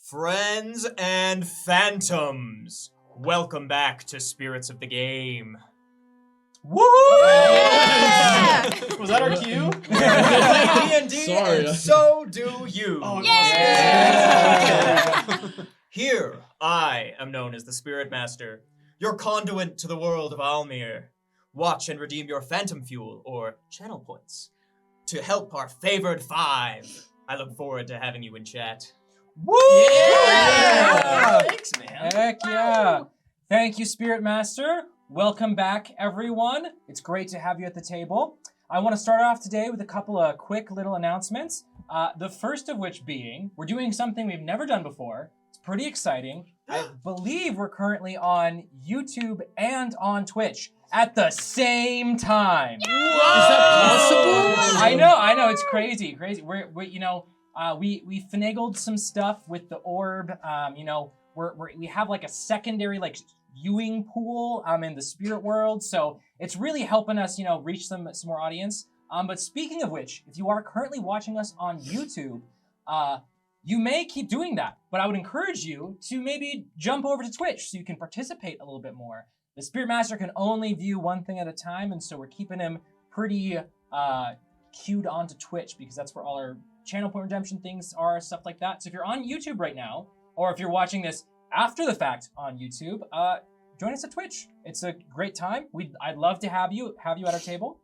Friends and Phantoms, welcome back to Spirits of the Game. Woohoo! Yeah! Was that our cue? D&D, Sorry. and so do you. Oh, yeah! Here, I am known as the Spirit Master, your conduit to the world of Almir. Watch and redeem your phantom fuel, or channel points, to help our favored five. I look forward to having you in chat. Woo! Yeah! Thanks, man. Heck yeah. Thank you, Spirit Master. Welcome back, everyone. It's great to have you at the table. I want to start off today with a couple of quick little announcements. The first of which being, we're doing something we've never done before. It's pretty exciting. I believe we're currently on YouTube and on Twitch at the same time. Is that possible? I know, it's crazy. We finagled some stuff with the orb. We have like a secondary viewing pool in the spirit world, so it's really helping us, reach some more audience. But speaking of which, if you are currently watching us on YouTube, you may keep doing that, but I would encourage you to maybe jump over to Twitch so you can participate a little bit more. The Spirit Master can only view one thing at a time, and so we're keeping him pretty queued onto Twitch because that's where all our channel point redemption things are, stuff like that. So if you're on YouTube right now, or if you're watching this after the fact on YouTube, join us at Twitch. It's a great time. I'd love to have you at our table.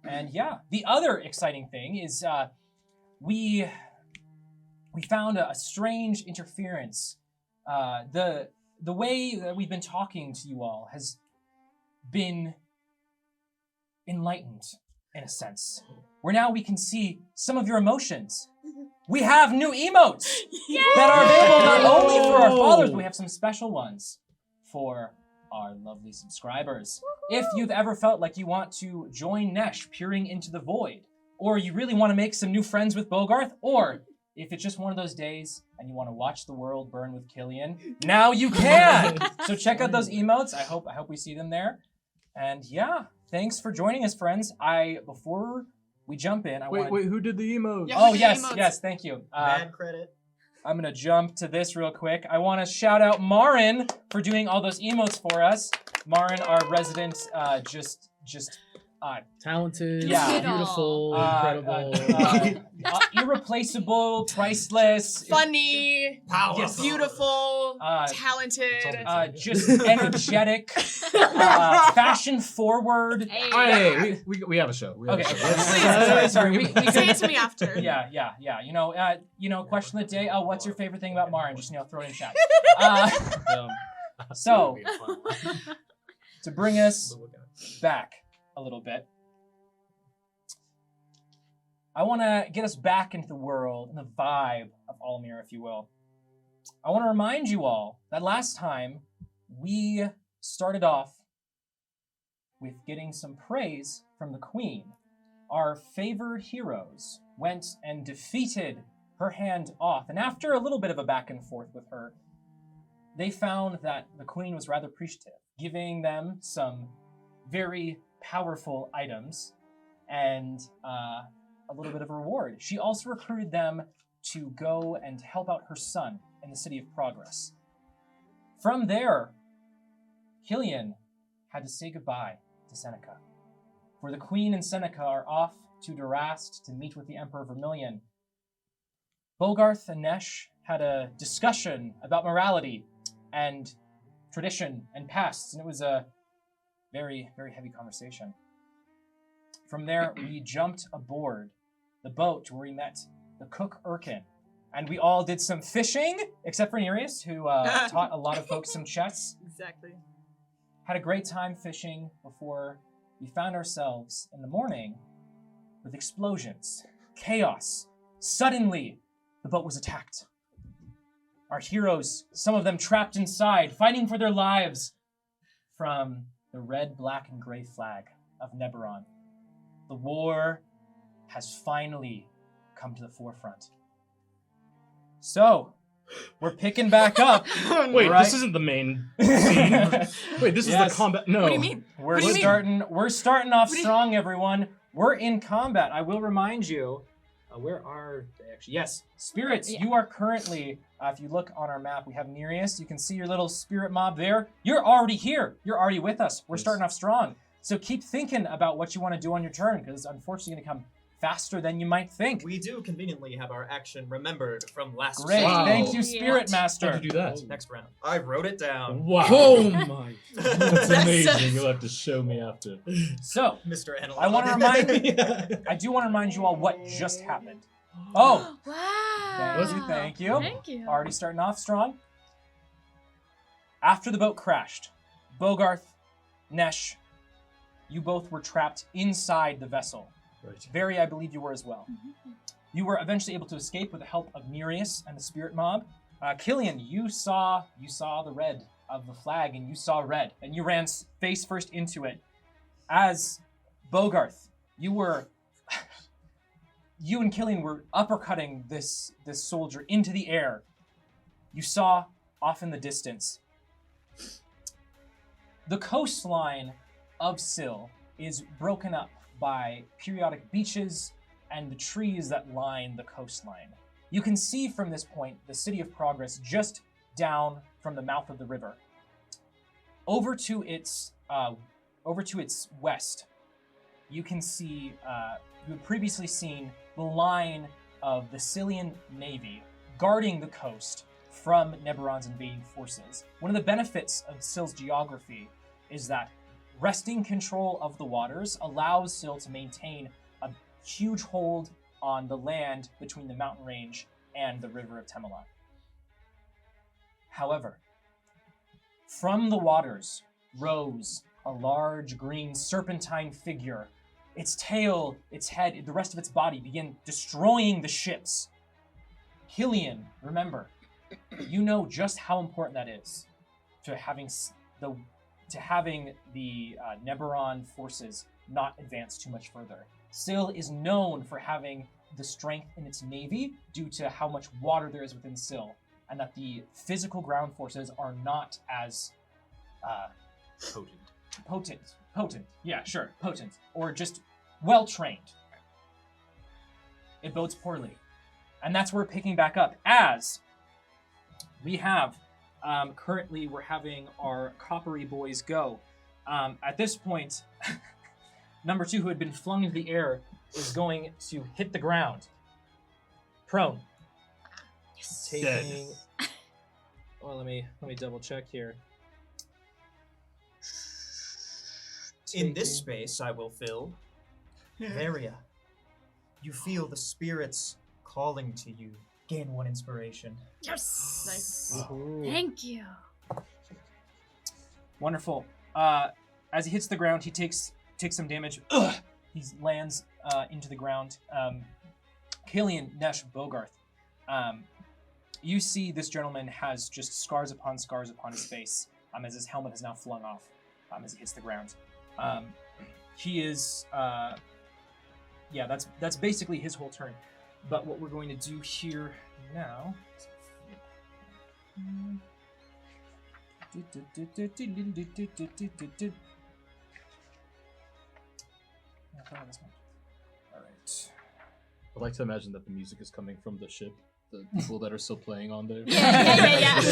And yeah, the other exciting thing is we found a strange interference. The way that we've been talking to you all has been enlightened in a sense. Where now we can see some of your emotions. We have new emotes that are available not only for our followers, but we have some special ones for our lovely subscribers. If you've ever felt like you want to join Nesh peering into the void, or you really want to make some new friends with Bogarth, or if it's just one of those days and you want to watch the world burn with Killian, now you can! So check out those emotes. I hope we see them there. And yeah, thanks for joining us, friends. Before we jump in, Wait, who did the emote? Yeah. Oh, the yes, emotes. thank you. Mad credit. I'm going to jump to this real quick. I want to shout out Marin for doing all those emotes for us. Marin, our resident, Talented, Yeah. beautiful, incredible. irreplaceable, priceless, Funny, Powerful. beautiful, It's talented. all just energetic, fashion forward. Hey, we have a show. We have Okay, a show. sorry. We Say it to me after. Yeah. Question of the day. What's your favorite thing about Marin? Just throw it in chat. So to bring us back a little bit, I want to get us back into the world and the vibe of Almir, if you will. I want to remind you all that last time we started off with getting some praise from the Queen. Our favored heroes went and defeated her hand off, and after a little bit of a back and forth with her, they found that the Queen was rather appreciative, giving them some very powerful items and a little bit of a reward. She also recruited them to go and help out her son in the City of Progress. From there, Killian had to say goodbye to Seneca, for the Queen and Seneca are off to Durast to meet with the Emperor Vermilion. Bogarth and Nesh had a discussion about morality and tradition and pasts, and it was a very, very heavy conversation. From there, we jumped aboard the boat where we met the cook Urkin, and we all did some fishing, except for Nereus, who taught a lot of folks some chess. Exactly. Had a great time fishing before we found ourselves in the morning with explosions, chaos. Suddenly, the boat was attacked. Our heroes, some of them trapped inside, fighting for their lives from the red, black, and gray flag of Neberon. The war has finally come to the forefront. So, we're picking back up. Wait, right? this isn't the main scene. Wait, this is the combat. No. What do you mean? We're What do you mean? starting off strong, everyone. We're in combat. I will remind you, Where are they actually? Yes, spirits. Yeah. You are currently, if you look on our map, we have Nereus. You can see your little spirit mob there. You're already here. You're already with us. We're Yes. starting off strong. So keep thinking about what you want to do on your turn, because unfortunately it's going to come faster than you might think. We do conveniently have our action remembered from last Great. Wow. Thank you, Yeah. Spirit Master. How'd you do that? Next round. I wrote it down. Wow. Oh my. That's That's amazing. You'll have to show me after. So, Mr. Analog. I want to remind I do want to remind you all what just happened. Oh, Wow. thank you. Thank you. Already starting off strong. After the boat crashed, Bogarth, Nesh, you both were trapped inside the vessel. Right. Very, I believe you were as well. You were eventually able to escape with the help of Nereus and the spirit mob. Killian, you saw the red of the flag, and you saw red, and you ran face first into it. As Bogarth, you and Killian were uppercutting this soldier into the air. You saw off in the distance. The coastline of Syl is broken up by periodic beaches and the trees that line the coastline. You can see from this point the city of Progress just down from the mouth of the river. Over to its west, you can see you had previously seen the line of the Sylian navy guarding the coast from Neberon's invading forces. One of the benefits of Syl's geography is that wresting control of the waters allows Syl to maintain a huge hold on the land between the mountain range and the river of Temelat. However, from the waters rose a large green serpentine figure. Its tail, its head, the rest of its body began destroying the ships. Killian, remember, you know just how important that is to having the Neberon forces not advance too much further. Syl is known for having the strength in its navy due to how much water there is within Syl, and that the physical ground forces are not as potent, or just well-trained. It bodes poorly. And that's where we're picking back up, as we have, currently we're having our coppery boys go. At this point, number 2, who had been flung into the air, is going to hit the ground. Prone. Yes. Taking... Well, let me double check here. In this space I will fill. Varia, you feel the spirits calling to you. Gain 1 inspiration. Yes. Nice. Ooh. Thank you. Wonderful. As he hits the ground, he takes some damage. Ugh! He lands into the ground. Killian, Nesh, Bogarth. You see this gentleman has just scars upon his face, as his helmet is now flung off as he hits the ground. He is... that's basically his whole turn. But what we're going to do here now... Alright. I like to imagine that the music is coming from the ship. The people that are still playing on there. Yeah. It's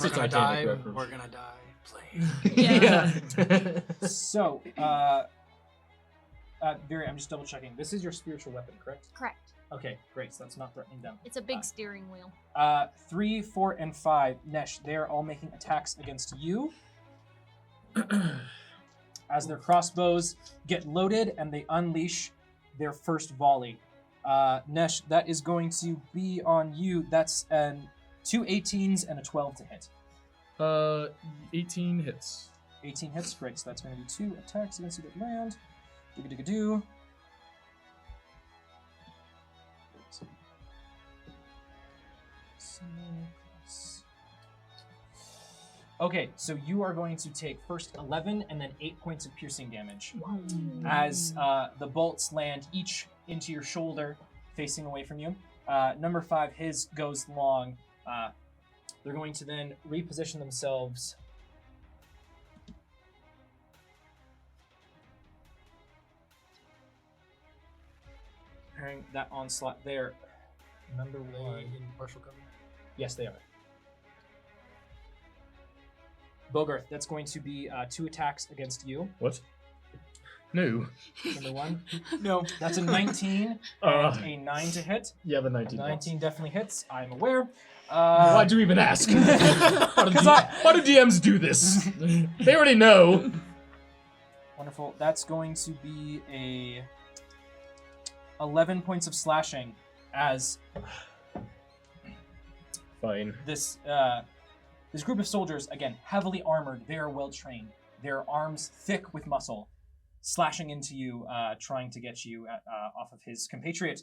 We're a gonna Titanic die. reference. We're gonna die. Play. So, Barry, I'm just double checking. This is your spiritual weapon, correct? Correct. Okay, great. So that's not threatening them. It's a big steering wheel. 3, 4, and 5, Nesh, they're all making attacks against you. As their crossbows get loaded and they unleash their first volley. Nesh, that is going to be on you. That's 2 18s and a 12 to hit. 18 hits. 18 hits, great. So that's going to be 2 attacks against you that land. Digga-digga-doo. Okay, so you are going to take first 11 and then 8 points of piercing damage. As the bolts land each into your shoulder, facing away from you. Number 5, his goes long. They're going to then reposition themselves. preparing that onslaught there. Number Are one. they in partial cover? Yes, they are. Bogarth, that's going to be 2 attacks against you. What? No. Number one. No. That's a 19 Uh. and a 9 to hit. You have a 19. 19 definitely hits. I'm aware. Why'd you even ask? Why do DMs do this? They already know. Wonderful. That's going to be a 11 points of slashing as Fine. this group of soldiers, again, heavily armored, they are well trained. Their arms thick with muscle, slashing into you, trying to get you off of his compatriot.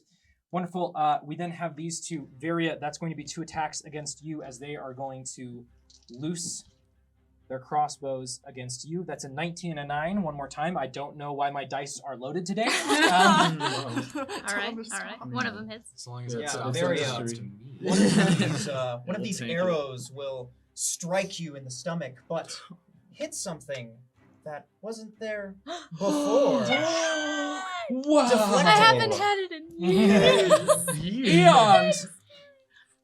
Wonderful. We then have these two. Varia, that's going to be 2 attacks against you as they are going to loose their crossbows against you. That's a 19 and a 9. One more time. I don't know why my dice are loaded today. All right. One of them hits. As long as Yeah, it's it's not very, to me. one of these Thank you. arrows will strike you in the stomach, but hit something that wasn't there before. Wow. Deflect- I haven't had it in years. Eons!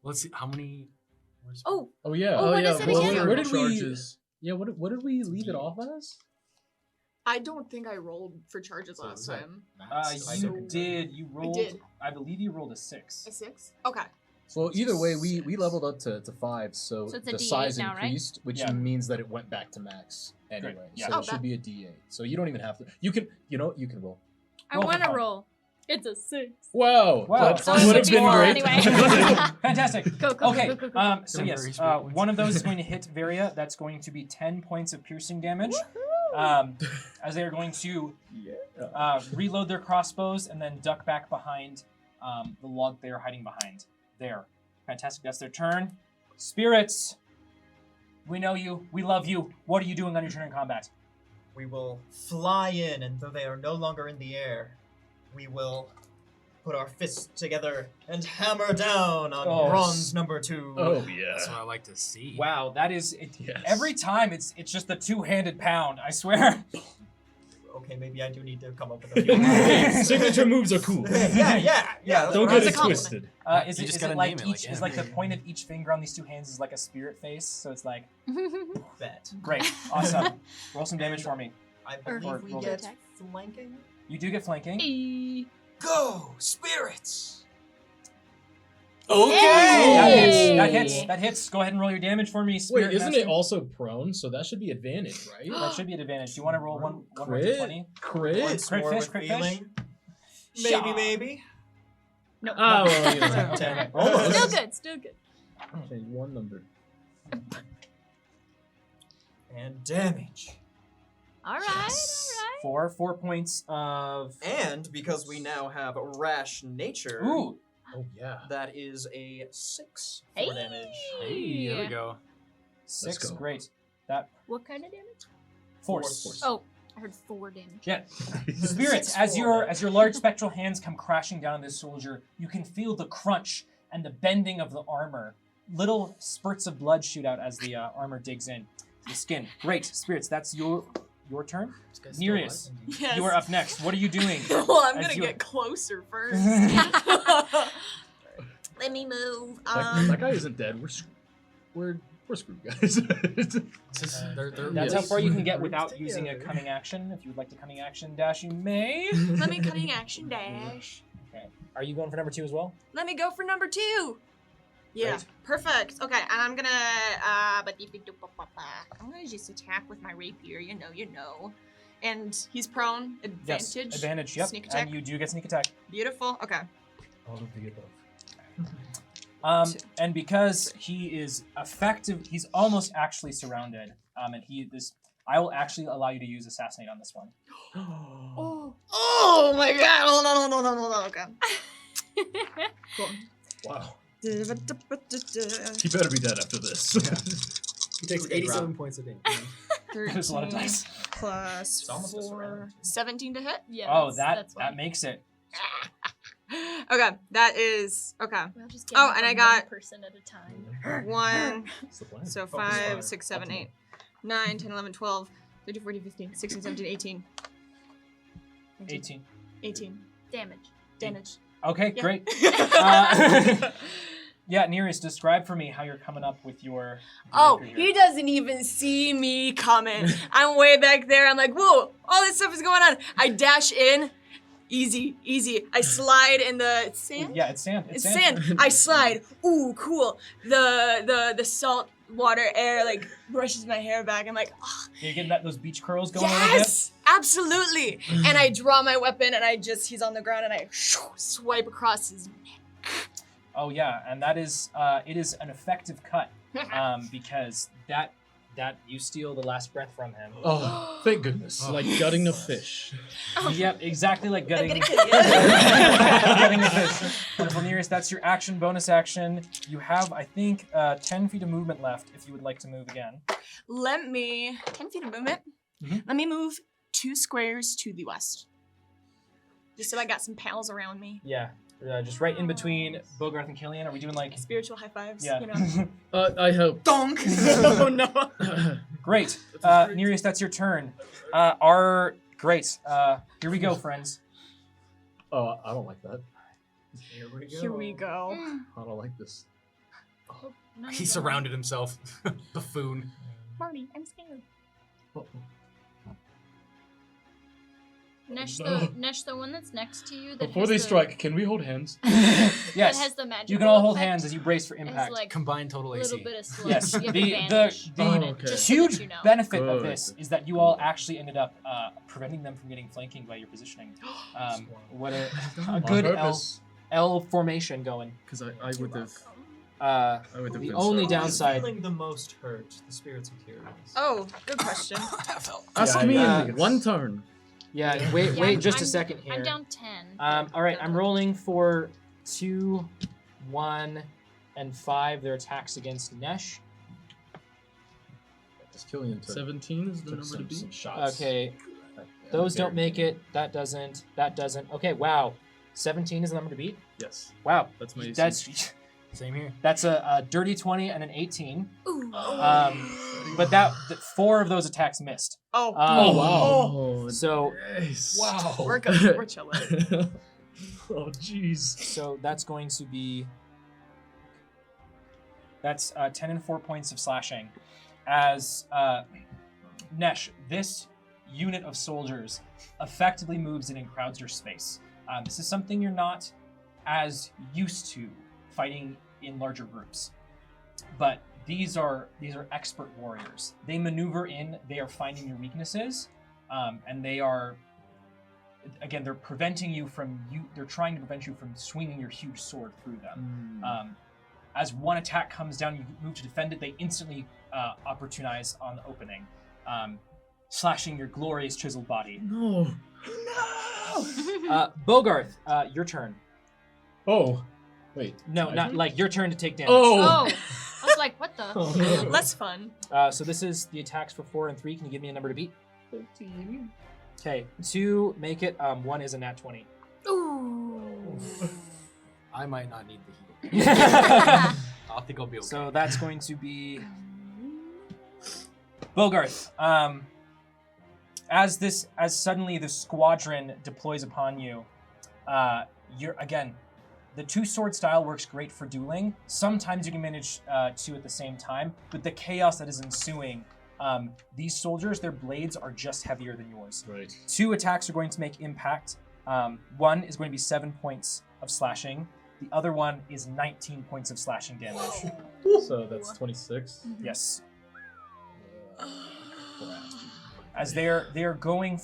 Let's see how many. Oh, Oh yeah. Oh, what is it again? Where did we? Charges. Yeah. What did we leave it off as? I don't think I rolled for charges last is that- time. You did. You rolled. did. I believe you rolled a 6. A 6? Okay. Well, either way, we leveled up to 5, so, So it's a the D8 size now, right? increased, which Yeah. means that it went back to max anyway. Great. Yeah. So Oh, it should that- be a D8. So you don't even have to. You can roll. I Roll for want to fun. roll. It's a 6. Wow. Wow. That So would have it's been more great. anyway. Fantastic. Go, go, Okay. go, go, go. So Gonna yes, very sweet. one of those is going to hit Varia. That's going to be 10 points of piercing damage. As they are going to reload their crossbows and then duck back behind the log they are hiding behind. There. Fantastic. That's their turn. Spirits, we know you. We love you. What are you doing on your turn in combat? We will fly in, and though they are no longer in the air, we will put our fists together and hammer down on Oh. bronze number 2. Oh That's yeah. what I like to see. Wow, that is it, Yes. every time it's just the 2-handed pound. I swear. Okay, maybe I do need to come up with a few. Signature moves are cool. yeah. Don't that's get a it compliment. twisted. Is You it just is gotta it like name it like each is like the anime. point of each finger on these 2 hands is like a spirit face? So it's like bet. great, awesome. Roll some damage for me. I Or believe we roll get attack. flanking. You do get flanking. E. Go, spirits! Okay. Hey! That hits. Go ahead and roll your damage for me. Spirit Wait, isn't Master. it also prone? So that should be advantage, right? That should be an advantage. Do you want to roll one more Crit? d20? Crit? Once Crit more fish, with crit feeling. fish. Maybe, Shaw. maybe. No. Oh, well, you know. Okay. Almost. Still good. Still good. Change one number. And damage. All right. Yes. All right. 4 points of. And because we now have rash nature, Ooh. Oh yeah. that is a 6 Hey. for damage. Hey, there we go. 6. go. Great. That What kind of damage? force. Oh, I heard 4 damage. Yeah. Spirits, 6 as for your damage. as your large spectral hands come crashing down this soldier, you can feel the crunch and the bending of the armor. Little spurts of blood shoot out as the armor digs in to the skin. Great, spirits. That's your turn. This guy's still Nereus, alive? Yes. you are up next. What are you doing? Well, I'm As gonna you- get closer first. Let me move. That guy isn't dead. We're screwed, guys. This is- they're That's Yes. how far you can get without Work using a together. cunning action. If you would like to cunning action dash, you may. Let me cutting action dash. Are you going for number 2 as well? Let me go for number 2. Yeah, Right. perfect. Okay, and I'm gonna I'm gonna just attack with my rapier. You know. And he's prone. Yes. Advantage. Advantage. Yep. Sneak attack. And you do get sneak attack. Beautiful. Okay. All of the above. And because he is effective, he's almost actually surrounded. And I will actually allow you to use assassinate on this one. Oh my god. Hold on. Okay. Wow. He He better be dead after this. He takes 87 points a day. There's a lot of dice. Plus It's almost a 4. surround. 17 to hit? Yeah. Oh, that's that makes it. Okay, that is okay. We'll just Oh, and I got- 1 person at a time. 1, That's the plan. so Focus fire. 5, 6, 7, 8, 9, 10, 11, 12, 13, 14, 15, 16, 17, 18. 18. 18. Damage. Damage. Okay, Yeah. great. Yeah, Nereus, describe for me how you're coming up with your. Oh, rapier he here. doesn't even see me coming. I'm way back there. I'm like, whoa, all this stuff is going on. I dash in. Easy, easy. I slide in the sand. Yeah, it's sand. It's sand. I slide. Ooh, cool. The salt water air like brushes my hair back. I'm like, oh, You're getting those beach curls going a little bit. yes, absolutely. And I draw my weapon and he's on the ground and I swipe across his neck. Oh yeah, and that is it is an effective cut because that you steal the last breath from him. Oh, thank goodness. Like gutting a fish. Yep, exactly like gutting. I'm gonna kill you. Gutting a fish. Wonderful, Nereus, that's your action. Bonus action. You have, I think, 10 feet of movement left. If you would like to move again. Let me 10 feet of movement. Let me move 2 squares to the west. Just so I got some pals around me. Yeah, just right in between Bogart and Killian. Are we doing like? Spiritual high fives. Yeah. You know. I help. Donk. Oh no. Great, Nereus, that's your turn. Great. Here we go, friends. Oh, I don't like that. Here we go. Here we go. I don't like this. No, He you surrounded himself. Buffoon. Marty, I'm scared. don't. Nesh, the one that's next to you. That Before has they the, strike, can we hold hands? That Yes, has the magic. you can all hold hands as you brace for impact. It's like Combined total a little AC. bit of slow. Yes, You have the advantage on it, okay. just so huge that you know. benefit of Good. this is that you all actually ended up preventing them from getting flanking by your positioning. What a On good purpose. L formation going. Because I would have. Uh, I would have the been only sorry. downside. Feeling the most hurt, the spirits of Tyranus. Oh, good question. Ask Yeah, me yeah. in 1 turn. Yeah, wait Yeah, just a I'm- second here. I'm down 10. All right, I'm rolling for 2, 1, and 5. Their attacks against Nesh. Just Killian took 17 is the took number to beat. some shots. Okay, those don't make it. That doesn't. That doesn't. Okay, wow. 17 is the number to beat. Yes, Wow, that's my AC. that's Same here. that's a dirty 20 and an 18. Ooh. But 4 of those attacks missed. Oh. Oh Um, wow! So Nice. Wow. We're good. We're chilling. Oh jeez. So that's going to be. That's 10 and 4 points of slashing. As Nesh, this unit of soldiers effectively moves in and crowds your space. This is something you're not as used to fighting in larger groups. But these are expert warriors. They maneuver in, they are finding your weaknesses, and they are, again, they're preventing you from, they're trying to prevent you from swinging your huge sword through them. As one attack comes down, you move to defend it, they instantly opportunize on the opening, slashing your glorious chiseled body. No. Bogarth, your turn. Oh. Wait. No, not like your turn to take damage. Oh. Oh, I was like, what the? Less fun. So this is the attacks for 4 and 3. Can you give me a number to beat? 13. Okay, 2 make it. 1 is a nat 20. Ooh. I might not need the heal. so I think I'll be okay. that's going to be Bogarth. As suddenly the squadron deploys upon you, you're again. The 2-sword style works great for dueling. Sometimes you can manage 2 at the same time, but the chaos that is ensuing, these soldiers, their blades are just heavier than yours. Right. 2 attacks are going to make impact. 1 is going to be 7 points of slashing. The other one is 19 points of slashing damage. So that's 26. Yes. As they're going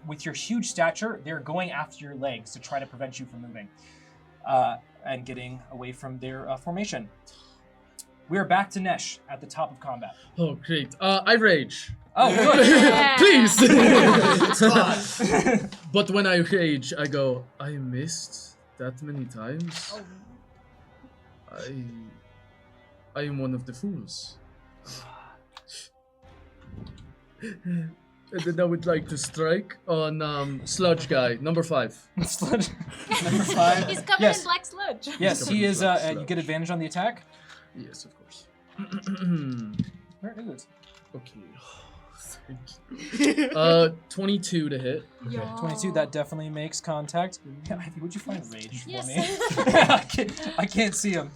with your huge stature, they're going after your legs to try to prevent you from moving. And getting away from their formation. We are back to Nesh at the top of combat. Oh great. I rage. Oh, good. Yeah. Please. It's But when I rage, I go, I missed that many times. I am one of the fools. And then I would like to strike on Sludge Guy, number 5. Sludge. Number 5. He's covered Yes. in black sludge. Yes, he is. You get advantage on the attack. Yes, of course. Very good. Okay. 22 to hit. Okay. 22, that definitely makes contact. Yeah, Ivy, would you find rage Yes. for me? I can't see him.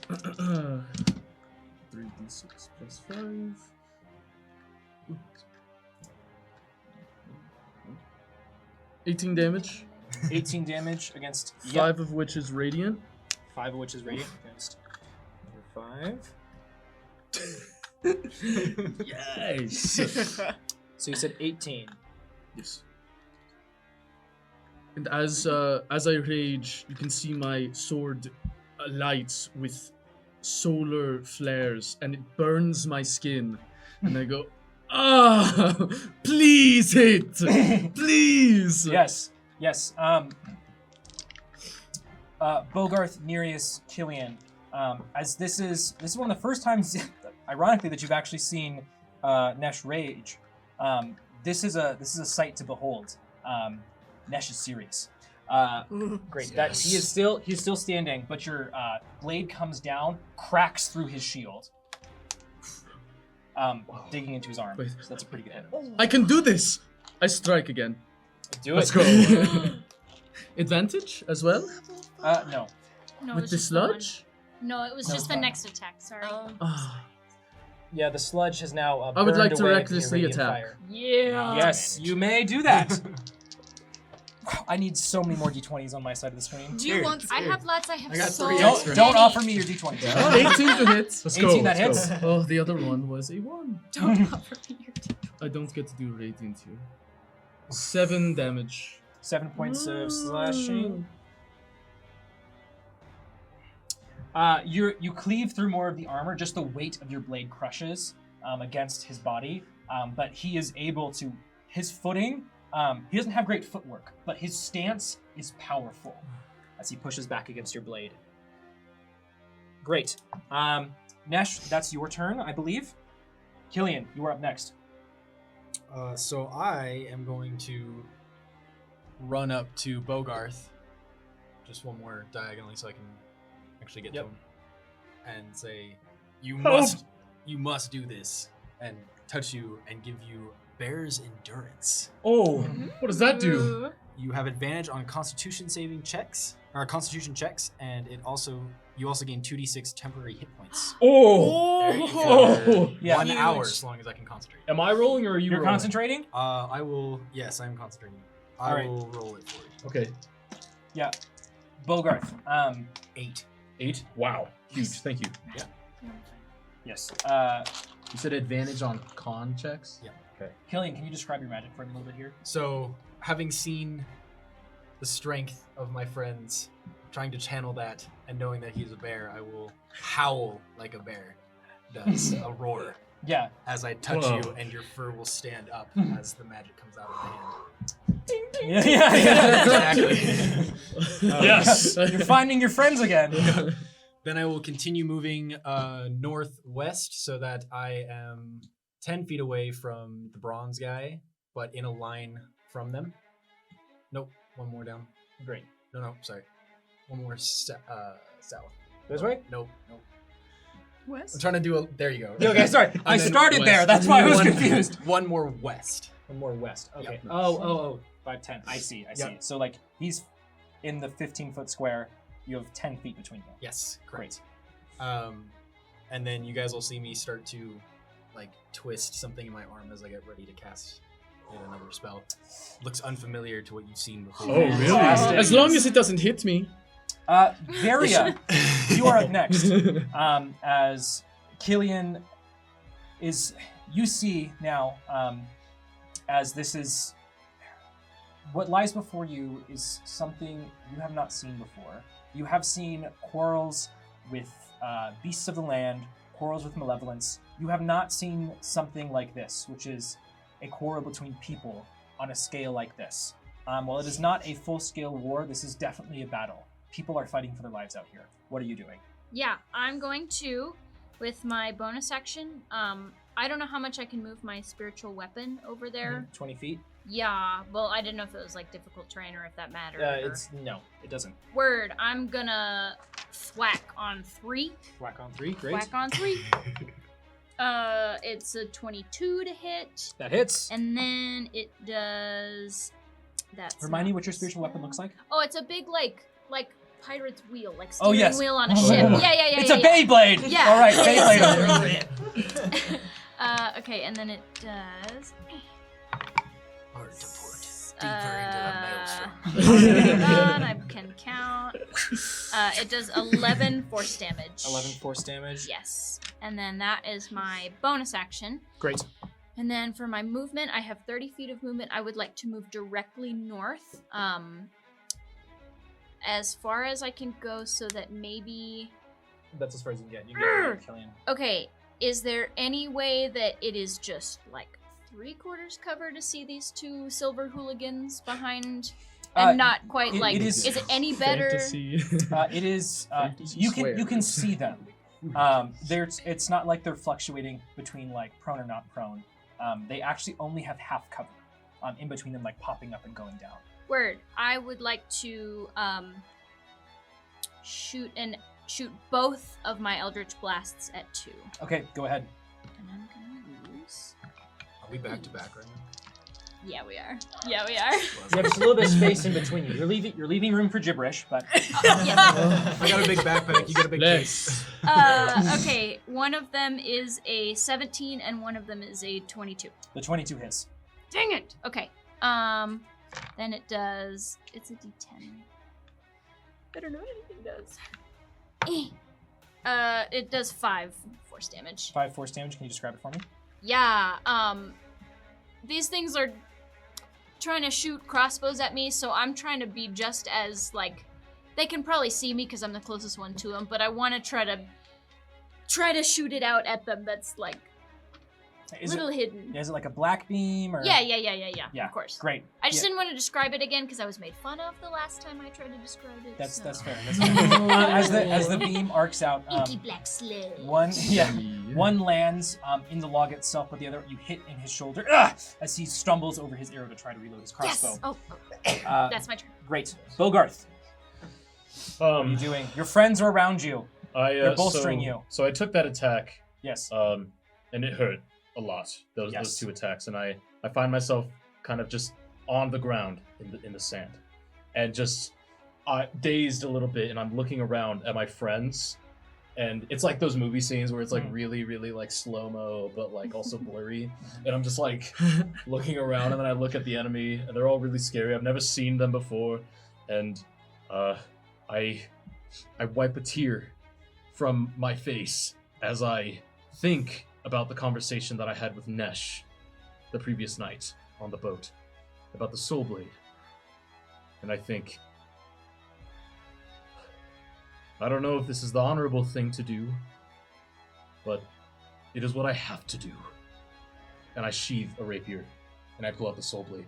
3d6 plus 5. 18 damage, 18 damage against 5 of which is radiant. 5 of which is radiant against number 5. Yes. So you said 18. Yes. And as I rage, you can see my sword lights with solar flares, and it burns my skin. And I go, please hit, please. Yes. Bogarth, Nereus, Killian. As this is one of the first times, ironically, that you've actually seen Nesh rage. This is a sight to behold. Nesh is serious. Great. That he is still standing, but your blade comes down, cracks through his shield, digging into his arm. Wait. So that's a pretty good hit. I can do this. I strike again. Do Let's it. go. Advantage as well No. No, it with was the just the one. sludge. No, it was No, just it's the fine. next attack. Sorry. Ah, Yeah, the sludge has now. I would burned like to away recklessly from the attack. radiant fire. Yeah. Yes, you may do that. I need so many more d20s on my side of the screen. Do you want? I have lots. I have I got so 3 many. extra. Don't offer me your d20s. 18 to hit. Let's 18 that let's hits. go. Oh, the other one was a 1. Don't offer me your I don't get to do radiant here. 7 damage. 7 points of slashing. You cleave through more of the armor. Just the weight of your blade crushes against his body, but he is able to. His footing. He doesn't have great footwork, but his stance is powerful as he pushes back against your blade. Great. Nesh, that's your turn, I believe. Killian, you are up next. So I am going to run up to Bogarth, just one more diagonally, so I can actually get Yep. to him, and say, "You Help! must do this," and touch you and give you Bear's Endurance. Oh, what does that do? You have advantage on Constitution checks, and you also gain 2d6 temporary hit points. Oh, There you go. oh. Yeah. 1 Huge. hour, as long as I can concentrate. Am I rolling or are you You're rolling? concentrating? I will. Yes, I am concentrating. I Alright. will roll it for you. Okay, Bogarth. 8. 8. Wow, huge. Thank you. Yes. You said advantage on con checks. Yeah. Okay. Killian, can you describe your magic for me a little bit here? So, having seen the strength of my friends, trying to channel that, and knowing that he's a bear, I will howl like a bear does, a roar, Yeah. as I touch Whoa. you, and your fur will stand up as the magic comes out of my hand. Yeah. Exactly. Yes. You're finding your friends again. Then I will continue moving northwest so that I am 10 feet away from the bronze guy, but in a line from them. Nope, one more down. Great. No, sorry. One more south. This way? Nope. West? I'm trying to do a. There you go. Okay, sorry. I then started there. west. That's why I was One- confused. One more west. One more west. Okay. Yep. Oh. 5, 10. I see. Yep. So, like, he's in the 15-foot square. You have 10 feet between them. Yes, correct. Great. And then you guys will see me start to, like, twist something in my arm as I get ready to cast yet another spell. Looks unfamiliar to what you've seen before. Oh, really? Fantastic. As long as it doesn't hit me. Varia, you are up next. As Killian is, you see now, as this is, what lies before you is something you have not seen before. You have seen quarrels with beasts of the land, quarrels with malevolence. You have not seen something like this, which is a quarrel between people on a scale like this. While it is not a full-scale war, this is definitely a battle. People are fighting for their lives out here. What are you doing? Yeah, I'm going to, with my bonus action, I don't know how much I can move my spiritual weapon over there. 20 feet? Yeah, well, I didn't know if it was like difficult terrain or if that mattered. or- No, it doesn't. Word, I'm gonna thwack on 3. Whack on 3, great. Whack on 3. It's a 22 to hit, That hits. and then it does. That's. Remind me not what your spiritual weapon looks like. Oh, it's a big like pirate's wheel, like Oh, steering yes. wheel on a Oh, ship. yeah. Yeah. It's a Beyblade. Yeah. All right, Yeah. Beyblade. Okay, and then it does. Hard to put Hold on, I can count. It does 11 force damage. 11 force damage. Yes. And then that is my bonus action. Great. And then for my movement, I have 30 feet of movement. I would like to move directly north. As far as I can go so that maybe... That's as far as you can get. You can get Killian. Okay, is there any way that it is just like 3/4 cover to see these two silver hooligans behind? And not quite it- like, it is is it any better? Fantasy. It is. Fantasy You can squares. see them. It's not like they're fluctuating between like prone or not prone. They actually only have half cover. In between them, like popping up and going down. Word. I would like to shoot both of my Eldritch Blasts at 2. Okay, go ahead. And I'm gonna use. Are we back to back right now? Yeah, we are. Yeah, we are. Yeah, just a little bit of space in between you. You're leaving room for gibberish, but Yeah. I got a big backpack. You got a big case. Less. Okay, one of them is a 17 and one of them is a 22. the 22 hits. Dang it. Okay. Then it does. It's a D10. I don't know what anything does. It does 5 force damage. 5 force damage. Can you describe it for me? Yeah. These things are trying to shoot crossbows at me, so I'm trying to be just as like. They can probably see me because I'm the closest one to them, but I want to try to shoot it out at them. That's like Is little it, hidden. is it like a black beam or? Yeah. Yeah, Of course. Great. I just Yeah. didn't want to describe it again because I was made fun of the last time I tried to describe it. That's so. fair. That's fair. As the beam arcs out, Inky black sled. one lands in the log itself, but the other you hit in his shoulder as he stumbles over his arrow to try to reload his crossbow. Yes. Oh, that's my turn. Great, Bogarth. What are you doing? Your friends are around you. They're bolstering you. So I took that attack, Yes. and it hurt a lot. Those Yes. 2 attacks, and I find myself kind of just on the ground in the sand, and just dazed a little bit, and I'm looking around at my friends, and it's like those movie scenes where it's like really, really like slow-mo, but like also blurry, and I'm just like looking around, and then I look at the enemy, and they're all really scary. I've never seen them before, and I wipe a tear from my face as I think about the conversation that I had with Nesh the previous night on the boat about the soul blade. And I think, I don't know if this is the honorable thing to do, but it is what I have to do. And I sheathe a rapier and I pull out the soul blade.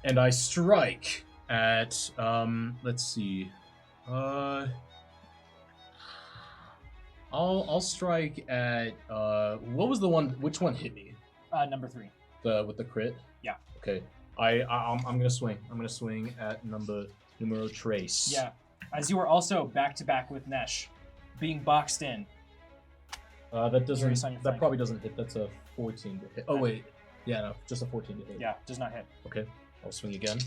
And I strike at, let's see, I'll strike at, what was the one, which one hit me? Number 3. With the crit? Yeah. Okay. I'm gonna swing. I'm gonna swing at numero trace. Yeah. As you are also back to back with Nesh, being boxed in. That Erase on doesn't, your that flank. probably doesn't hit. That's a 14 to hit. Oh wait. Yeah, no, just a 14 to hit. Yeah, does not hit. Okay. I'll swing again.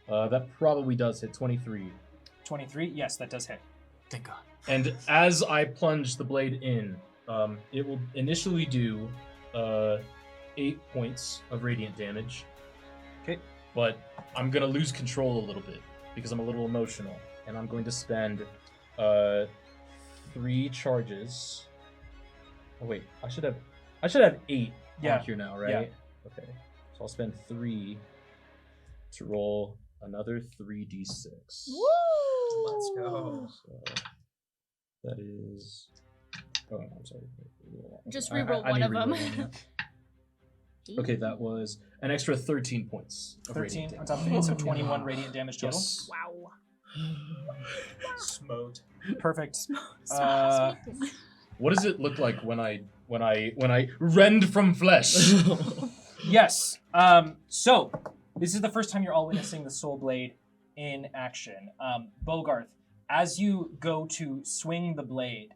That probably does hit 23. 23. Yes, that does hit. Thank God. And as I plunge the blade in, it will initially do 8 points of radiant damage. Okay. But I'm gonna lose control a little bit because I'm a little emotional, and I'm going to spend 3 charges. Oh wait, I should have 8 Yeah. on here now, right? Okay. So I'll spend 3 to roll another 3d6. Woo! Let's go. So that is. Oh, I'm sorry. Just I reroll need one to of them. reroll one, yeah. Okay, that was an extra 13 points of 13 radiant on damage. top of it, so 21 radiant damage total. Yes. Wow. Smote. Perfect. What does it look like when I rend from flesh? Yes. So this is the first time you're all witnessing the Soul Blade in action. Bogarth, as you go to swing the blade,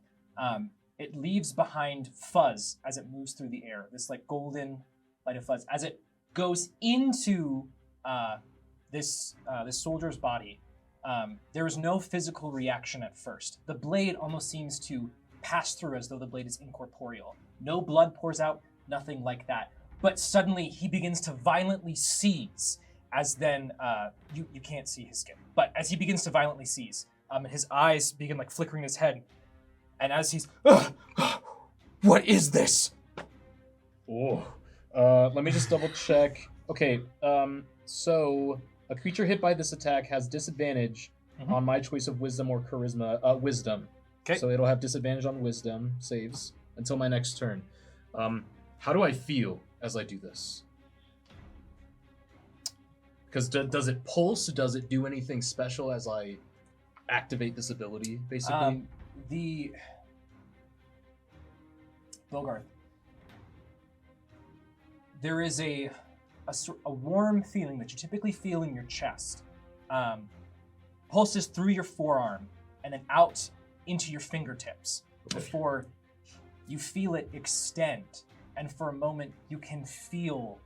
it leaves behind fuzz as it moves through the air. This like golden light of fuzz as it goes into this soldier's body. There is no physical reaction at first. The blade almost seems to pass through as though the blade is incorporeal. No blood pours out, nothing like that. But suddenly he begins to violently seize, as then you can't see his skin. But as he begins to violently seize, his eyes begin like flickering his head. And as he's, what is this? Oh, let me just double check. Okay, so a creature hit by this attack has disadvantage on my choice of wisdom or charisma. Wisdom. Okay. So it'll have disadvantage on wisdom saves until my next turn. How do I feel as I do this? Because does it pulse? Does it do anything special as I activate this ability, basically? Bogarth. There is a warm feeling that you typically feel in your chest. Pulses through your forearm and then out into your fingertips before you feel it extend. And for a moment, you can feel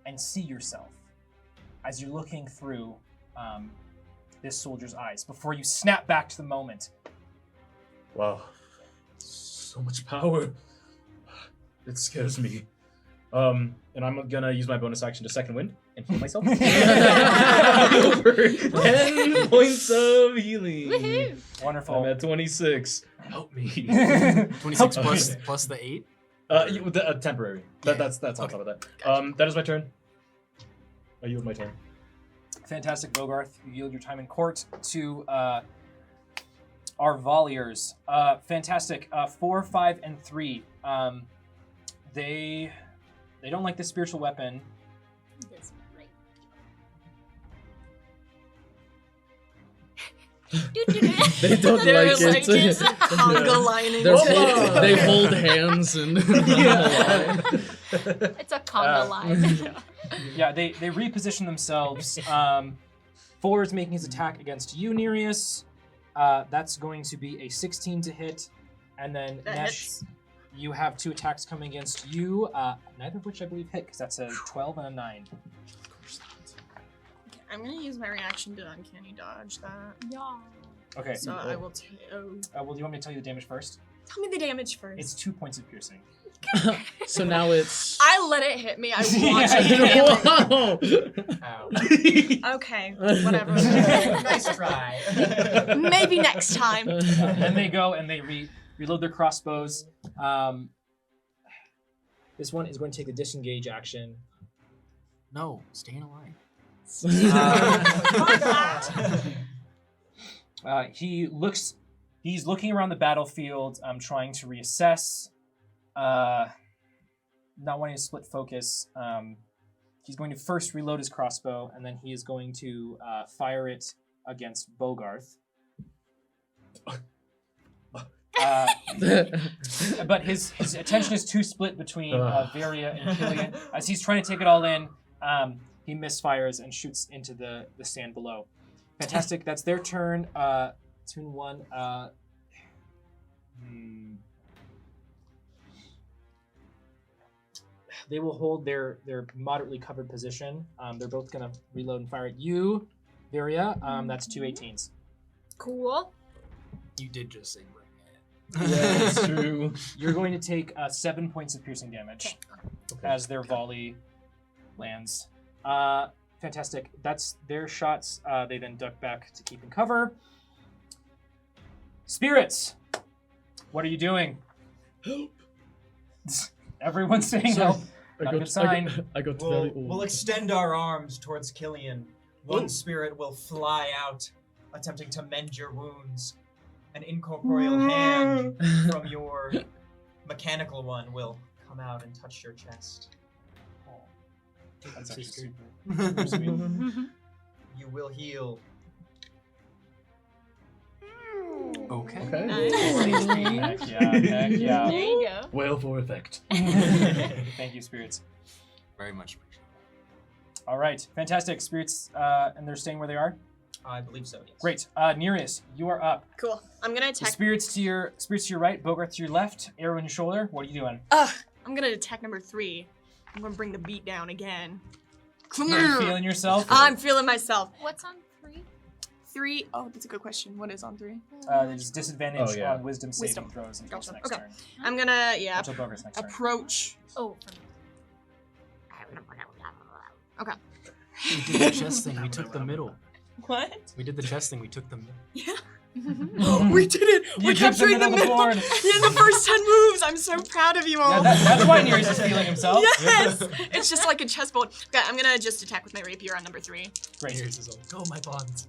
and see yourself as you're looking through this soldier's eyes before you snap back to the moment. Wow. So much power. It scares me. And I'm gonna use my bonus action to second wind and heal myself. For 10 points of healing. Woohoo! Wonderful. I'm at 26. Help me. 26 plus the 8. Temporary. That's on top of that. That is my turn. I yield my turn. Fantastic, Bogarth. You yield your time in court to our Valiers. Fantastic. 4, 5, and 3. They don't like the spiritual weapon. That's right. They don't They're like like it. it's conga lining. They hold hands and It's a conga line. Yeah, they reposition themselves. 4 is making his attack against you, Nereus. That's going to be a 16 to hit. And then That Nesh, hits. you have 2 attacks coming against you, neither of which I believe hit, because that's a 12 and a 9. I'm gonna use my reaction to uncanny dodge that. Yeah. Okay. So I will take. Oh, Well, do you want me to tell you the damage first? tell me the damage first. It's 2 points of piercing. so now it's. I let it hit me. I watched Yeah. it hit me. Ow. Okay, whatever. Nice try. Maybe next time. Then they go and they reload their crossbows. This one is going to take the disengage action. No, staying alive. He's looking around the battlefield, trying to reassess, not wanting to split focus. He's going to first reload his crossbow, and then he is going to fire it against Bogarth. But his attention is too split between Varia and Killian. As he's trying to take it all in, he misfires and shoots into the sand below. Fantastic. That's their turn. Turn 1. They will hold their moderately covered position. They're both going to reload and fire at you, Varia. That's 2 18s. Cool. You did just say bring it. Yeah, that's true. You're going to take 7 points of piercing damage as their volley lands. Fantastic. That's their shots. They then duck back to keep in cover. Spirits, what are you doing? Help. Everyone's saying help. Not a good sign. I got very old. We'll extend our arms towards Killian. One Ooh. spirit will fly out, attempting to mend your wounds. An incorporeal hand from your mechanical one will come out and touch your chest. That's actually sweet. You will heal. Okay. Okay. Heck yeah, heck yeah. There you go. Well for effect. Thank you, spirits. Very much appreciated. All right, fantastic. Spirits, and they're staying where they are? I believe so, yes. Great. Nereus, you are up. Cool. I'm gonna The attack. spirits to your right, Bogart to your left, arrow in your shoulder. What are you doing? I'm gonna attack number 3. I'm gonna bring the beat down again. Come Are you here. feeling yourself? I'm feeling myself. What's on 3? 3. Oh, that's a good question. What is on 3? There's disadvantage Oh, yeah. on wisdom saving Wisdom. throws until Gotcha. next Okay. turn. I'm gonna Until Bogart's next turn. approach. Oh, Okay. We did the chest thing. We took the middle. What? We did the chest thing. We took the middle. Yeah. We did it. You We're took the capturing the middle of the middle. board. In the first 10 moves. I'm so proud of you all. Yeah, that's why Nereus is feeling himself. Yes. It's just like a chessboard. Okay, I'm gonna just attack with my rapier on number 3. Great. Here's his own. Go, my bonds.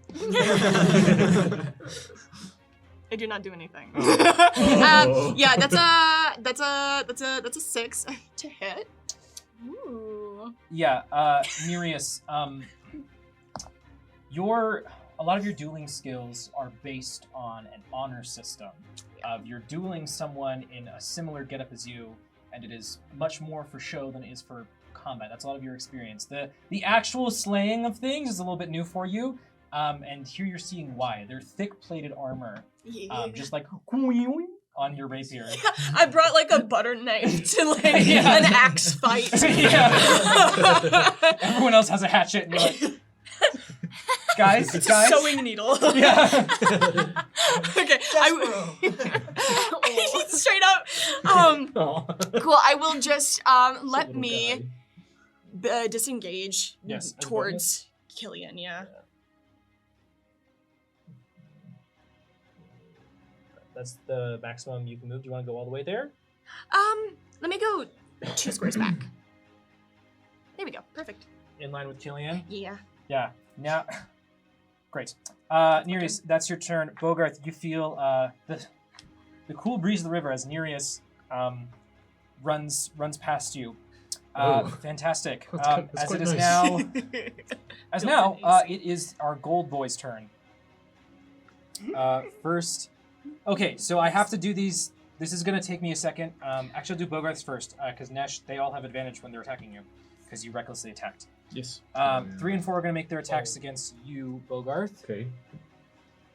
I do not do anything. Oh. Yeah, that's a 6 to hit. Ooh. Yeah, Nereus, a lot of your dueling skills are based on an honor system of you're dueling someone in a similar getup as you, and it is much more for show than it is for combat. That's a lot of your experience. The actual slaying of things is a little bit new for you, and here you're seeing why. They're thick-plated armor, just like on your rapier. I brought like a butter knife to like Yeah. an axe fight. Yeah. Everyone else has a hatchet, and you're like, guys, It's guys. a sewing needle. Yeah. Okay, straight up. Cool. I will just let Little me guy. disengage Yes, as a towards Killian. Yeah. That's the maximum you can move. Do you want to go all the way there? Let me go 2 squares back. There we go. Perfect. In line with Killian? Yeah. Yeah. Now, great. Nereus, that's your turn. Bogart, you feel the cool breeze of the river as Nereus runs past you. Oh. Fantastic. That's As quite it is nice. now, it is our gold boy's turn. First, okay, so I have to do these. This is gonna take me a second. Actually, I'll do Bogart's first, because Nesh, they all have advantage when they're attacking you, because you recklessly attacked. Yes. 3 and 4 are gonna make their attacks against you, Bogart. Okay.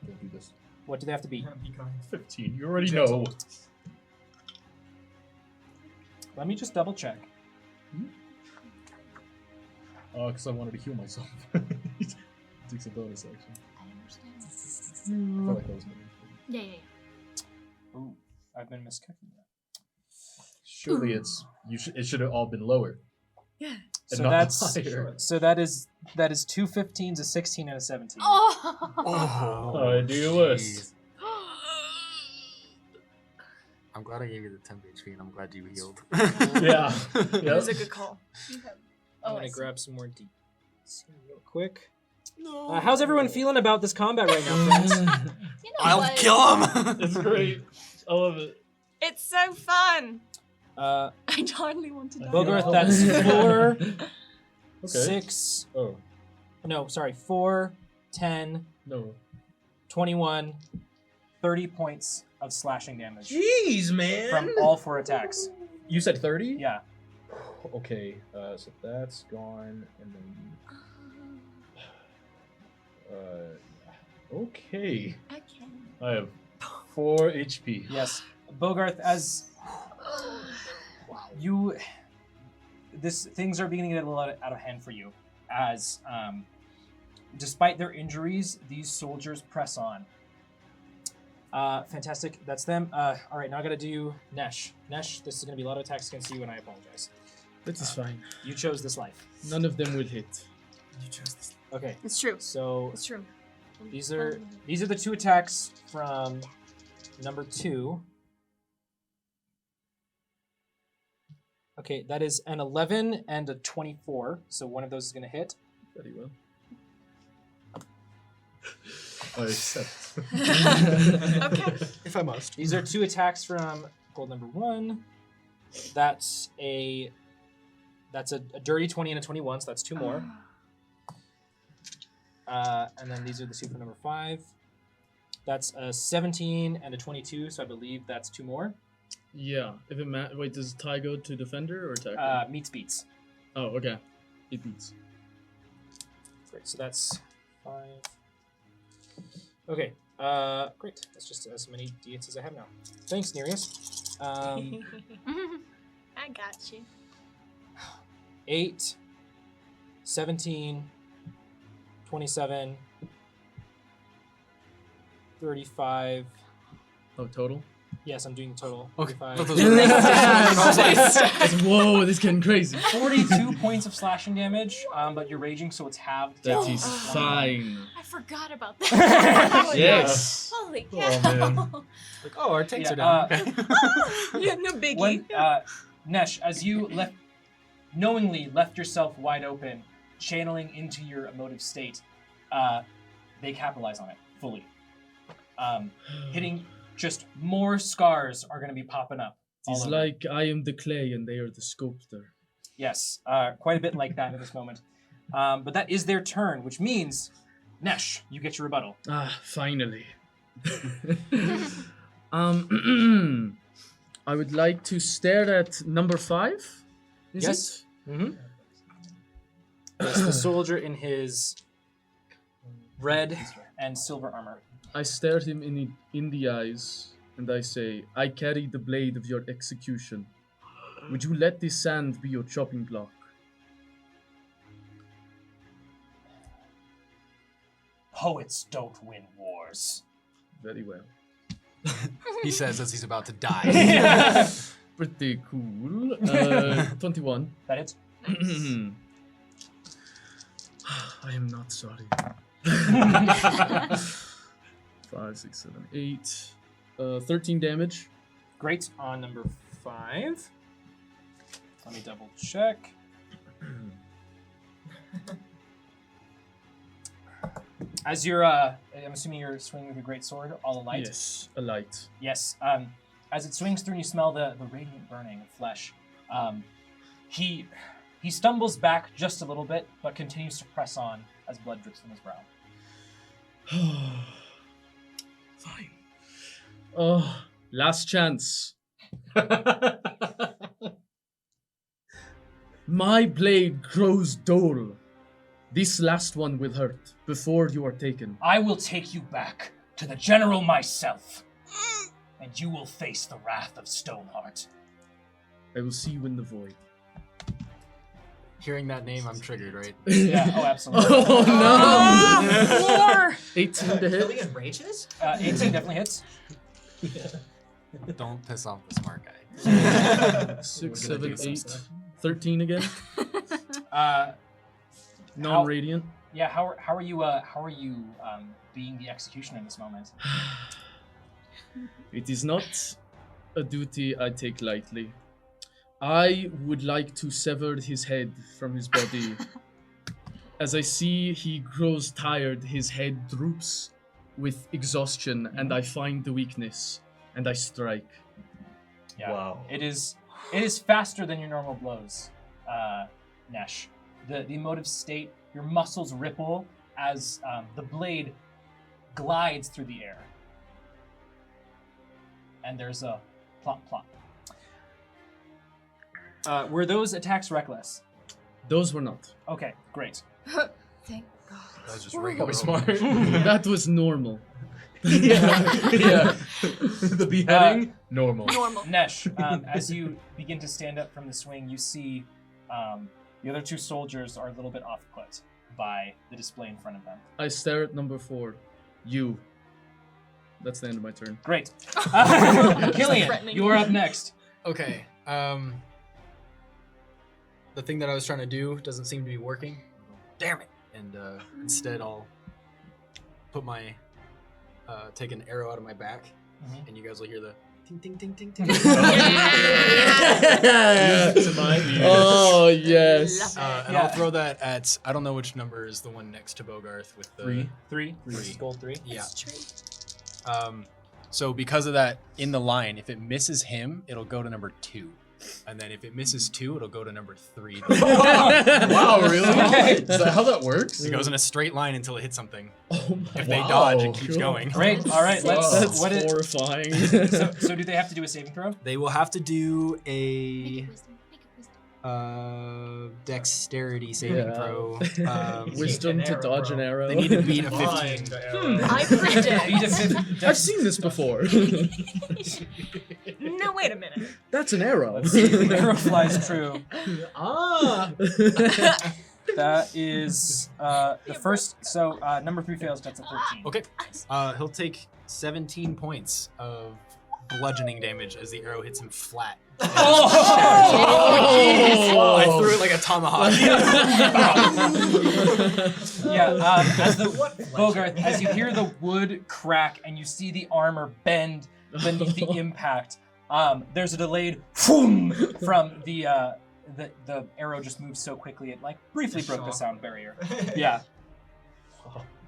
Don't do this. What do they have to be? 15. You already know. Let me just double check. Because I wanted to heal myself. Takes a bonus action. I understand. I felt like that was my Yeah. Ooh, I've been miskicking that. Surely it should have all been lower. Yeah. And So not that's higher. so that is 2 15s, a 16, and a 17. Oh. I do worse. jeez. I'm glad I gave you the 10 HP, and I'm glad you healed. Yeah. That Yep. was a good call. I'm Oh, gonna I see. grab some more deep real quick. How's everyone feeling about this combat right now, friends? You know I'll what? kill him. It's great. I love it. It's so fun. Uh, I totally want to die. Bogarth, Yeah. that's 4, Okay. 6, Oh, no, sorry, 4, 10, no. 21, 30 points of slashing damage Jeez, man. from all 4 attacks. You said 30? Yeah. Okay, so that's gone, and then... okay. Okay. I have 4 HP. Yes. Bogarth, as you... things are beginning to get a little out of hand for you, as despite their injuries, these soldiers press on. Fantastic, that's them. All right, now I gotta do Nesh. Nesh, this is gonna be a lot of attacks against you, and I apologize. That is fine. You chose this life. None of them will hit. You chose this. Okay, It's true. so It's true. these are the 2 attacks from number 2. Okay, that is an 11 and a 24, so one of those is gonna hit. Very well. I accept. Okay. If I must. These are 2 attacks from gold number 1. That's a dirty 20 and a 21, so that's 2 more. And then these are the 2 for number 5. That's a 17 and a 22, so I believe that's 2 more. Yeah. If it wait, does tie go to defender or attacker? Meets beats. Oh, okay. It beats. Great, so that's 5, Okay. Great. That's just as many d8s as I have now. Thanks, Nereus. I got you. 8, 17, 27, 35. Oh, total? Yes, I'm doing total. Okay. 35. Whoa, this is getting crazy. 42 points of slashing damage, but you're raging, so it's halved. That down is to 21. fine. I forgot about that. Yes. Holy cow. Oh, man. Like, oh, our tanks Yeah, are down. Yeah, no biggie. When, Nesh, as you knowingly left yourself wide open, channeling into your emotive state, they capitalize on it fully. Hitting just more scars are going to be popping up. all It's over. like I am the clay and they are the sculptor. Yes, quite a bit like that at this moment. But that is their turn, which means, Nesh, you get your rebuttal. Ah, finally. I would like to stare at number 5. Is Yes. it? Mm-hmm. Yes, the soldier in his red. And silver armor. I stare him in the eyes and I say, I carry the blade of your execution. Would you let this sand be your chopping block? Poets don't win wars. Very well. He says as he's about to die. Pretty cool. 21. That hits. I am not sorry. 5, 6, 7, 8. 13 damage. Great. On number 5. Let me double check. As you're, I'm assuming you're swinging with your great sword, all alight. Yes, a light. Yes. As it swings through, and you smell the radiant burning of flesh. He stumbles back just a little bit, but continues to press on as blood drips from his brow. Fine. Oh, last chance. My blade grows dull. This last one will hurt before you are taken. I will take you back to the general myself, and you will face the wrath of Stoneheart. I will see you in the void. Hearing that name, I'm triggered, right? Yeah, oh, absolutely. Oh no! 18 to hit. Killian rages? 18 definitely hits. Don't piss off the smart guy. 6, We're gonna 7, do some 8. stuff. 13 again. Uh, Non-radiant. yeah, how are you being the executioner in this moment? It is not a duty I take lightly. I would like to sever his head from his body. As I see he grows tired, his head droops with exhaustion, and I find the weakness, and I strike. Yeah. Wow. It is faster than your normal blows, Nesh. The emotive state, your muscles ripple as the blade glides through the air. And there's a plop plop. Were those attacks reckless? Those were not. Okay, great. Thank God. That was just regular. Smart. That was normal. yeah. The beheading, normal. Normal. Nesh, as you begin to stand up from the swing, you see the other two soldiers are a little bit off-put by the display in front of them. I stare at number 4. You. That's the end of my turn. Great. Killian, Threatening. you are up next. Okay. The thing that I was trying to do doesn't seem to be working. Damn it! And instead, I'll put my take an arrow out of my back, Mhm. and you guys will hear the ting ting ting ting ting. To my ears. Oh, yes. And Yeah. I'll throw that at I don't know which number is the one next to Bogarth with the 3. Three. Three. Gold 3. Yeah. That's true. So because of that, in the line, if it misses him, it'll go to number 2. And then if it misses 2, it'll go to number 3. Wow, really? Okay. Is that how that works? It goes in a straight line until it hits something. Oh my If they Wow. dodge, it keeps Cool. going. Great. All right. Let's. That's What is, horrifying. so do they have to do a saving throw? They will have to do a Make it wisdom. Make it wisdom. Dexterity saving Yeah. throw. Wisdom An to arrow, dodge bro. an arrow. They need to beat a 15. Blind arrow. I predict. Beat a 50. I've seen this before. No, wait a minute. That's an arrow. The arrow flies true. Ah. That is the first. So number 3 fails. That's a 13. Okay. He'll take 17 points of bludgeoning damage as the arrow hits him flat. Oh! I threw it like a tomahawk. Yeah. As the Bogart, as you hear the wood crack and you see the armor bend beneath the impact, there's a delayed "foom" from the arrow. Just moves so quickly it like briefly broke the sound barrier. Yeah.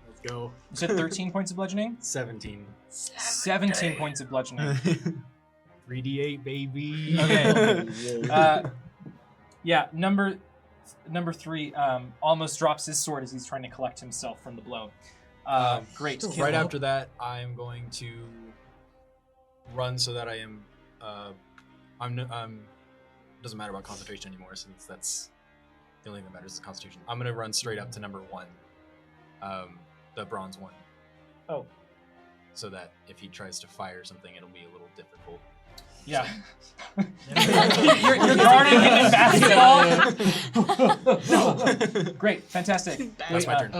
Let's go. You said 13 points of bludgeoning. 17. 17 points of bludgeoning. 3d8, baby. Okay. Yeah, number 3 almost drops his sword as he's trying to collect himself from the blow. Great. Right after that, I'm going to run so that I am. Doesn't matter about concentration anymore since that's the only thing that matters is concentration. I'm gonna run straight up to number 1, the bronze one. Oh. So that if he tries to fire something, it'll be a little difficult. Yeah. you're guarding him in basketball. No. Great, fantastic. That's my turn.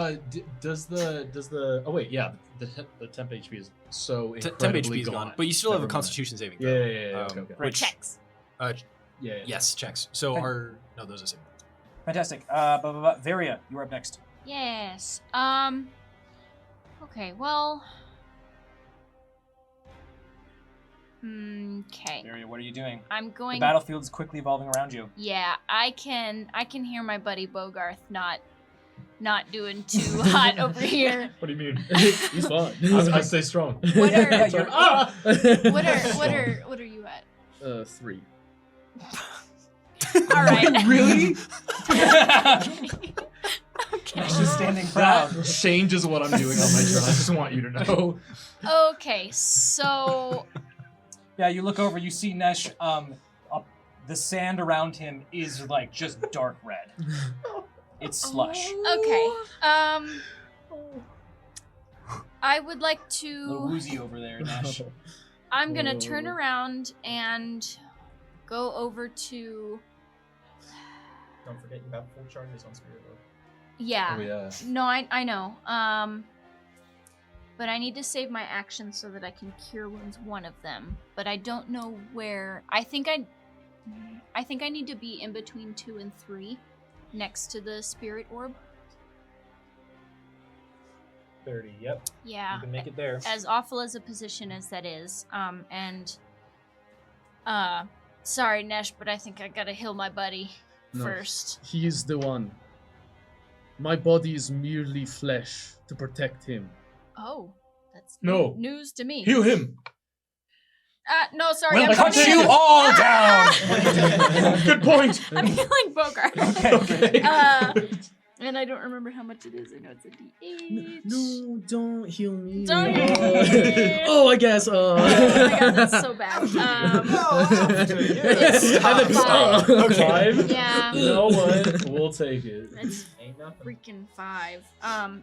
Does the oh wait, yeah, the temp HP is so Temp incredibly HP is gone. gone, but you still have a Never mind. Constitution saving throw. Yeah. Okay. Great. Checks. Yeah. Yes, checks. So no, those are saving. Fantastic. Varia, you are up next. Yes. Okay, well. Okay. Varia, what are you doing? I'm The going. battlefield is quickly evolving around you. Yeah, I can hear my buddy Bogarth not doing too hot over here. What do you mean? He's fine. I stay strong. What are Yeah, you're what are you at? 3. All right. Really? She's just standing proud. That changes what I'm doing on my turn. I just want you to know. Okay, so Yeah, you look over, you see Nesh, the sand around him is like just dark red. It's slush. okay. I would like A little to. woozy over there, Nesh. I'm gonna turn around and go over to. Don't forget you have full charges on Spirit Orb. Yeah. Oh yeah. No, I know. But I need to save my action so that I can cure wounds one of them. But I don't know where. I think I need to be in between 2 and 3, next to the spirit orb. 30. Yep. Yeah. You can make it there. As awful as a position as that is, sorry, Nesh, but I think I gotta heal my buddy No. first. He is the one. My body is merely flesh to protect him. Oh, that's No. news to me. Heal him. No, sorry. We'll I'm cut healing- you all down! Good point. I'm healing Bogart. Okay. And I don't remember how much it is. I know it's a D8. No, don't heal me. Don't heal me. Oh, I guess. Oh my god, that's so bad. It's Stop. five. 5? Yeah. You know what? We'll take it. It's Ain't nothing. freaking 5.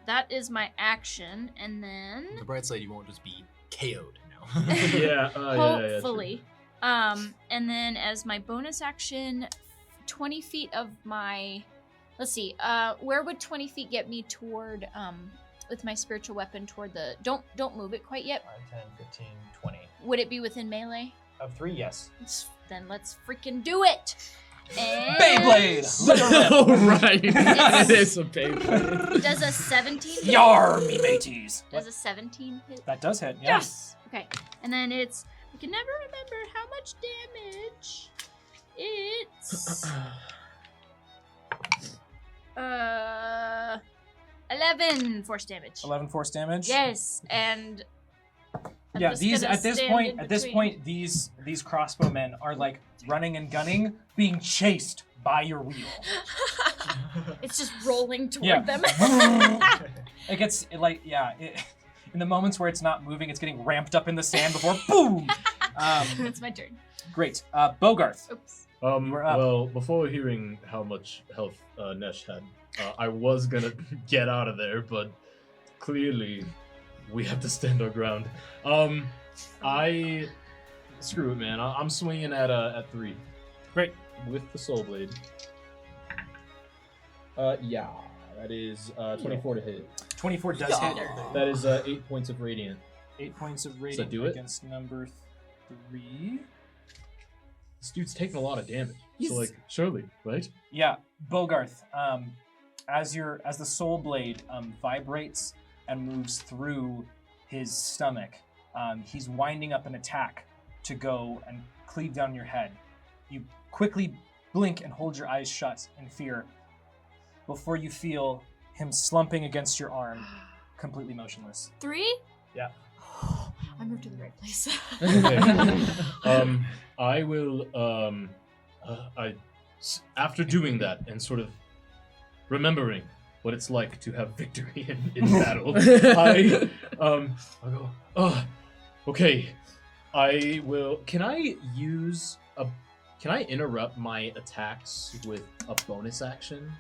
That is my action, and then The bright side, you won't just be KO'd now. Yeah. hopefully, and then as my bonus action, 20 feet of my. Let's see. Where would 20 feet get me toward? With my spiritual weapon toward the. Don't move it quite yet. 5, 10, 15, 20. Would it be within melee? Of 3, yes. Then let's freaking do it. And Beyblade! Oh, right. It is a Beyblade. Does a 17 hit? Yar, me mateys! Does a 17 hit? That does hit, yeah. Yes. Okay. And then it's. I can never remember how much damage. It's 11 force damage. 11 force damage? Yes, and I'm Yeah, just these gonna at this stand point in at this between. point these crossbowmen are like running and gunning, being chased by your wheel. It's just rolling toward Yeah. them. It gets in the moments where it's not moving, it's getting ramped up in the sand before boom. It's my turn. Great. Bogarth. Oops. We're up. Well, before hearing how much health Nesh had, I was gonna get out of there, but clearly we have to stand our ground. Screw it, man. I'm swinging at 3. Great. With the soul blade. Yeah, that is 24 to hit. 24 does hit. That is 8 points of radiant. 8 points of radiant do it? against number 3. This dude's taking a lot of damage. He's- So like, surely, right? Yeah, Bogarth. As the soul blade vibrates and moves through his stomach, he's winding up an attack to go and cleave down your head. You quickly blink and hold your eyes shut in fear before you feel him slumping against your arm, completely motionless. 3? Yeah. I moved to the right place. Okay. I will. After doing that and sort of remembering what it's like to have victory in battle, I'll go. Oh, okay. I will. Can I interrupt my attacks with a bonus action?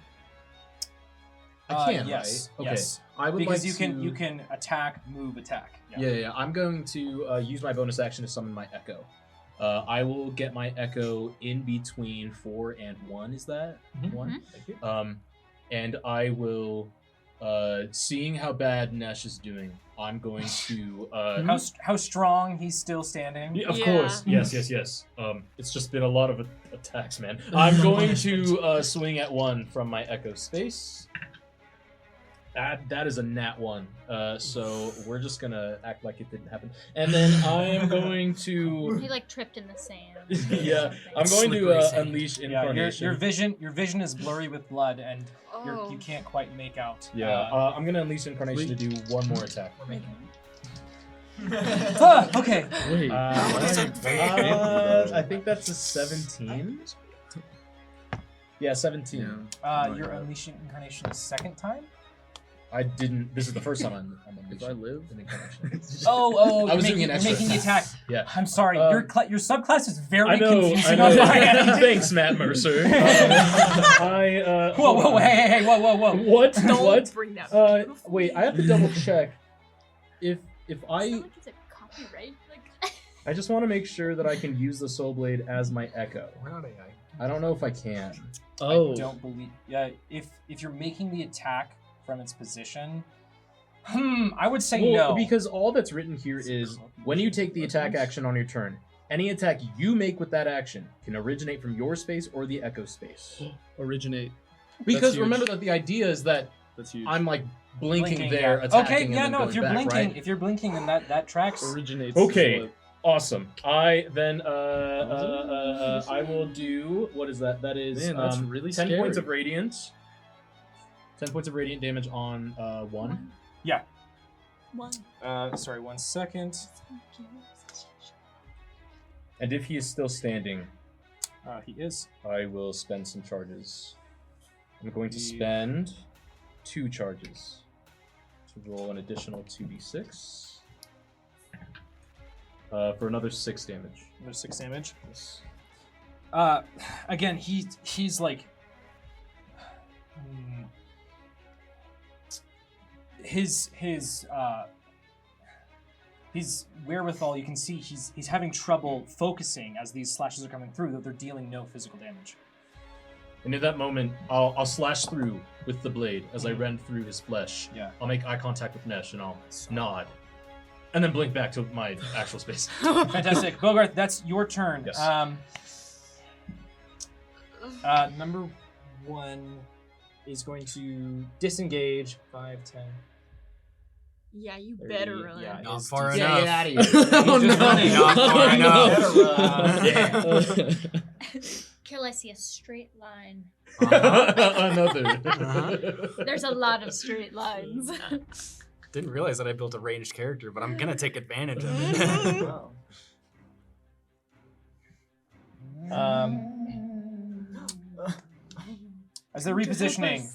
I can, yes, right? Okay. yes. I would Because like you can attack, move, attack. Yeah. I'm going to use my bonus action to summon my echo. I will get my echo in between 4 and 1. Is that 1? Thank you. And I will, seeing how bad Nesh is doing, I'm going to. How strong he's still standing? Yeah, of Yeah. course. Yes. It's just been a lot of attacks, man. I'm going to swing at 1 from my echo space. That is a nat 1. So we're just gonna act like it didn't happen. And then I am going to. He like tripped in the sand. Yeah, I'm going Slippery to sand. unleash Yeah, incarnation. your vision is blurry with blood, and Oh. you can't quite make out. Yeah, I'm gonna unleash incarnation to do one more attack. Okay. Wait. I think that's a 17. Yeah, 17. You're unleashing incarnation the second time. I didn't. This is the first time I'm If unleashing I live, an incarnation. Oh, I was you're doing an extra making the attack. Yeah. I'm sorry, your subclass is very I know. confusing on my end. Thanks, Matt Mercer. Whoa, hey, whoa. What? Don't What? bring that. Wait. I have to double check. If It's I not like it's a copyright. Like I just want to make sure that I can use the soul blade as my echo. We're not AI. I don't know if I can. oh, I don't believe. Yeah, if you're making the attack from its position, I would say Well, no. because all that's written here is when you take the attack action on your turn, any attack you make with that action can originate from your space or the echo space. originate. Because huge. remember that the idea is that That's huge. I'm like blinking there, yeah. attacking, Okay, and yeah, then no. going If you're back, blinking, right? if you're blinking, then that tracks. Originates. Okay. is Awesome. I then I will do what is that? That is Man, that's really 10 points scary. of radiant. 10 points of radiant damage on 1. Yeah. one. Sorry, 1 second. And if he is still standing, He is. I will spend some charges. I'm going to Yeah. spend 2 charges to roll an additional 2d6 for another 6 damage. There's 6 damage. Yes. Again, he's like his wherewithal. You can see he's having trouble focusing as these slashes are coming through, though they're dealing no physical damage. And in that moment, I'll slash through with the blade as I rend through his flesh. Yeah. I'll make eye contact with Nesh and I'll nod. And then blink back to my actual space. Fantastic, Bogarth. That's your turn. Yes. Number 1 is going to disengage. 5, 10. Yeah, you 30, better run. yeah. Not Is- far Yeah, enough. get out of here. Oh, just no. running. Not far enough. Kill, I see a straight line. Another. There's a lot of straight lines. Didn't realize that I built a ranged character, but I'm gonna take advantage of it. Wow. As they're repositioning,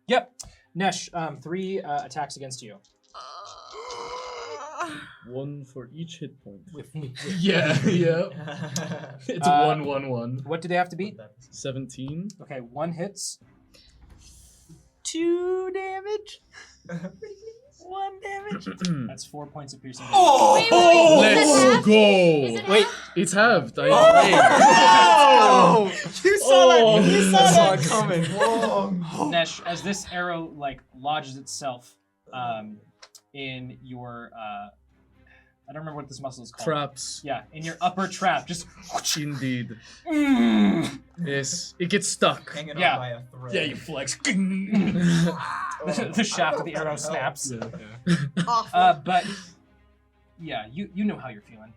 Yep, Nesh, 3 attacks against you. 1 for each hit point. Yeah. It's 1-1-1. What do they have to beat? 17. Okay, 1 hits. 2 damage. 1 damage. That's 4 points of piercing. Wait, Let's go. Is it Wait. half? It's halved. Oh! You saw that. You saw I saw that. it coming. Whoa. Nesh, as this arrow like lodges itself in your I don't remember what this muscle is called. Traps. Yeah, in your upper trap. Just Indeed. Mm. Yes. It gets stuck. Hanging Yeah. on by a thread. Yeah, you flex. the shaft of the arrow snaps. Awful. But yeah, you know how you're feeling.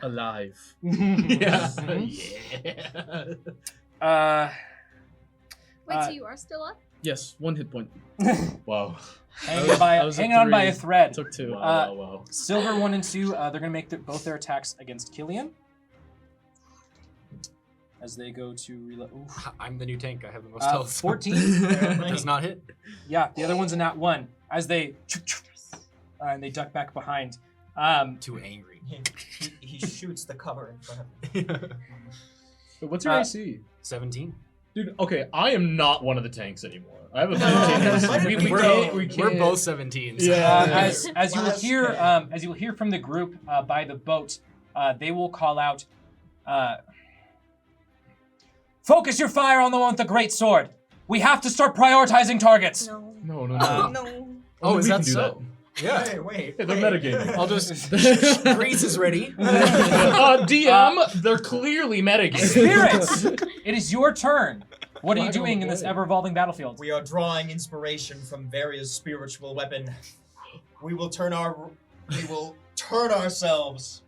Alive. Yeah. Wait, so you are still up? Yes, 1 hit point. Wow. Hanging I was at on by a 3. thread. Took 2. Wow. Silver 1 and 2, they're gonna make both their attacks against Killian. As they go to reload. I'm the new tank. I have the most health. 14. Does not hit. Yeah, the other one's a nat 1. As they and they duck back behind. Too angry. He shoots the cover in front of him. What's your AC? 17. Dude, okay, I am not one of the tanks anymore. I have a No. 15. We're both 17s. Yeah. As you will hear, as you will hear from the group by the boat, they will call out, "Focus your fire on the one with the great sword. We have to start prioritizing targets." No. No. No. Oh, is we that can do so? Yeah. Hey, wait. They're metagaming. I'll just. Grease is ready. DM, they're clearly metagaming. Spirits, it is your turn. What are you Flag on doing the in this blade. ever-evolving battlefield? We are drawing inspiration from various spiritual weapon. We will turn ourselves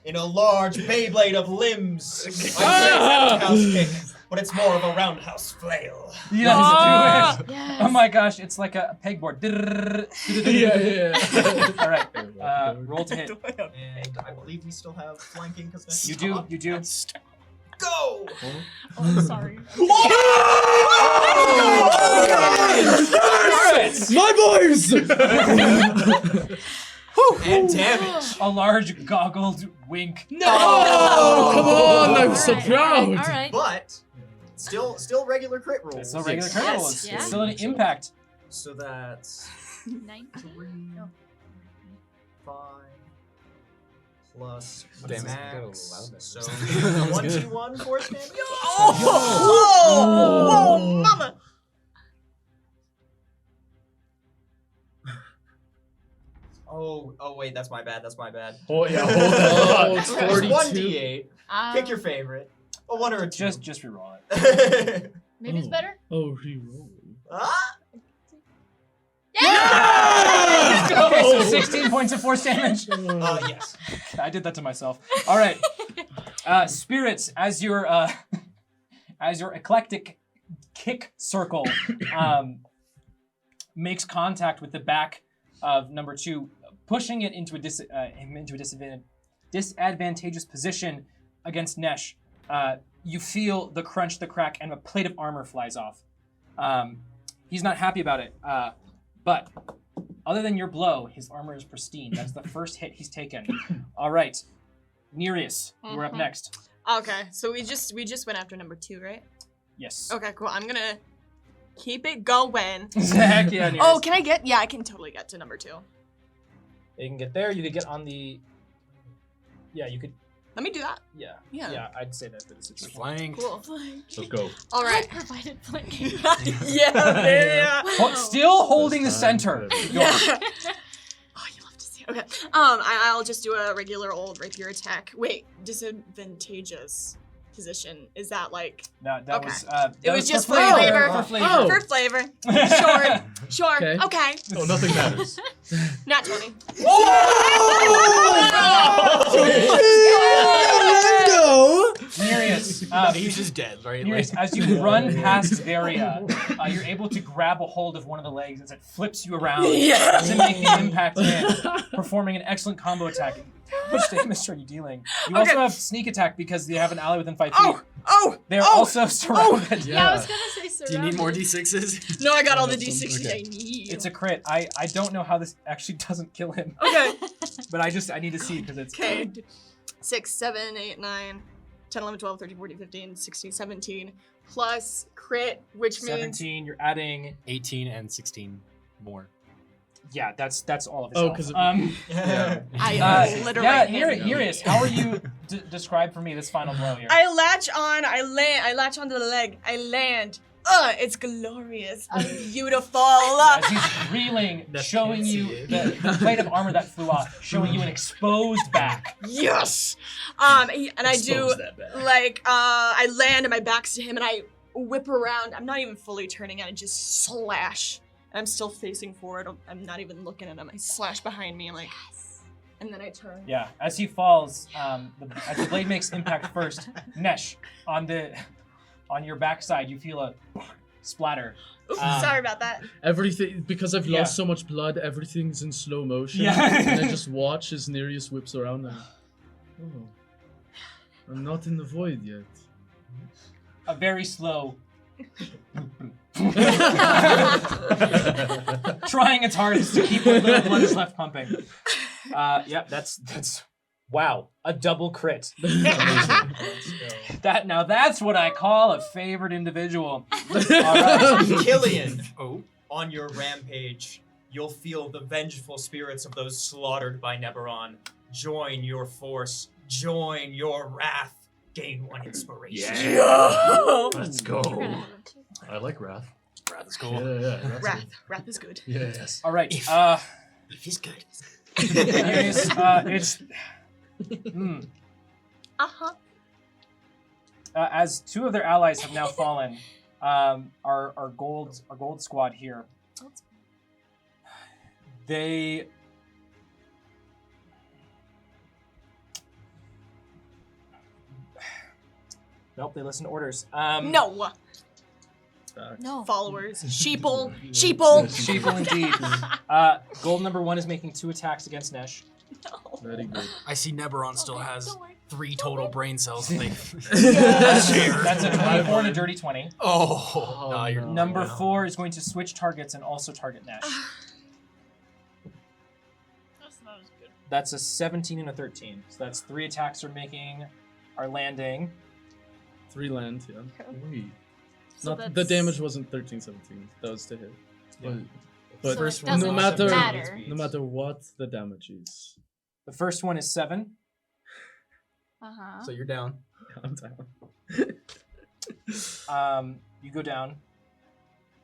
in a large Beyblade of limbs. I'd say roundhouse kick, but it's more of a roundhouse flail. Yes, do it. Yes. Oh my gosh, it's like a pegboard. Yeah. All right, roll to hit. And I believe we still have flanking because You do. Go! Oh, I'm sorry. My boys! And damage. A large goggled wink. No! Come on! I'm so Alright, proud. All right. But still regular crit rolls. It's still regular Yes. critical. Yes. It's Yeah. still an impact. So that's 19. 3, No. 5 plus Damn it. max. So That was good. 1d1 force damage. Oh, mama. Oh wait, that's my bad. Oh, yeah, hold Oh, that. it's Okay, 42. 1d8. Pick your favorite. A 1 or a 2. Just reroll it. Maybe it's Oh. better. Oh, reroll. Ah! Yeah! Okay, so 16 points of force damage. Yes. I did that to myself. All right, spirits, as your eclectic kick circle makes contact with the back of number 2, pushing it into a disadvantageous position against Nesh. You feel the crunch, the crack, and a plate of armor flies off. He's not happy about it, but other than your blow, his armor is pristine. That's the first hit he's taken. All right, Nereus, you're up next. Okay, so we just went after number 2, right? Yes. Okay, cool. I'm gonna keep it going. Heck yeah, Nereus. Oh, can I get? Yeah, I can totally get to number 2. You can get there. You could get on the. Yeah, you could. Let me do that. Yeah. Yeah. Yeah, I'd say that for the situation. Flank. Cool. Let's go. All I right. provided flanking. yeah. Still holding the center. Yeah. Oh, you love to see. Okay. I'll just do a regular old rapier attack. Wait, disadvantageous position. Is that like That Okay. was. It was just for flavor. For flavor. Oh. for flavor? Sure. Sure. Okay. Okay. Oh, nothing matters. Not 20. Nereus, He's just dead, right? Nereus, as you run past Varia, you're able to grab a hold of one of the legs as it flips you around Yeah. to make the impact hit, performing an excellent combo attack. How much damage are you dealing? You Okay. also have sneak attack because you have an ally within 5 feet. Oh! They're oh, also surrounded. Yeah, I was gonna say surrounded. Do you need more d6s? No, I got all the That's some- d6s okay. I need. It's a crit. I don't know how this actually doesn't kill him, Okay. but I need to see because it's Okay. 6, 7, 8, 9, 10, 11, 12, 13, 14, 15, 16, 17. Plus crit, which means 17. You're adding. 18 and 16 more. Yeah, that's all of his Oh, health. 'cause of- Yeah. I literally yeah, hit him. Nereus, how are you? Describe for me this final blow here. I latch on, I latch onto the leg, I land. It's glorious. I'm beautiful. As he's reeling, That showing can't you see it. the plate of armor that flew off, showing you an exposed back. Yes. And I do Expose that back. like I land and my back's to him and I whip around. I'm not even fully turning and I just slash. And I'm still facing forward. I'm not even looking at him. I slash behind me. I'm like, and then I turn. Yeah, as he falls, as the blade makes impact first, Nesh, on your backside, you feel a splatter. Oops, sorry about that. Everything, because I've Yeah. lost so much blood, everything's in slow motion. Yeah. And I just watch as Nereus whips around and oh, I'm not in the void yet. A very slow. Trying its hardest to keep what little blood is left pumping. Yep, that's wow, a double crit. That's what I call a favored individual. All right. Killian, Oh. on your rampage, you'll feel the vengeful spirits of those slaughtered by Neberon join your force, join your wrath, gain 1 inspiration. Let's go. We're gonna have them too. I like Wrath. Wrath is cool. Yeah, that's Wrath. Wrath is good. good. Yes. All right. If he's good. Nereus, it's Uh-huh. as 2 of their allies have now fallen. Our gold squad here. They nope. They listen to orders. No. No. Followers. Sheeple. Sheeple. Sheeple indeed. Gold number 1 is making 2 attacks against Nesh. Very good. I see Neberon still Okay, has don't worry. 3 total brain cells. They That's a 24 and a dirty 20. Oh, no, you're Number no. 4 is going to switch targets and also target Nesh. That's not as good. That's a 17 and a 13. So that's 3 attacks are landing. 3 land, yeah. Wait. So The that's- damage wasn't 13, 17. That was to hit. But But So it doesn't no matter matter. no matter what the damage is. The first one is 7. Uh-huh. So you're down. I'm down. You go down.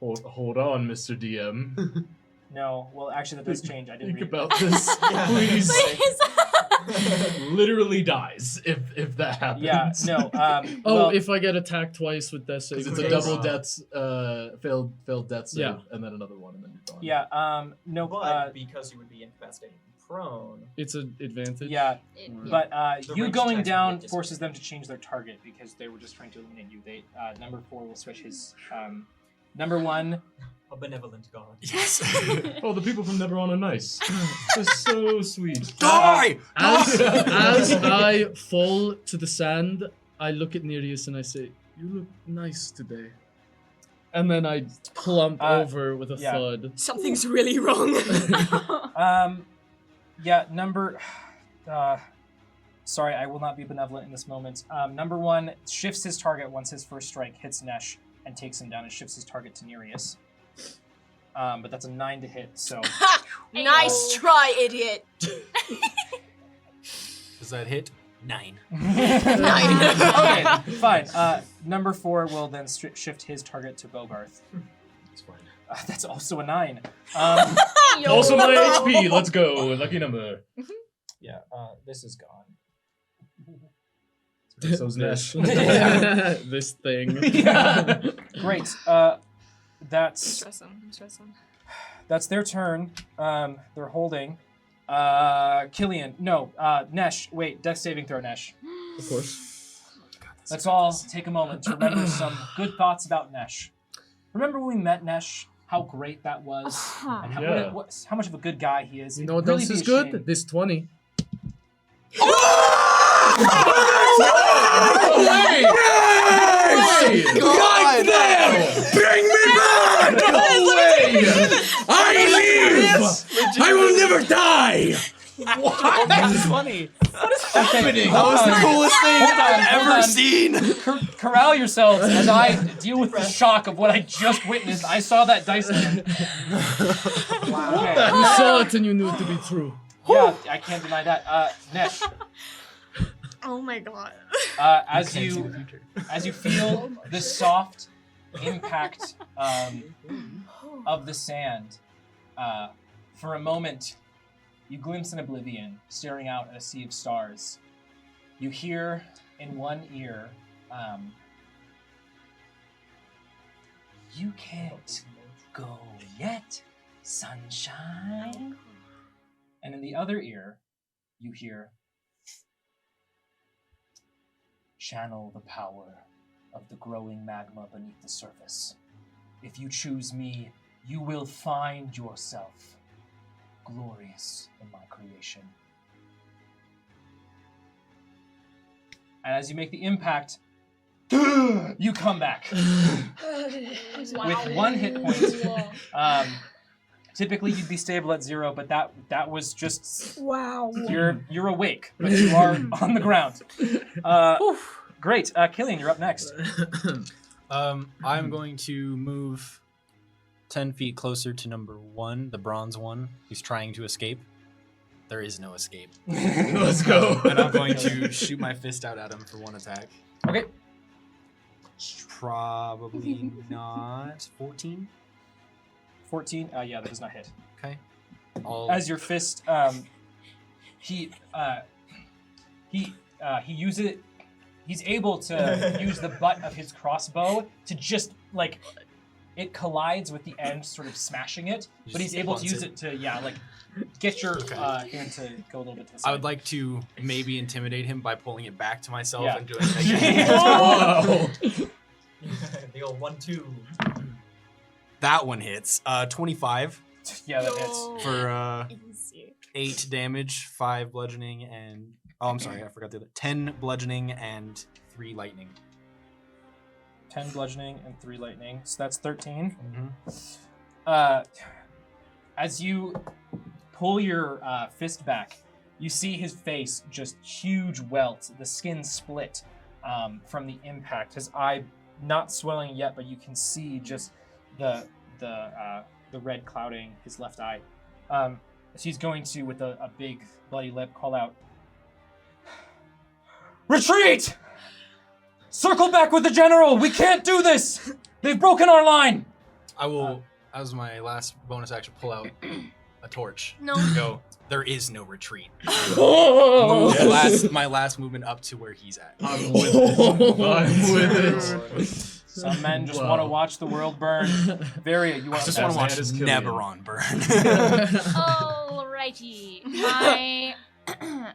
hold on, Mr. DM. No, well, actually, that does change. I didn't Think read about this, please. Please. Literally dies if that happens. Yeah, no. Oh, well, if I get attacked twice with death save, Because it's a throws. double death, failed death save, Yeah. and then another one, and then you're done. yeah, no, But because you would be incapacitated and prone, It's an advantage. yeah, It- But- but The you range going attacks down would get forces them to change their target because they were just trying to eliminate you. They number 4 will switch his number 1. a benevolent god. Yes. Oh, the people from Neberon are nice. They're so sweet. Die! As I fall to the sand, I look at Nereus and I say, "You look nice today." And then I plump over with a yeah. thud. Something's really wrong. Yeah, number. Sorry, I will not be benevolent in this moment. Number 1 shifts his target once his first strike hits Nesh and takes him down and shifts his target to Nereus. But that's a 9 to hit, so. Nice try, idiot. Does that hit? 9. Okay, fine. Number 4 will then shift his target to Bogarth. It's fine. That's also a 9. Also my HP. Let's go. Lucky number. Yeah, this is gone. So's Nesh. This thing. Yeah. Great. That's stressing. That's their turn. They're holding. Killian. No. Nesh. Wait. Death saving throw, Nesh. Of course. Let's all take a moment to remember some good thoughts about Nesh. Remember when we met Nesh? How great that was, and how, Yeah. how much of a good guy he is. You It'd know what really else be is a good? shame- This 20. God damn! Bring me back! No way! I live! I will never die! What? That's funny. What is happening? That was the coolest thing I've ever seen. Corral yourselves as I deal with the shock of what I just witnessed. I saw that dice land. Wow. Okay. You saw it and you knew it to be true. Yeah, I can't deny that. Nesh, Oh my god. as you feel the soft impact of the sand, for a moment, you glimpse an oblivion, staring out at a sea of stars. You hear in one ear, "You can't go yet, sunshine." And in the other ear, you hear, "Channel the power of the growing magma beneath the surface. If you choose me, you will find yourself glorious in my creation." And as you make the impact, you come back with 1 hit point. Typically, you'd be stable at 0, but that was just Wow. you're awake, but you are on the ground. Great, Killian, you're up next. I'm going to move 10 feet closer to number 1, the bronze one, who's trying to escape. There is no escape. Let's go. And I'm going to shoot my fist out at him for 1 attack. Okay. Probably not 14. 14. Yeah, that does not hit. Okay. As your fist, he uses it. He's able to use the butt of his crossbow to just like it collides with the end, sort of smashing it. But he's able to use it to get your hand to go a little bit to the side. I would like to maybe intimidate him by pulling it back to myself Yeah. and doing it. The old 1-2. That one hits. 25 Yeah, that hits. for Easy. 8 damage, 5 bludgeoning, and I'm sorry, I forgot the other. 10 bludgeoning and 3 lightning. 10 bludgeoning and 3 lightning. So that's 13. Mm-hmm. As you pull your fist back, you see his face just huge welt, the skin split from the impact. His eye not swelling yet, but you can see just the red clouding his left eye. So he's going to, with a big bloody lip, call out, "Retreat! Circle back with the general! We can't do this! They've broken our line!" I will, as my last bonus action, pull out a torch. No. And go, there is no retreat. Oh, Move my last movement up to where he's at. I'm with it. I'm with it. Some men just Wow. want to watch the world burn. Varia, you I want just to want to watch That is Killian. Neberon burn. Alrighty.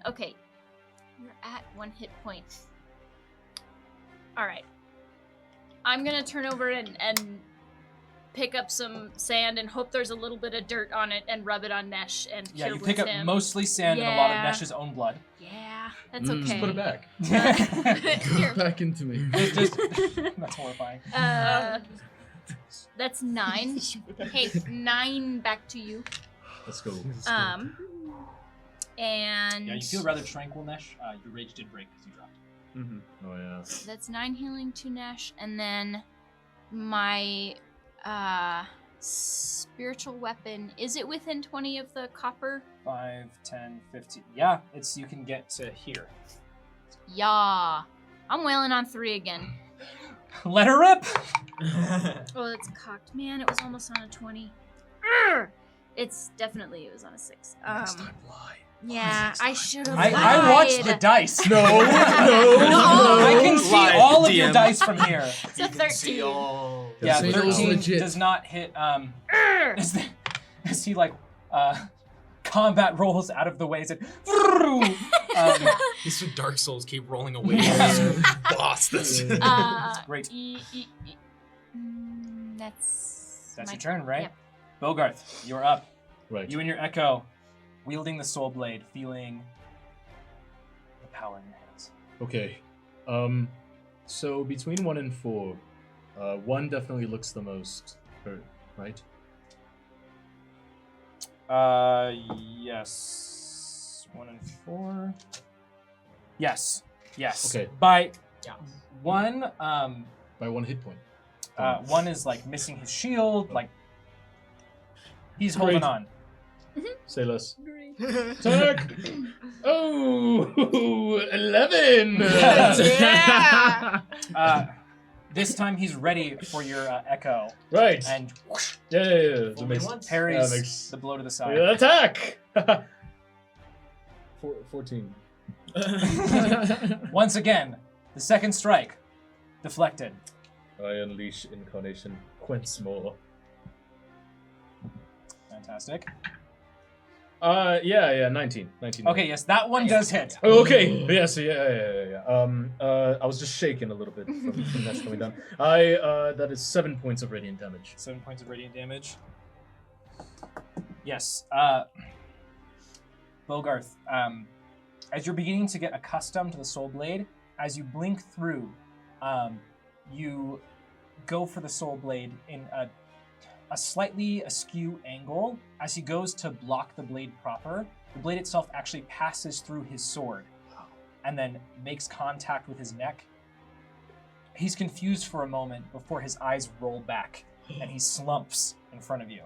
Okay. You're at 1 hit point. Alright. I'm gonna turn over and pick up some sand and hope there's a little bit of dirt on it and rub it on Nesh and Yeah, cure you pick up him. mostly sand and a lot of Yeah. Nesh's own blood. Yeah, that's Mm. okay. Just put it back. Here. back into me. That's horrifying. That's 9. Hey, 9 back to you. Let's go. And Yeah, you feel rather tranquil, Nesh. Your rage did break because you dropped. Mm-hmm. Oh yeah. that's 9 healing to Nesh, and then my spiritual weapon, is it within 20 of the copper? 5, 10, 15. Yeah, you can get to here. Yeah. I'm wailing on 3 again. Let her rip! Oh, it's cocked. Man, it was almost on a 20. Urgh! It was on a 6. Yeah, I should have I watched the dice. No, no, I can see Lied, all of your DM. dice from here. It's a 13. Yeah, Say no, 13 legit. does not hit. As he combat rolls out of the way, said, These Dark Souls keep rolling away from this boss. Great. That's That's my your turn, right? Yep. Bogarth, you're up. Right. You and your Echo, wielding the Soul Blade, feeling power in your hands. Okay. So between 1 and 4, 1 definitely looks the most hurt, right? Yes. 1 and 4. Yes. Okay. By Yeah. 1, By 1 hit point. 1 is like missing his shield, like he's Great. holding on. Say less. Great. Attack! Oh, 11! Yeah. This time he's ready for your echo Right. and Yeah. That Only makes, once. parries that makes- the blow to the side. Attack! 14. Once again, the second strike deflected. I unleash incarnation once more. Fantastic. Yeah, 19. 19. Okay, yes, that one does hit. Oh, okay. Yes, yeah. I was just shaking a little bit from that coming down. That is 7 points of radiant damage. 7 points of radiant damage. Yes. Bogarth, as you're beginning to get accustomed to the Soul Blade, as you blink through, you go for the Soul Blade in a slightly askew angle. As he goes to block the blade proper, the blade itself actually passes through his sword and then makes contact with his neck. He's confused for a moment before his eyes roll back and he slumps in front of you.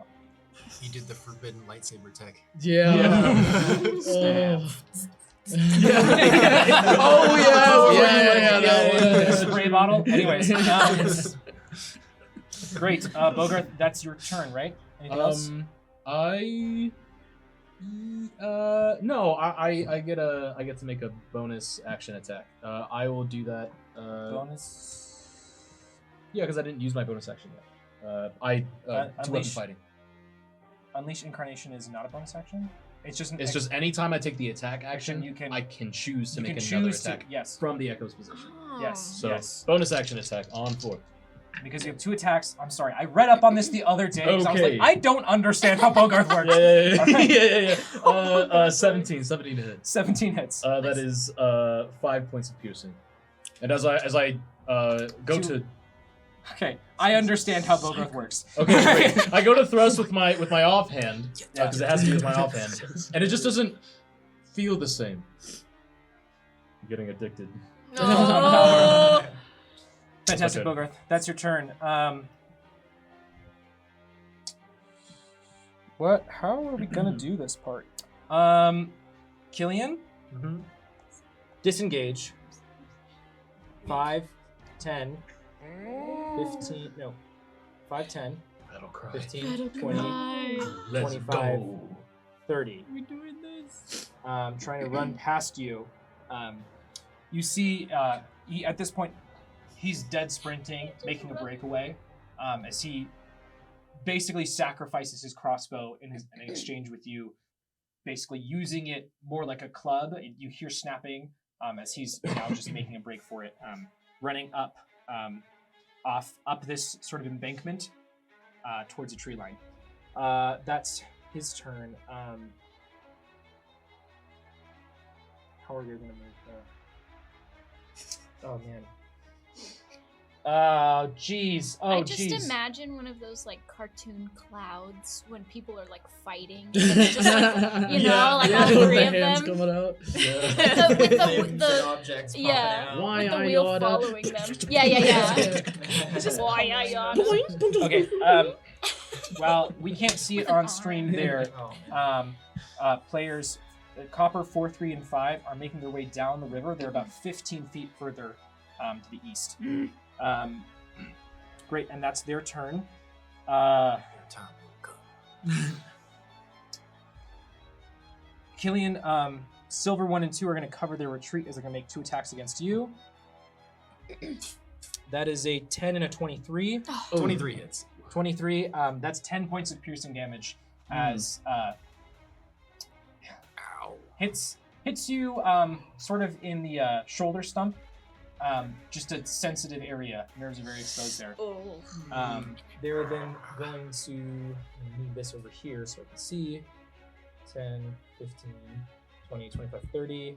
He did the forbidden lightsaber tech. Yeah. Stab. Oh yeah, that one. Spray bottle. Anyways, great. Bogarth, that's your turn, right? Anything else? No, I get to make a bonus action attack. I will do that. Bonus. Yeah, because I didn't use my bonus action yet. To weapon Unleash. fighting. Unleash Incarnation is not a bonus action. It's just an It's just anytime I take the attack action, you can- I can choose to you make can another choose to- attack yes. from the Echo's position. Yes. So yes. bonus action attack on 4. Because you have 2 attacks. I'm sorry. I read up on this the other day. 'Cause I was like, Okay. I don't understand how Bogarth works. Yeah. 17 to hit. 17 hits. That is 5 points of piercing. And as I go to Okay, I understand how Bogarth works. okay, great. I go to thrust with my offhand because it has to be with my offhand, and it just doesn't feel the same. I'm getting addicted. Oh. Fantastic, Okay. Bogarth. That's your turn. What? How are we gonna do this part? Killian, Mm-hmm. disengage. 5, 10, 15. No, 5, 10, Battle cry. 15, 20, Let's 25. go. 30. We're doing this. Trying to run past you. You see, at this point, he's dead sprinting, making a breakaway, as he basically sacrifices his crossbow in exchange with you, basically using it more like a club. You hear snapping as he's now just making a break for it, running up up this sort of embankment towards a tree line. That's his turn. How are you going to move that? Oh, man. Oh, jeez. I just imagine one of those like cartoon clouds when people are like fighting. And Yeah. it's just like, you know, like all the 3 of hands them. coming out. With Limbs the and objects popping yeah. out. Why with the I wheel oughta- following them. Yeah. It's just why I oughta. Okay. Well, we can't see it on stream there. Oh. Players, Copper 4, 3, and 5 are making their way down the river. They're about 15 feet further to the east. Great, and that's their turn. Time will come. Killian, Silver 1 and 2 are going to cover their retreat as they're going to make 2 attacks against you. That is a 10 and a 23. 23 hits. 23, that's 10 points of piercing damage as hits you sort of in the shoulder stump. Just a sensitive area. Nerves are very exposed there. Oh. They're then going to move this over here so I can see. 10, 15, 20, 25, 30.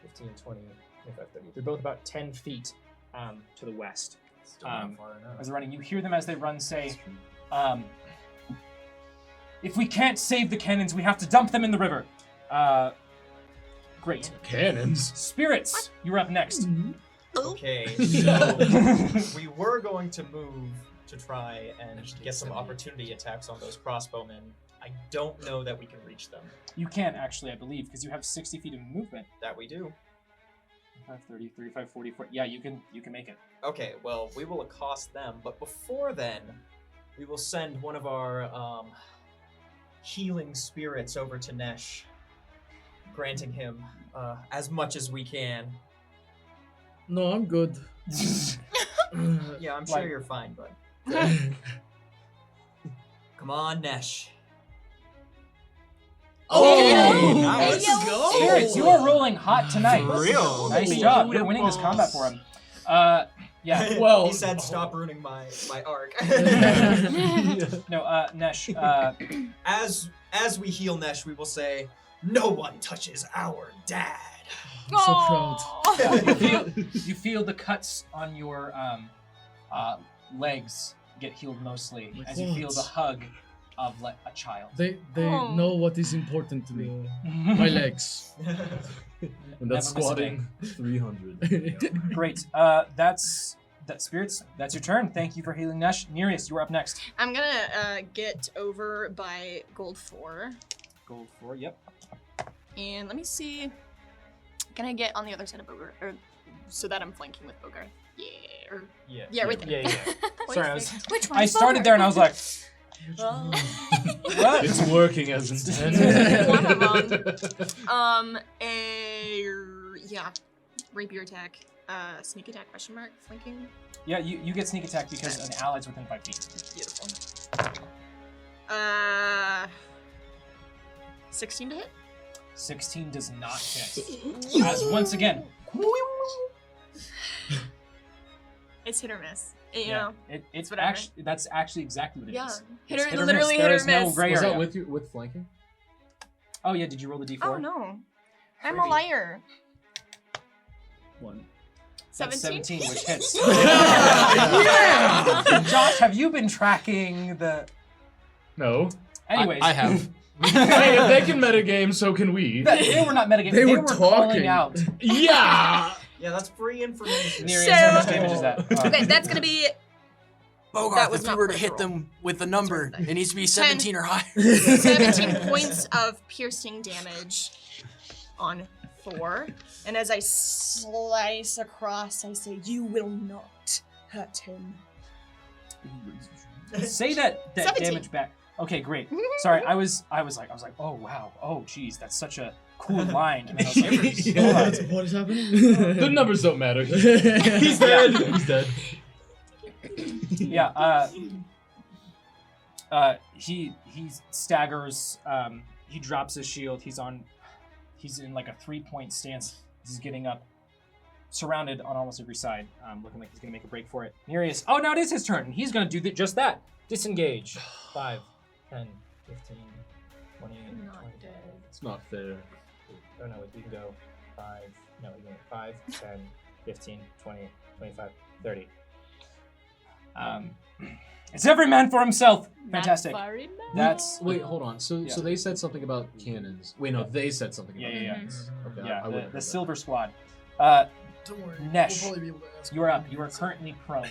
15, 20, 25, 30. They're both about 10 feet to the west. Still not far enough. As they're running, you hear them as they run say, if we can't save the cannons, we have to dump them in the river. Great. Cannons? Spirits, you're up next. Okay, so we were going to move to try and get some opportunity attacks on those crossbowmen. I don't know that we can reach them. You can actually, I believe, because you have 60 feet of movement. That we do. 25, 30, 35, 40, 40. Yeah, you can make it. Okay, well, we will accost them, but before then, we will send one of our healing spirits over to Nesh, granting him as much as we can. No, I'm good. Yeah, I'm sure you're fine, bud. Come on, Nesh. Oh, nice. let's go. Spirits, you are rolling hot tonight. For real. Nice Let's job. go. You're winning this combat for him. Yeah. Well- he said, "Stop ruining my arc." No, Nesh. As we heal Nesh, we will say, "No one touches our dad." I'm so proud. You feel the cuts on your legs get healed mostly My as you feel God. the hug of a child. They Oh. know what is important to me. My legs. And that's Never miss a squatting 300. Great. That's spirits. That's your turn. Thank you for healing Nesh. Nereus, you are up next. I'm gonna get over by gold 4. Gold 4. Yep. And let me see. Can I get on the other side of Bogart? Or so that I'm flanking with Bogart? Yeah. Or, yeah, right there. Yeah. Sorry, Which one? I started there and I was like, Well, what? It's working as intended. one of them. Yeah. Rapier attack. Sneak attack, question mark, flanking. Yeah, you get sneak attack because an ally's within 5 feet. Beautiful. 16 to hit? 16 does not hit. As once again, It's hit or miss. You know. it's whatever. actually that's actually exactly what it Yeah. is. Hit It's or, miss. literally There hit or is no miss. gray Was area. that with flanking? Oh yeah, did you roll the d4? Oh no. I'm a Pretty. liar. 1. That's 17? 17, which hits. Yeah! Josh, have you been tracking the? No. Anyways, I have. Hey, if they can metagame, so can we. They were not metagaming. They were calling talking. out. Yeah! Yeah, that's free information. Nereus, how much So- damage is that? Okay, that's gonna be Bogart, That was if you not were to worth hit the them with a number, That's worth it needs to be 17 or higher. 17 points of piercing damage on 4. And as I slice across, I say, "You will not hurt him." Say that 17. damage back. Okay, great. Sorry, I was like, oh wow, oh geez, that's such a cool line. And then I was like, Yeah, hold on. what is happening? The numbers don't matter. He's dead. He's dead. Yeah, he staggers, he drops his shield, he's in like a 3-point stance. He's getting up, surrounded on almost every side, looking like he's gonna make a break for it. Nereus, oh no, it is his turn. He's gonna do just that. Disengage. 5, 10, 15, 20, Not 20. dead. It's not fair. Oh no, we can go 5, no, we can go 5, 10, 15, 20, 25, 30. It's every man for himself. Fantastic. That's Wait, hold on. So Yeah. so they said something about cannons. Wait, no, they said something about yeah. cannons. Okay, Yeah, I wouldn't the have Silver Squad. Don't worry. Nesh, We'll probably be able to ask you are up. You are currently prone.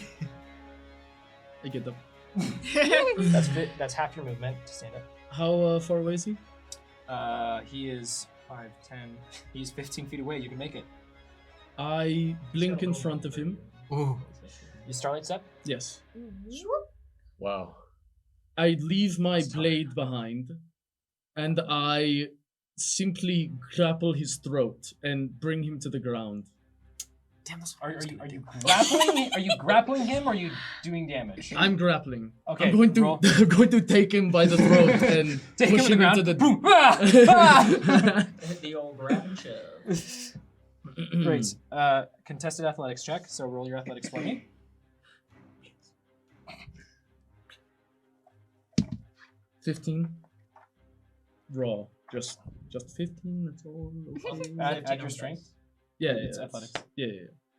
I get them. That's half your movement to stand up. How far away is he? He is 5, 10. He's 15 feet away. You can make it. I blink in front of him. Ooh. You Starlight Step? Yes. Wow. I leave my blade behind, and I simply grapple his throat and bring him to the ground. Damn, that's Are you grappling? Are you grappling him or are you doing damage? I'm grappling. Okay, I'm going to roll. I'm going to take him by the throat and Take him push to the him ground. into the. Boom! Ah! Ah! Hit the old grab and shove. Great. Contested athletics check. So roll your athletics for me. 15. Raw. Just 15. That's all. Okay. Add your strength. Yeah, It's yeah, athletics. Yeah.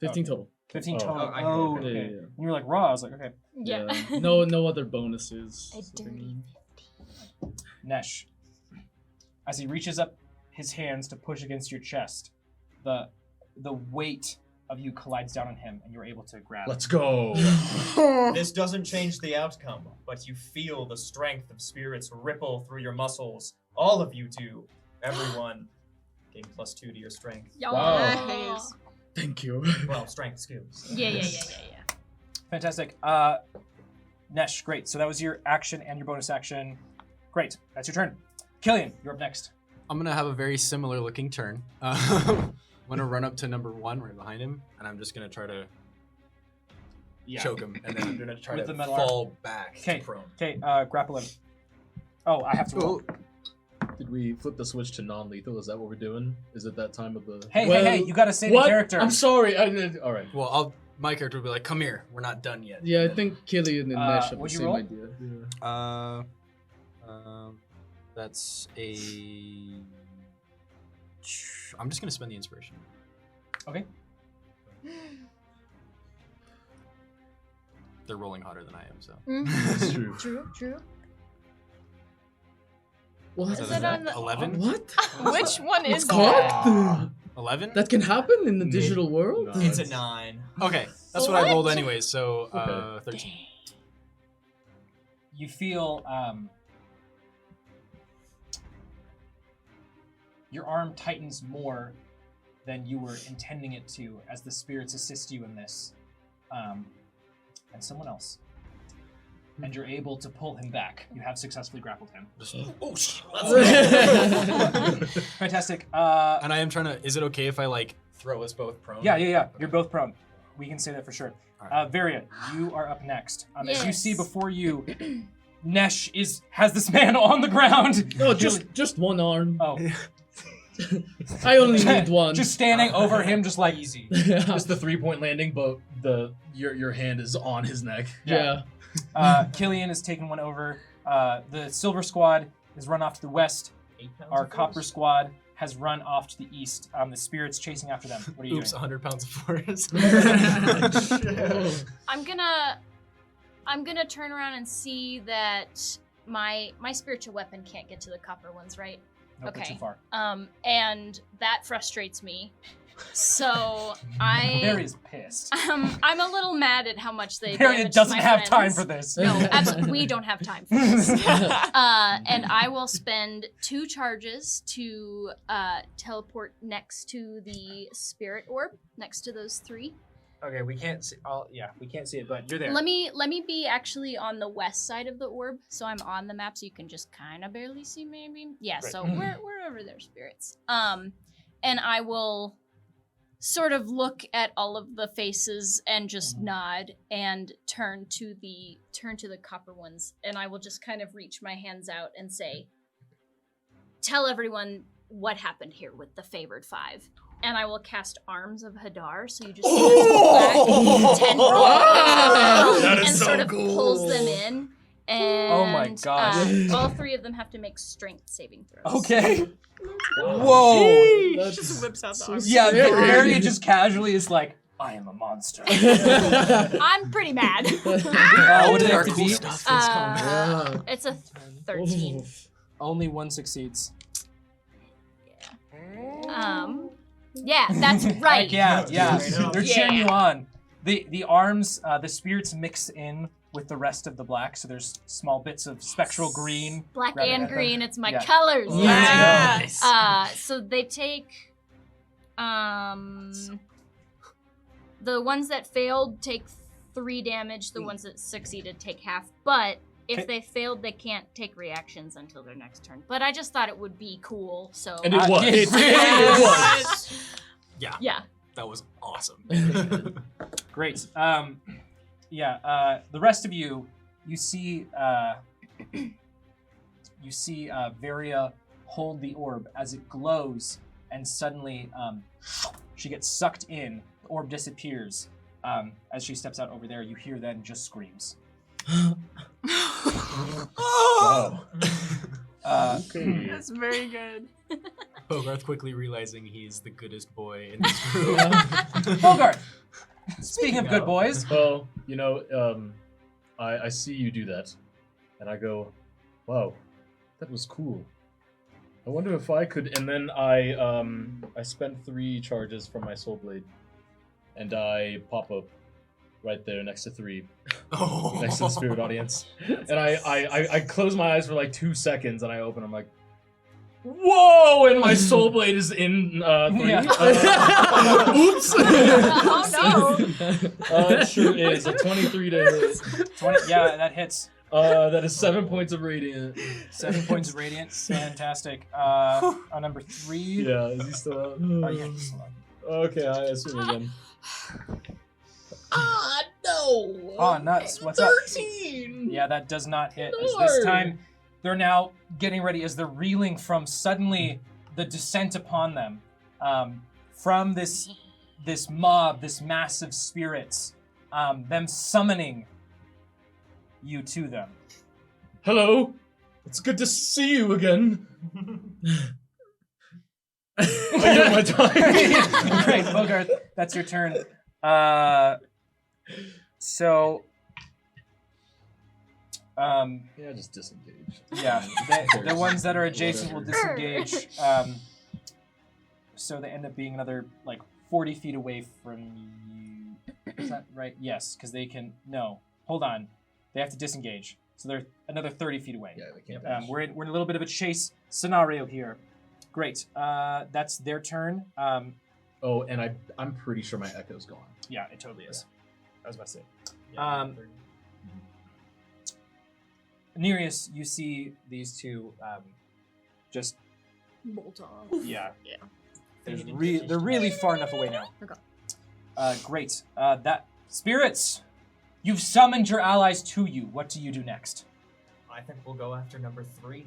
15 Okay. total. 15 Oh. total. Oh, I- Oh, Yeah, okay. yeah, yeah. And you were like raw. I was like, okay. Yeah. No other bonuses. A dirty Nesh, as he reaches up his hands to push against your chest, the weight of you collides down on him, and you're able to grab. Let's go. This doesn't change the outcome, but you feel the strength of spirits ripple through your muscles. All of you do. Everyone gain +2 to your strength. Wow. Nice. Thank you. Well, strength skills. Yeah. Fantastic. Nesh, great. So that was your action and your bonus action. Great. That's your turn. Killian, you're up next. I'm gonna have a very similar looking turn. I'm gonna run up to number 1 right behind him, and I'm just gonna try to choke him, and then I'm gonna try With to the metal fall back Okay. to prone. Okay, grapple him. Oh, I have to roll. Did we flip the switch to non-lethal? Is that what we're doing? Is it that time of the? Hey, Well, hey, you gotta say what? the character. I'm sorry. All right. Well, my character will be like, "Come here, we're not done yet." Yeah, I think Killian and Nash have the what'd you same roll? idea. That's a. I'm just gonna spend the inspiration. Okay. They're rolling hotter than I am, so. It's true. True. What? Is it on the 11? What? Which one is It's that? cocked? 11? That can happen in the digital world? No. It's a 9. Okay, that's what I What? rolled anyways. So Okay. 13. You feel your arm tightens more than you were intending it to as the spirits assist you in this, and someone else. And you're able to pull him back. You have successfully grappled him. Oh shit! Fantastic. And I am trying to. Is it okay if I like throw us both prone? Yeah. You're both prone. We can say that for sure. Alright. Varia, you are up next. As you see Yes. before you, Nesh has this man on the ground. No, just one arm. Oh, I only need one. just standing over him, just like Easy. Just the 3-point landing, but your hand is on his neck. yeah. Killian has taken one over. The Silver Squad has run off to the west. 8 pounds Our of Copper force? Squad has run off to the east. The spirits chasing after them. What are you Oops, doing? 100 pounds of force. I'm gonna turn around and see that my spiritual weapon can't get to the copper ones, right? Nope, they're okay. too far. And that frustrates me. So I Varia's pissed. I'm a little mad at how much they Varia damaged doesn't my have time friends. for this. No, absolutely, we don't have time for this. And I will spend 2 charges to teleport next to the spirit orb, next to those 3. Okay, we can't see. We can't see it, but you're there. Let me be actually on the west side of the orb, so I'm on the map, so you can just kind of barely see, maybe. Yeah, Great. so we're over there, spirits. And I will sort of look at all of the faces and just nod and turn to the copper ones, and I will just kind of reach my hands out and say, "Tell everyone what happened here with the favored 5." And I will cast Arms of Hadar, so you just see this black tendril That is and so sort of cool. pulls them in. And Oh my gosh. all 3 of them have to make strength saving throws. Okay. Whoa. That's Just whips out the so arm. Yeah, scary. Varia just casually is like, I am a monster. I'm pretty mad. What did it Our have to cool be? stuff is coming. Yeah. It's a 13. Only 1 succeeds. Yeah, that's right. Like, yeah. Straight up. They're cheering Yeah. you on. The arms, the spirits mix in with the rest of the black, so there's small bits of spectral green. Black Grab it and at them. green, it's my Yeah. colors. Yes. So they take the ones that failed take 3 damage, the ones that succeeded take half, but if Okay. they failed, they can't take reactions until their next turn. But I just thought it would be cool, so And it was. It It was. yeah. That was awesome. Great. The rest of you see Varia hold the orb as it glows, and suddenly she gets sucked in. The orb disappears. As she steps out over there, you hear then just screams. Wow. Uh, Okay. That's very good. Hogarth quickly realizing he's the goodest boy in this group. Hogarth! Speaking of good boys, Well, I see you do that, and I go, wow, that was cool. I wonder if I could. And then I spend 3 charges from my soul blade, and I pop up right there next to 3, next to the spirit audience, and I close my eyes for like 2 seconds, and I open. I'm like, whoa! And my soul blade is in 3. Yeah. Oops. Oh no! It sure is a 23 to hit. 20. Yeah, that hits. That is 7 points of radiant. 7 points of radiant. Fantastic. On number 3. Yeah, is he still up? Oh, yeah, he's still up. Okay, I assume again. No. Oh, nuts. What's up? 13. Yeah, that does not hit. As this time, they're now getting ready as they're reeling from suddenly the descent upon them from this mob, this mass of spirits, them summoning you to them. Hello, it's good to see you again. I get my time. Great, Hogarth, that's your turn. Yeah, just disengage. Yeah, the ones that are adjacent will disengage. So they end up being another, 40 feet away from you. Is that right? Yes, because they can... No, hold on. They have to disengage. So they're another 30 feet away. Yeah, they can't dash. We're in a little bit of a chase scenario here. Great. That's their turn. Oh, and I'm pretty sure my echo's gone. Yeah, it totally is. I was about to say. Yeah, Nereus, you see these two just... Bolt on. Yeah. Yeah. They're really far enough away now. Okay. Great. Spirits, you've summoned your allies to you. What do you do next? I think we'll go after number 3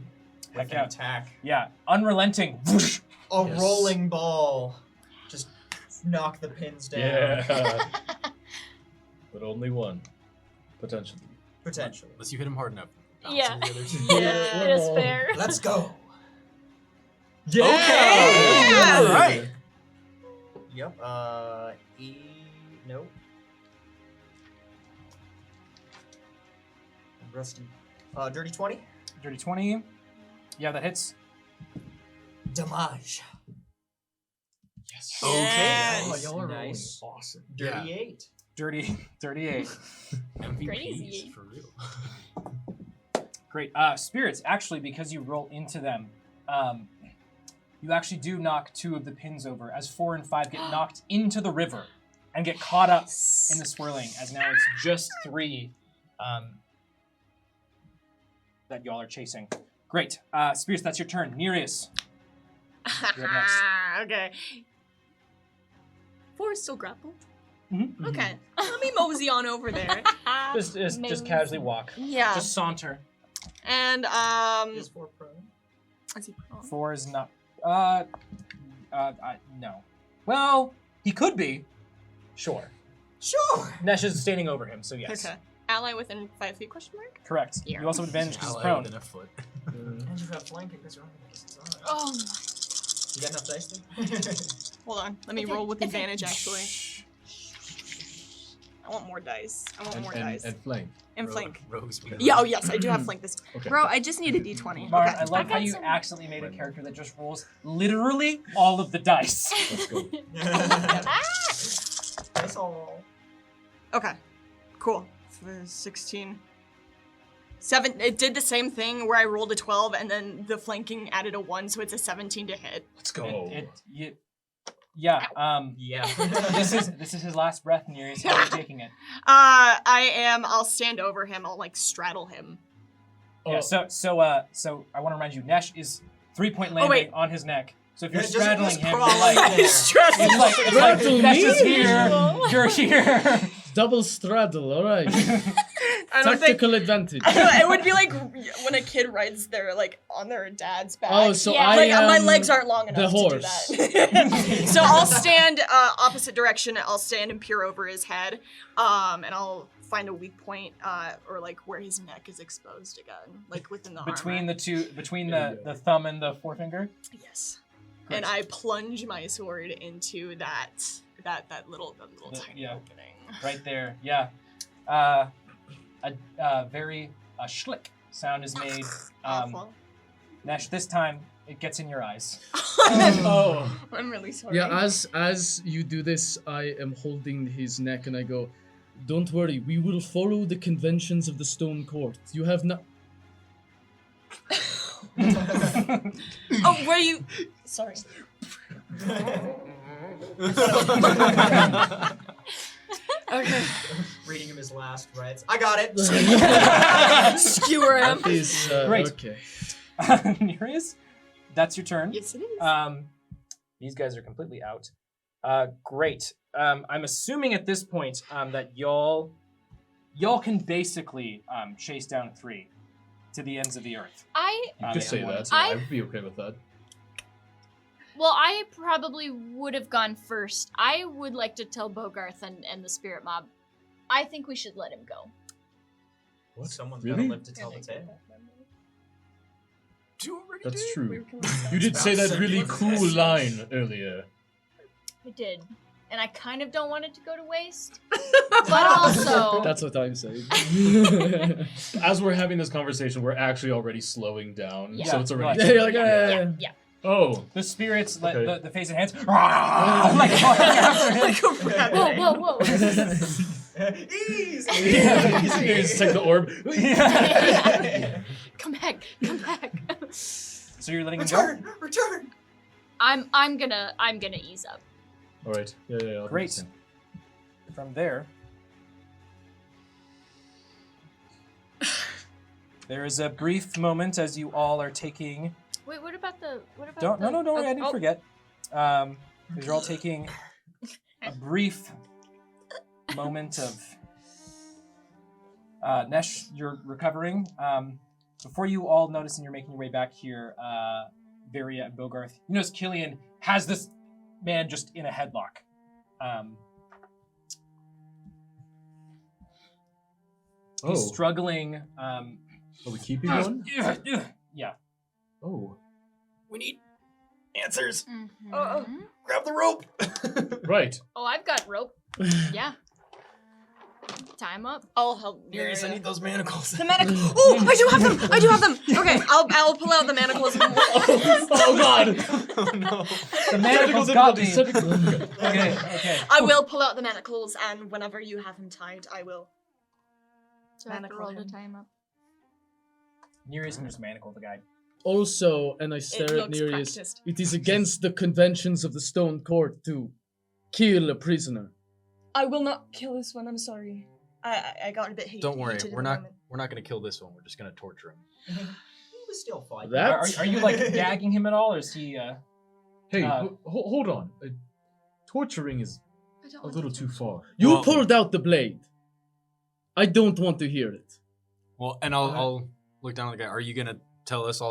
with Heck an yeah. attack. Yeah, unrelenting. Whoosh. A Yes. rolling ball. Just knock the pins down. Yeah. But only one, potentially. Potentially. Unless you hit him hard enough. Yeah. Bounce into the other two. Yeah, it is fair. Let's go. Yeah. Yeah. All right. Yep. Nope. Rusty. Dirty 20. Dirty 20. Yeah, that hits. Damage. Yes. Yes. Oh, y'all are Nice. rolling awesome. Dirty Yeah. 8. Dirty 38. MVPs, Crazy. for real. Great. Spirits, actually, because you roll into them, you actually do knock 2 of the pins over, as 4 and 5 get knocked into the river and get caught up in the swirling, as now it's just 3 that y'all are chasing. Great. Spirits, that's your turn. Nereus. You're up next. Okay. 4 is still grappled. Mhm. Okay. Let me mosey on over there. Just casually walk. Yeah. Just saunter. And Is 4 prone? is he prone? 4 is not. No. Well, he could be. Sure. Sure. Nesh is standing over him, so yes. Okay. Ally within 5 feet? Question mark. Correct. Yeah. You also have advantage because he's Ally prone. within a foot. And you have flanking because you're on the Oh You got enough dice there? Hold on. Let me Okay, roll with okay. advantage. Actually, I want more dice. I want more dice. And flank. And flank. Rose. Yeah. Oh yes, I do have flank this. Okay. Bro, I just need a d20. Marn, Okay. I love I how got you some- accidentally made a character that just rolls literally all of the dice. Let's go. That's all. Okay. Cool. 16. 7. It did the same thing where I rolled a 12 and then the flanking added a 1, so it's a 17 to hit. Let's go. Yeah. Yeah. This is his last breath, Nereus. How are you taking it? I'll stand over him. I'll straddle him. Yeah. So I want to remind you, Nesh is 3-point landing wait. on his neck. So if you're Yeah, just straddling him, crawl you're like, right there. Straddle. it's like Straddle Nesh me? is here, you're here. Double straddle, alright. I don't think Tactical advantage. it would be like when a kid rides their on their dad's back. Oh, so Yeah. I Like am my legs aren't long enough the to horse. do that. So I'll stand opposite direction. I'll stand and peer over his head, and I'll find a weak point, or where his neck is exposed again, within the Between armor. the two, between the thumb and the forefinger. Yes. and I plunge my sword into that little tiny yeah. opening. Right there, yeah. A very schlick sound is made. Awful. Nash, this time it gets in your eyes. Oh. I'm really sorry. Yeah, as you do this, I am holding his neck and I go, "Don't worry, we will follow the conventions of the Stone Court. You have not." Oh, were you? Sorry. Okay. Reading him his last rites. I got it. Skewer him. That is Great. okay. Nereus, that's your turn. Yes, it is. These guys are completely out. Great. I'm assuming at this point that y'all can basically chase down 3 to the ends of the earth. You could say that. I- I'd be okay with that. Well, I probably would have gone first. I would like to tell Bogarth and the spirit mob, I think we should let him go. What? Someone's Really? gotta live to tell the tale. That's true. You did say that really cool line earlier. I did. And I kind of don't want it to go to waste. But also... That's what I'm saying. As we're having this conversation, we're actually already slowing down, Yeah. so it's already. Yeah, you're like, yeah. Oh, The spirits, Okay. the face and hands, like going after him. Whoa. Easy. you just take the orb. Come back. So you're letting him go? Return. I'm gonna ease up. All right. Yeah. I'll do Great. the same. From there, there is a brief moment as you all are taking. Wait, what about the? Don't worry, I didn't oh. forget. Because you're all taking a brief moment of. Nesh, you're recovering. Before you all notice and you're making your way back here, Varia and Bogarth, you notice Killian has this man just in a headlock. He's struggling. Are we keeping one? Yeah. Oh. We need answers. Mhm. Grab the rope. Right. Oh, I've got rope. Yeah. Time up. I'll help. Nereus, I Maria. need those manacles. The manacles. Oh, I do have them. Okay, I'll pull out the manacles. Oh God. Oh no. The manacles got me. Technical- Okay. I will pull out the manacles, and whenever you have him tied, I will. So I have to Manacle roll to him. time up. Nereus can just manacle the guy. Also, and I stare at looks Nereus, practiced. it is against the conventions of the Stone Court to kill a prisoner. I will not kill this one. I'm sorry. I got a bit heated. Don't worry, heated in we're the not moment. gonna kill this one. We're just gonna torture him. He was still fine. That Are you like gagging him at all, or is he? Hey, Uh, hold on. Torturing is I don't a want little to too far. you Well- pulled out the blade. I don't want to hear it. Well, and I'll look down at the guy. Are you gonna tell us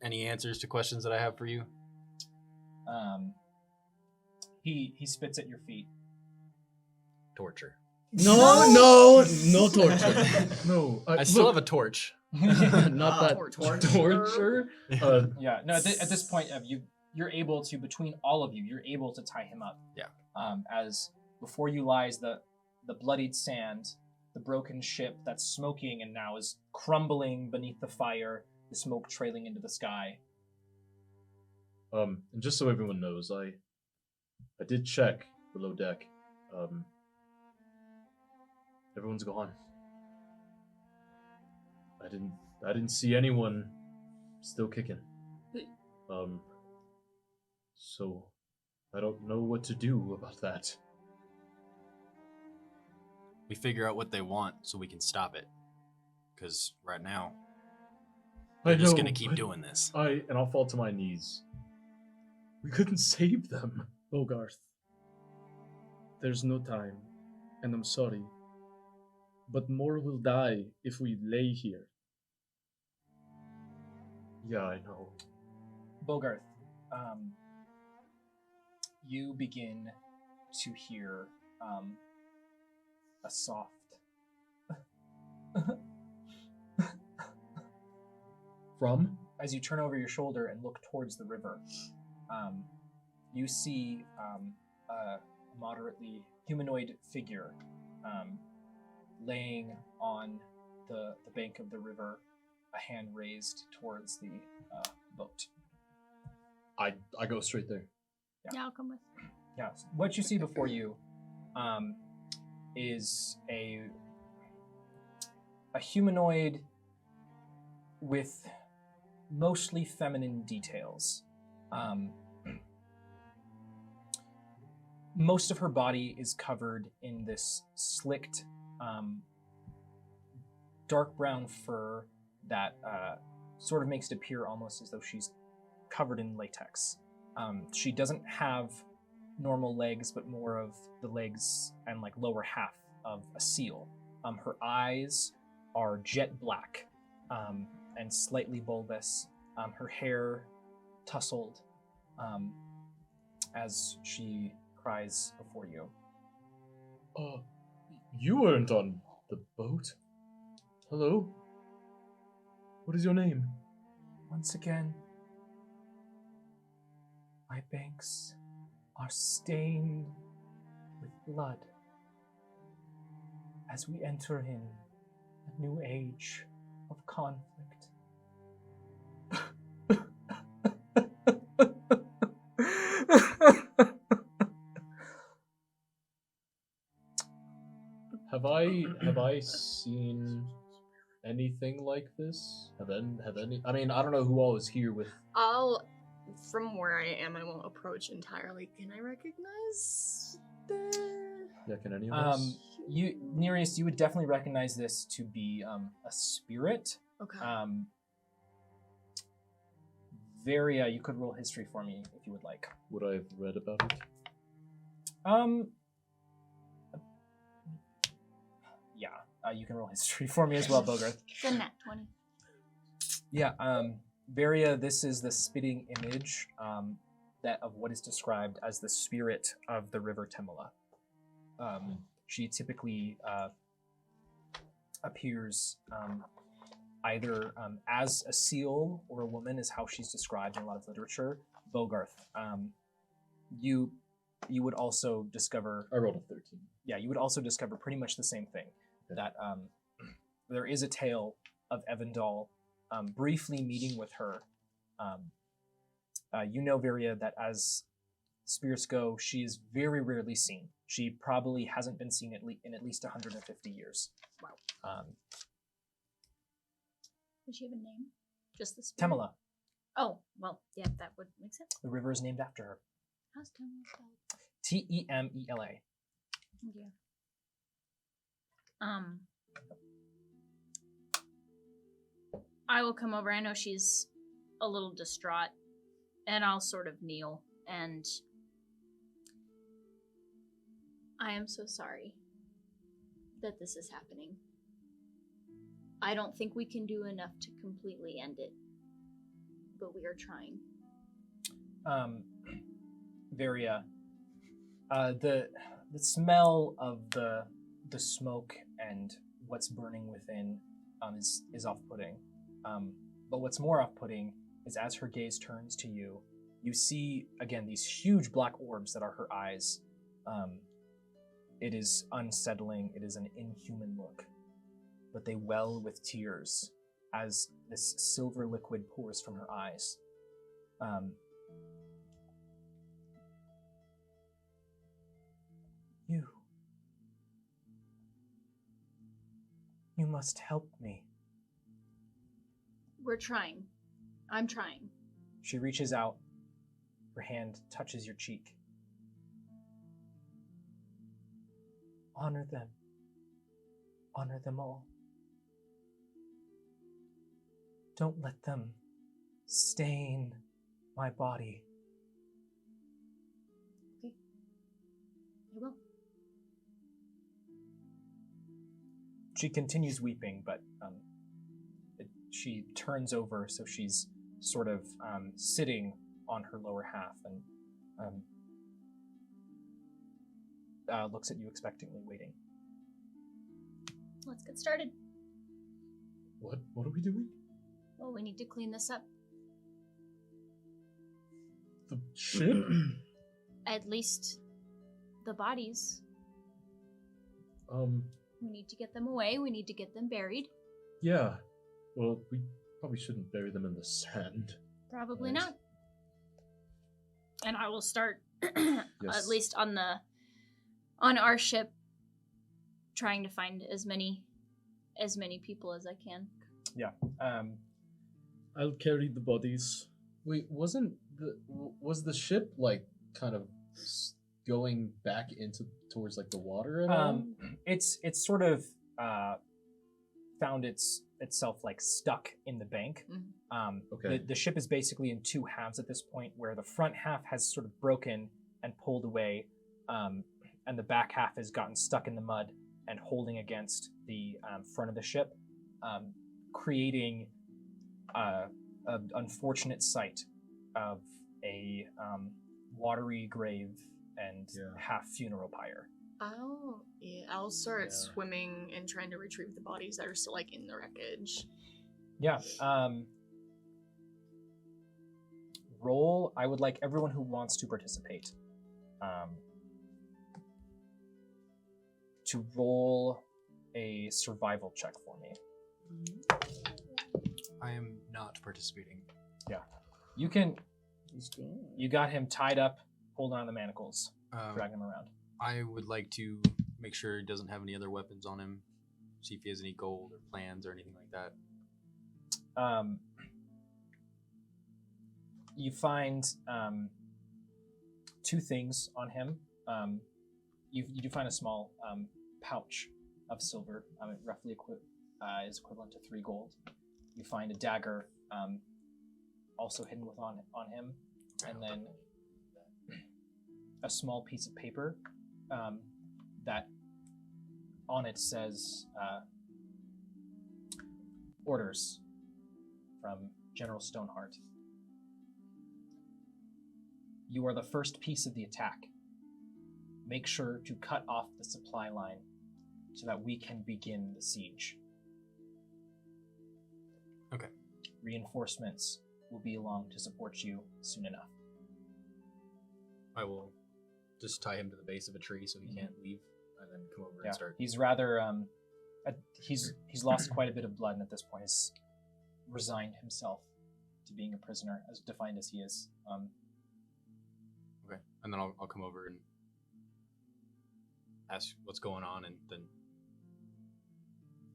any answers to questions that I have for you? He spits at your feet. Torture. No torture. No, I still have a torch. Not that. torture. Yeah. No. At this point, you're able to, between all of you, you're able to tie him up. Yeah. As before you lies the bloodied sand, the broken ship that's smoking and now is crumbling beneath the fire, the smoke trailing into the sky. And just so everyone knows, I did check below deck. Everyone's gone. I didn't see anyone still kicking. So I don't know what to do about that. We figure out what they want so we can stop it. Because right now, I they're just know, gonna keep but doing this. I'll fall to my knees. We couldn't save them. Bogarth, there's no time, and I'm sorry, but more will die if we lay here. Yeah, I know. Bogarth, you begin to hear a soft From? as you turn over your shoulder and look towards the river. you see a moderately humanoid figure laying on the bank of the river, a hand raised towards the boat. I go straight there. Yeah, I'll come with. Yeah, what you see before you is a humanoid with mostly feminine details. Most of her body is covered in this slicked, dark brown fur that sort of makes it appear almost as though she's covered in latex. She doesn't have normal legs, but more of the legs and like lower half of a seal. Her eyes are jet black and slightly bulbous. Her hair tousled as she cries before you. You weren't on the boat. Hello? What is your name? Once again, my banks are stained with blood as we enter in a new age of conflict. Have I seen anything like this? Have any? I mean, I don't know who all is here with. From where I am, I won't approach entirely. Can I recognize the? Yeah, can any of us? Nereus, you would definitely recognize this to be a spirit. Okay. Varia, you could roll history for me if you would like. Would I have read about it? Yeah, you can roll history for me as well, Bogart. It's a nat 20. Yeah, Varia, this is the spitting image that of what is described as the spirit of the river Temula. She typically appears either as a seal or a woman, is how she's described in a lot of literature. Bogarth, you would also discover. I rolled a 13. Yeah, you would also discover pretty much the same thing. Okay. That there is a tale of Evandal briefly meeting with her. You know, Varia, that as spirits go, she is very rarely seen. She probably hasn't been seen in at least 150 years. Wow. Does she have a name? Just the spirit? Temula. Oh, well, yeah, that would make sense. The river is named after her. How's Temula spelled? Temela. Yeah. I will come over. I know she's a little distraught, and I'll sort of kneel, and I am so sorry that this is happening. I don't think we can do enough to completely end it, but we are trying. Varia, the smell of the smoke and what's burning within is off-putting. But what's more off-putting is as her gaze turns to you, you see again these huge black orbs that are her eyes. It is unsettling. It is an inhuman look, but they well with tears as this silver liquid pours from her eyes. You must help me. We're trying. I'm trying. She reaches out. Her hand touches your cheek. Honor them. Honor them all. Don't let them stain my body. Okay. I will. She continues weeping, but she turns over, so she's sort of sitting on her lower half and looks at you expectantly, waiting. Let's get started. What are we doing? Well, we need to clean this up. The ship? at least the bodies. We need to get them away. We need to get them buried. Yeah. Well, we probably shouldn't bury them in the sand. Probably Right. not. And I will start, Yes. at least on our ship, trying to find as many people as I can. I'll carry the bodies. Wait, was the ship like kind of going back towards like the water at all? It's sort of found itself like stuck in the bank. Okay. The ship is basically in two halves at this point, where the front half has sort of broken and pulled away, and the back half has gotten stuck in the mud and holding against the front of the ship, creating an unfortunate sight of a watery grave and half funeral pyre. Oh, yeah. I'll start swimming and trying to retrieve the bodies that are still like in the wreckage. Yeah. Roll. I would like everyone who wants to participate to roll a survival check for me. I am not participating. You can. Let's go. You got him tied up, holding on the manacles, dragging him around. I would like to make sure he doesn't have any other weapons on him. See if he has any gold or plans or anything like that. You find two things on him. You do find a small pouch of silver, roughly is equivalent to 3 gold. You find a dagger, also hidden on him, and then a small piece of paper that on it says orders from General Stoneheart. You are the first piece of the attack. Make sure to cut off the supply line so that we can begin the siege. Okay. Reinforcements will be along to support you soon enough. I will just tie him to the base of a tree so he can't leave, and then come over Yeah, and start. he's rather he's lost quite a bit of blood, and at this point has resigned himself to being a prisoner, as defined as he is. Okay, and then I'll come over and ask what's going on, and then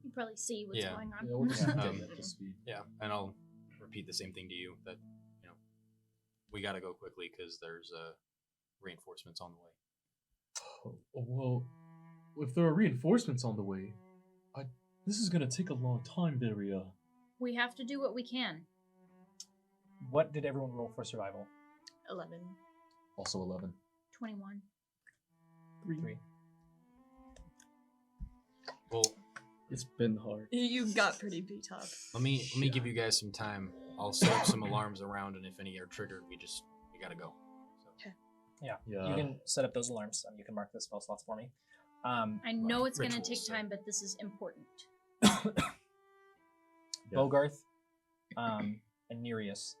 You probably see what's going on. Yeah, we'll just Yeah. get him up to speed. and I'll repeat the same thing to you, that we got to go quickly because there's reinforcements on the way. Well, if there are reinforcements on the way, this is gonna take a long time, Daria. We have to do what we can. What did everyone roll for survival? 11. Also 11. 21. 3. Well, It's been hard. You got pretty beat up. let me give you guys some time. I'll set up some alarms around, and if any are triggered, we gotta go. So. Yeah. Yeah. You can set up those alarms. You can mark the spell slots for me. I know it's going to rituals, take so- time, but this is important. Yeah. Bogarth, and Nereus.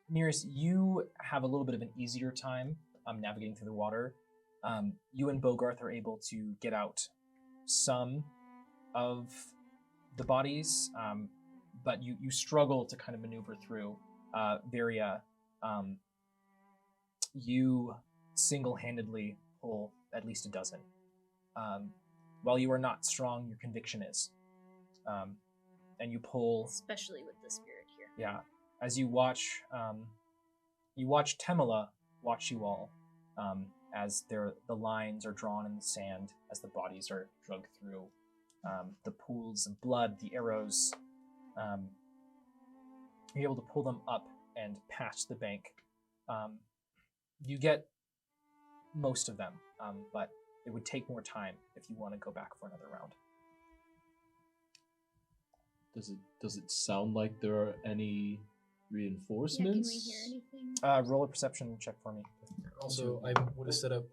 Nereus, you have a little bit of an easier time navigating through the water. You and Bogarth are able to get out some of the bodies, but you struggle to kind of maneuver through. Varia, you single-handedly pull at least a dozen. While you are not strong, your conviction is. And you pull... Especially with the spirit here. Yeah. As you watch Temela watch you all, as the lines are drawn in the sand, as the bodies are dragged through, the pools of blood, the arrows, you're able to pull them up and patch the bank. You get most of them, but it would take more time if you want to go back for another round. Does it sound like there are any Yeah, can reinforcements? we hear anything? Roll a perception check for me. Also, I would have set up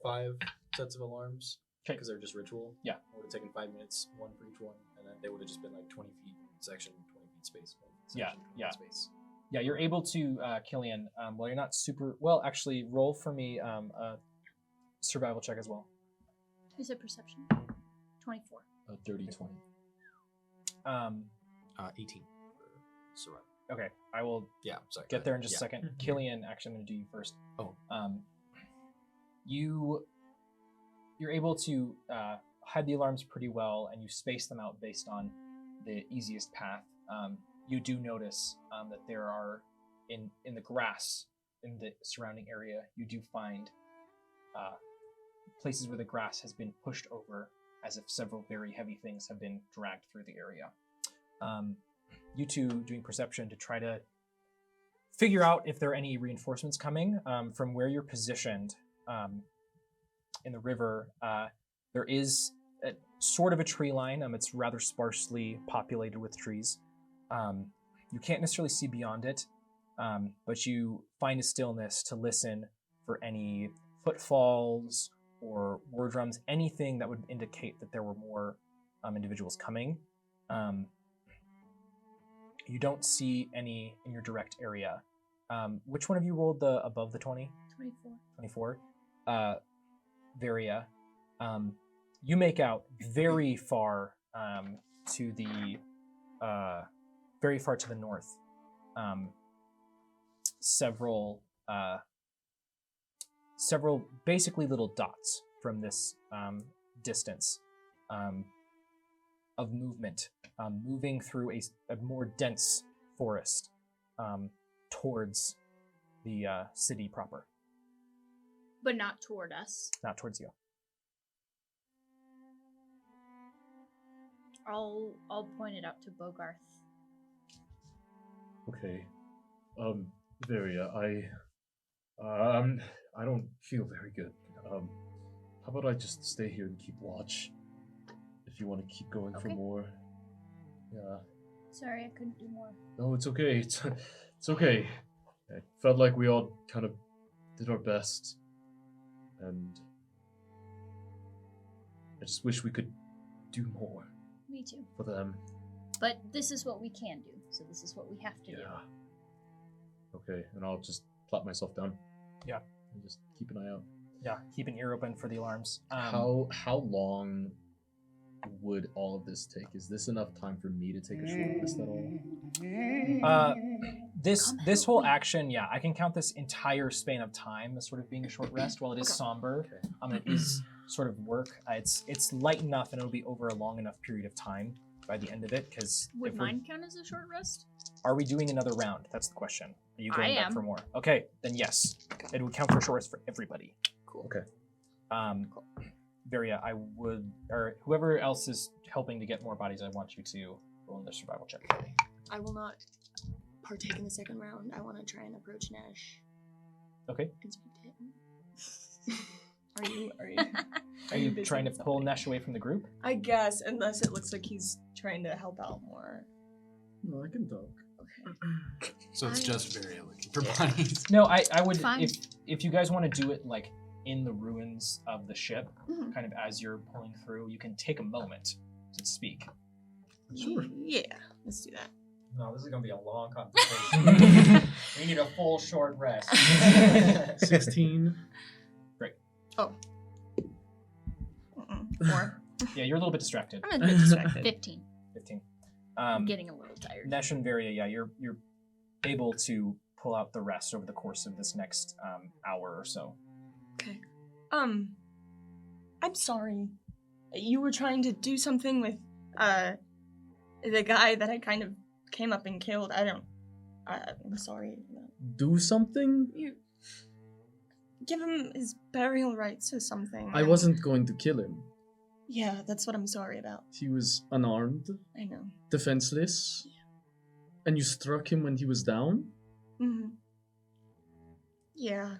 5 sets of alarms because they're just ritual. Yeah. It would have taken 5 minutes, one for each one, and then they would have just been like 20 feet section, 20 feet space, 20 feet Yeah, section, 20 yeah. feet space. Yeah, you're able to, Killian. Well, you're not super. Well, actually, roll for me a survival check as well. Is it perception? 24. A dirty 20. 18. Survival. Okay, I will Yeah, sorry. get there in just a Yeah. second. Killian, actually, I'm going to do you first. Oh. You're able to hide the alarms pretty well, and you space them out based on the easiest path. You do notice that there are in the grass in the surrounding area. You do find places where the grass has been pushed over, as if several very heavy things have been dragged through the area. You two doing perception to try to figure out if there are any reinforcements coming from where you're positioned in the river. There is sort of a tree line. It's rather sparsely populated with trees. You can't necessarily see beyond it, but you find a stillness to listen for any footfalls or war drums, anything that would indicate that there were more individuals coming. You don't see any in your direct area. Which one of you rolled the above the 20? 24. 24. Varia. You make out very far to the north. Several basically little dots from this distance of movement, moving through a more dense forest towards the city proper. But not toward us. Not towards you. I'll point it out to Bogarth. Okay. Varia, I don't feel very good. How about I just stay here and keep watch? If you want to keep going for Okay. more. Yeah. Sorry, I couldn't do more. No, it's okay. It's okay. I felt like we all kind of did our best. And I just wish we could do more Me too. for them. But this is what we can do, so this is what we have to do. Yeah. Okay, and I'll just plop myself down. Yeah. And just keep an eye out. Yeah, keep an ear open for the alarms. How long would all of this take? Is this enough time for me to take a short rest at all? This whole action, yeah, I can count this entire span of time as sort of being a short rest. While it is somber, it is sort of work. It's light enough, and it'll be over a long enough period of time by the end of it. Because Would mine count as a short rest? are we doing another round? That's the question. Are you I going back am. for more? Okay, then yes, it would count for short rest for everybody. Cool. Okay. Varia, I would, or whoever else is helping to get more bodies, I want you to roll in the survival check for me. I will not partake in the second round. I want to try and approach Nash Okay. and speak to him. Are you? Are you busy trying to with pull something? Nash away from the group? I guess, unless it looks like he's trying to help out more. No, I can talk. Okay. So it's I- just very looking for bodies. No, I would Fine. if you guys want to do it like in the ruins of the ship, Mhm. kind of as you're pulling through, you can take a moment to speak. Sure. Yeah, let's do that. No, this is gonna be a long conversation. We need a full short rest. 16. More. Yeah, you're a little bit distracted. I'm a bit distracted. 15. 15. I'm getting a little tired. Nash and Varia, yeah, you're able to pull out the rest over the course of this next hour or so. Okay. I'm sorry. You were trying to do something with, the guy that I kind of came up and killed. I'm sorry. Do something? You give him his burial rights or something. I wasn't going to kill him. Yeah, that's what I'm sorry about. He was unarmed, I know. defenseless. And you struck him when he was down? Mm-hmm. Yeah.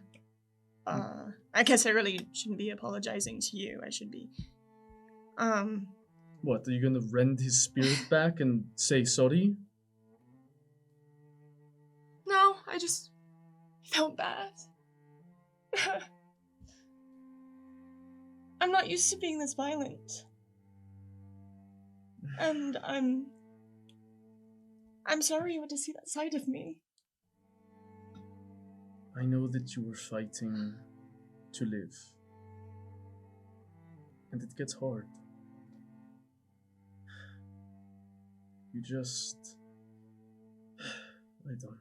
I guess I really shouldn't be apologizing to you. I should be. What, are you gonna rend his spirit back and say sorry? No, I just felt bad. I'm not used to being this violent. And I'm sorry you had to see that side of me. I know that you were fighting to live. And it gets hard. You just... I don't...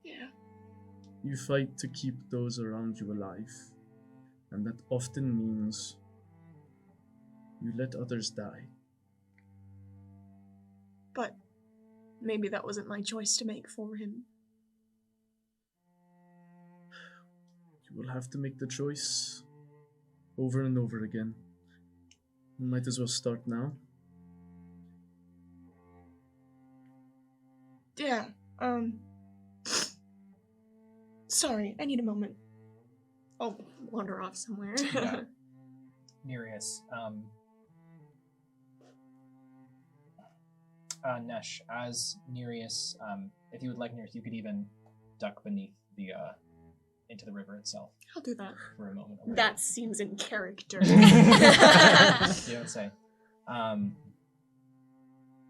Yeah. You fight to keep those around you alive. And that often means you let others die. But maybe that wasn't my choice to make for him. You will have to make the choice over and over again. You might as well start now. Yeah, sorry, I need a moment. I'll wander off somewhere. Yeah. Nereus, Nesh, as Nereus, if you would like, Nereus, you could even duck beneath the, into the river itself I'll do that. for a moment. That seems in character. You don't say.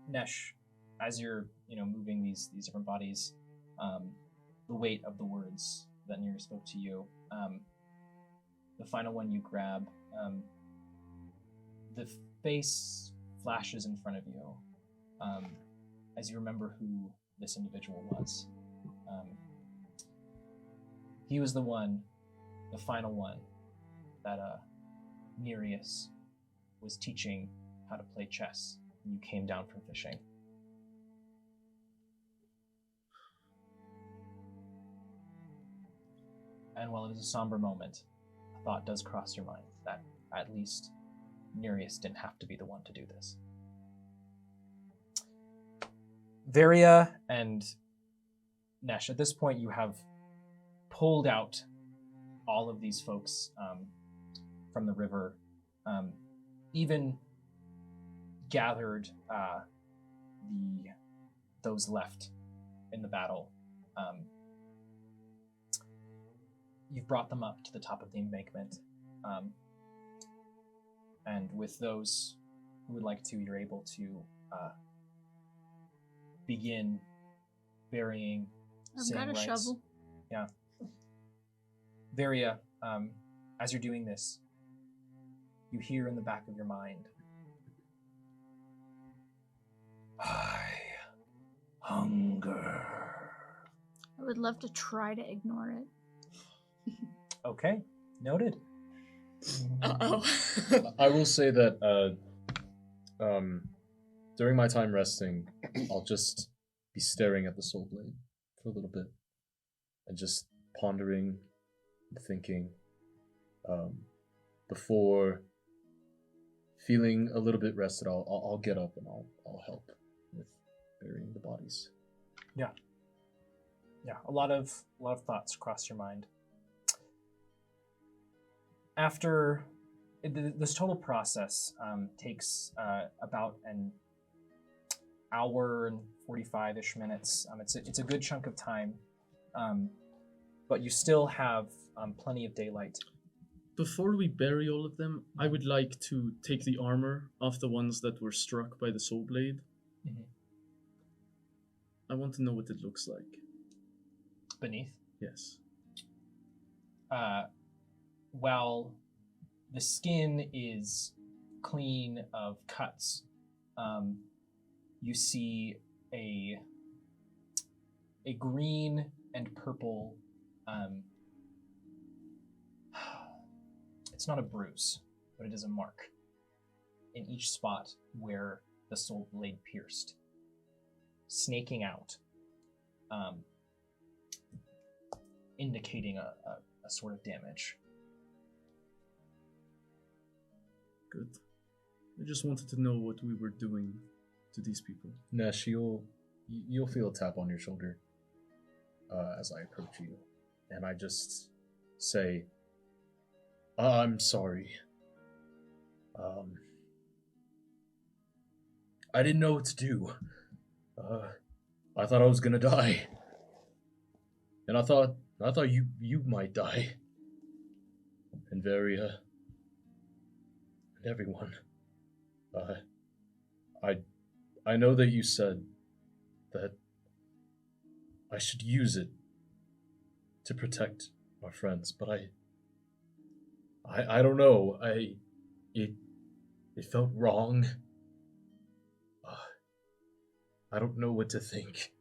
Nesh, as you're, moving these different bodies, the weight of the words that Nereus spoke to you, the final one you grab, the face flashes in front of you, as you remember who this individual was. He was the final one, that Nereus was teaching how to play chess when you came down from fishing. And while it is a somber moment, a thought does cross your mind that at least Nereus didn't have to be the one to do this. Varia and Nesh, at this point you have pulled out all of these folks from the river, even gathered those left in the battle. You've brought them up to the top of the embankment, and with those who would like to, you're able to begin burying. I've got a shovel. Yeah. Varia, as you're doing this, you hear in the back of your mind, I hunger. I would love to try to ignore it. Okay, noted. Uh-oh. I will say that during my time resting, I'll just be staring at the soul blade for a little bit and just pondering, thinking, before feeling a little bit rested. I'll get up and I'll help with burying the bodies. Yeah, a lot of thoughts cross your mind. After this total process takes about an hour and 45-ish minutes. It's a good chunk of time, but you still have plenty of daylight. Before we bury all of them, I would like to take the armor off the ones that were struck by the soul blade. Mm-hmm. I want to know what it looks like. Beneath? Yes. While the skin is clean of cuts, you see a green and purple, it's not a bruise, but it is a mark in each spot where the soul blade pierced, snaking out, indicating a sort of damage. Good. I just wanted to know what we were doing to these people. Nesh, you'll feel a tap on your shoulder as I approach you, and I just say, I'm sorry. I didn't know what to do. I thought I was gonna die. And I thought you might die. And Varia. And everyone. I know that you said that I should use it to protect our friends, but I don't know. It felt wrong. I don't know what to think.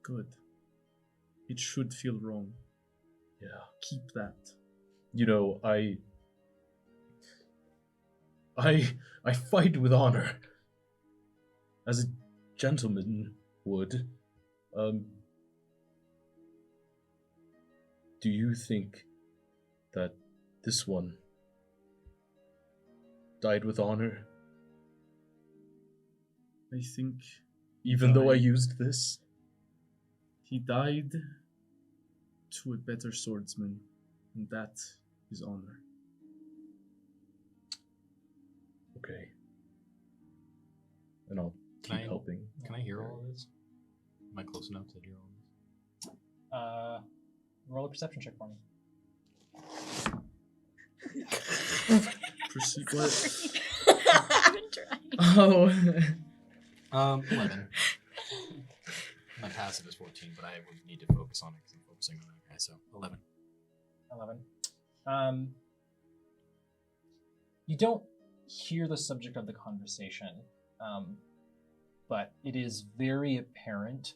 Good. It should feel wrong. Yeah. Keep that. You know, I fight with honor, as a gentleman would. Do you think that this one died with honor, I think even though I died. used this? He died to a better swordsman, and that is honor. Okay. And I'll Can keep I- helping. Can I hear all of this? Am I close enough to hear all this? Roll a perception check for me. Proceed. What? I've been trying. Oh. 11. My passive is 14, but I would need to focus on it because I'm focusing on that guy, so 11. 11. You don't hear the subject of the conversation, but it is very apparent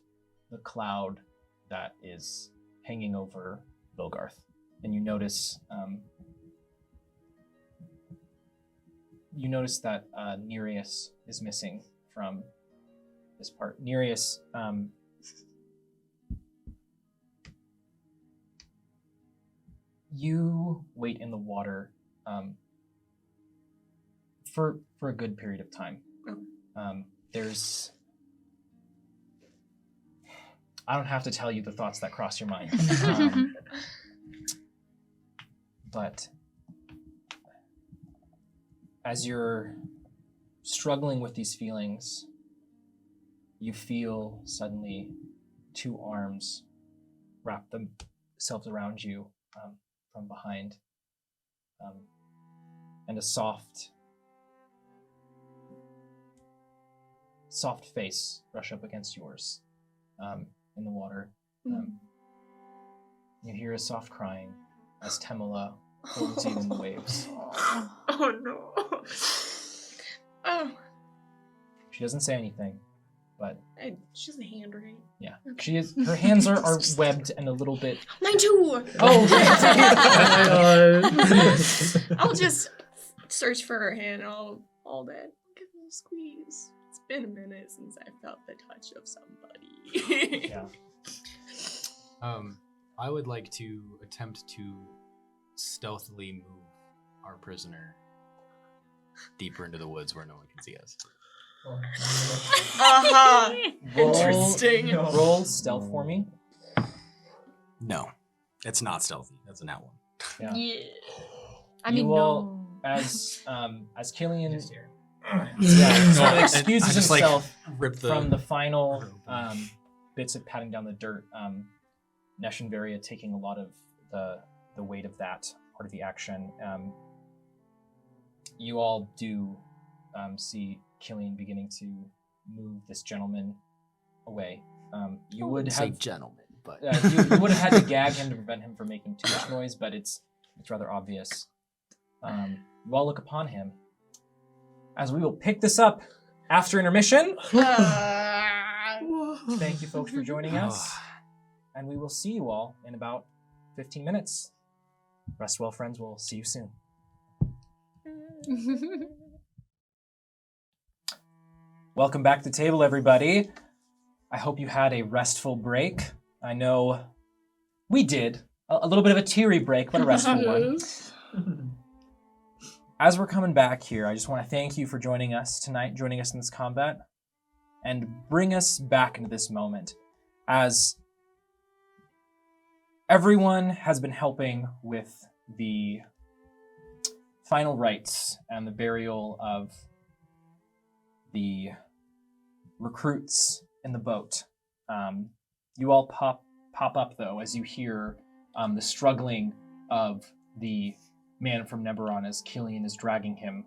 the cloud that is hanging over Vilgarth. And you notice that Nereus is missing from this part. Nereus, you wait in the water for a good period of time. There's... I don't have to tell you the thoughts that cross your mind. But as you're struggling with these feelings, you feel suddenly two arms wrap themselves around you from behind, and a soft face brush up against yours in the water. You hear a soft crying as Temela holds you in the waves. Oh no. Oh. She doesn't say anything, but She has a hand, right? yeah, she is. Her hands are webbed and a little bit. Mine too. Oh, I'll just search for her hand and I'll hold it. Give a little squeeze. It's been a minute since I felt the touch of somebody. Yeah. I would like to attempt to stealthily move our prisoner deeper into the woods where no one can see us. Uh-huh. Interesting. Roll stealth for me. No, it's not stealthy. That's a nat one. Yeah. I mean, You all, no. as Killian, Yeah, sort of I excuses just, like, himself rip the from the final rope. bits of patting down the dirt. Nesh and Varia taking a lot of the weight of that part of the action. You all do see Killian beginning to move this gentleman away. You would say have gentleman, but you would have had to gag him to prevent him from making too much noise, but it's rather obvious. You all look upon him as we will pick this up after intermission. Thank you, folks, for joining us, and we will see you all in about 15 minutes. Rest well, friends. We'll see you soon. Welcome back to the table, everybody. I hope you had a restful break. I know we did. A little bit of a teary break, but a restful one. As we're coming back here, I just want to thank you for joining us tonight, joining us in this combat, and bring us back into this moment. As everyone has been helping with the final rites and the burial of the recruits in the boat. You all pop up, though, as you hear the struggling of the man from Neberon as Killian is dragging him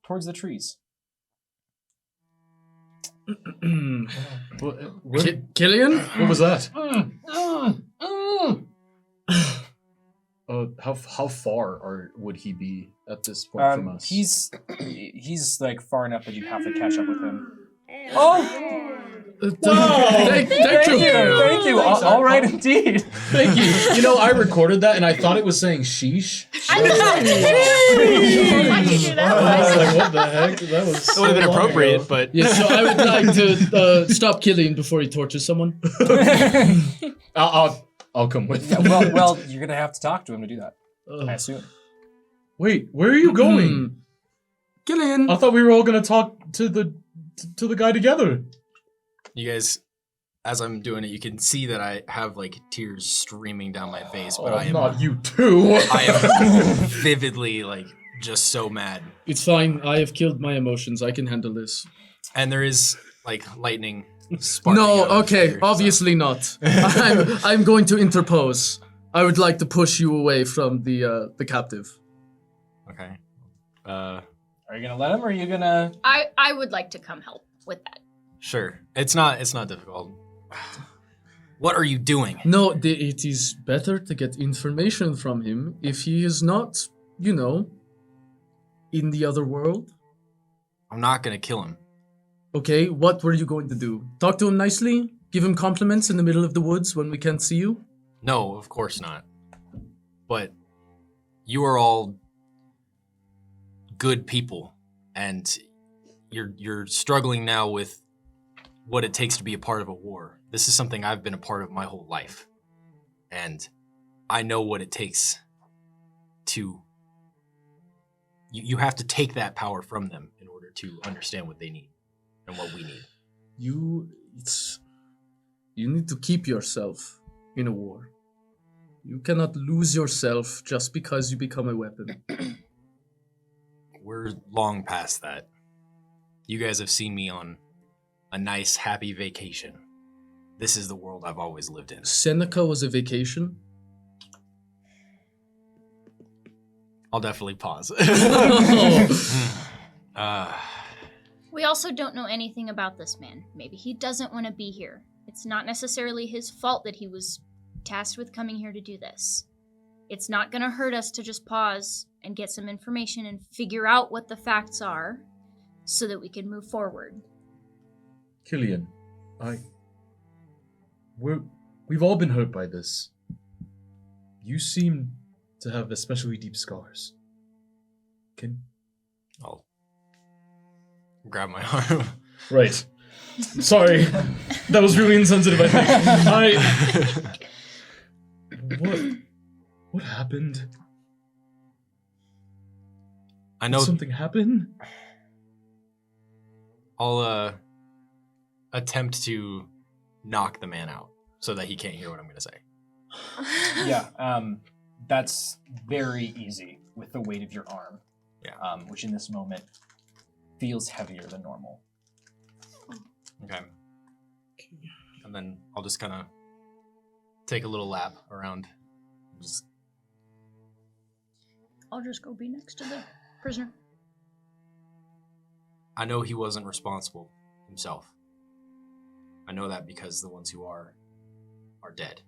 towards the trees. Killian? What was that? How far would he be at this point from us? He's like far enough that you'd have to catch up with him. Oh! Thank you. Thank you. All right, indeed. Thank you. You know, I recorded that and I thought it was saying sheesh. I was like, I was like, what the heck? That was. It would have been appropriate, but Yeah, so I would like to stop Killian before he tortures someone. I'll come with. Yeah, well, you're gonna have to talk to him to do that. I assume. Wait, where are you going? Killian. I thought we were all gonna talk to the guy together. you guys, as I'm doing it, you can see that I have like tears streaming down my face, but I am not you too. I am vividly like just so mad. It's fine. I have killed my emotions. I can handle this. And there is like lightning sparking. No, out of okay, here, so- obviously not. I'm going to interpose. I would like to push you away from the captive. Okay. Are you gonna let him, or are you gonna? I would like to come help with that. Sure. It's not difficult. What are you doing? No, it is better to get information from him if he is not, in the other world. I'm not gonna kill him. Okay, what were you going to do? Talk to him nicely? Give him compliments in the middle of the woods when we can't see you? No, of course not. But you are all good people, and you're struggling now with what it takes to be a part of a war. This is something I've been a part of my whole life, and I know what it takes to. You have to take that power from them in order to understand what they need and what we need. You need to keep yourself in a war. You cannot lose yourself just because you become a weapon. We're long past that. You guys have seen me on a nice, happy vacation. This is the world I've always lived in. Seneca was a vacation. I'll definitely pause. We also don't know anything about this man. Maybe he doesn't want to be here. It's not necessarily his fault that he was tasked with coming here to do this. It's not going to hurt us to just pause and get some information and figure out what the facts are so that we can move forward. Killian, we've all been hurt by this. You seem to have especially deep scars. I'll grab my arm. Right. Sorry. That was really insensitive, I think. What happened? I know Did something happen? I'll attempt to knock the man out so that he can't hear what I'm gonna say. Yeah, that's very easy with the weight of your arm. Yeah. Which in this moment feels heavier than normal. Okay. And then I'll just kind of take a little lap around. I'll just go be next to the prisoner. I know he wasn't responsible himself. I know that because the ones who are dead.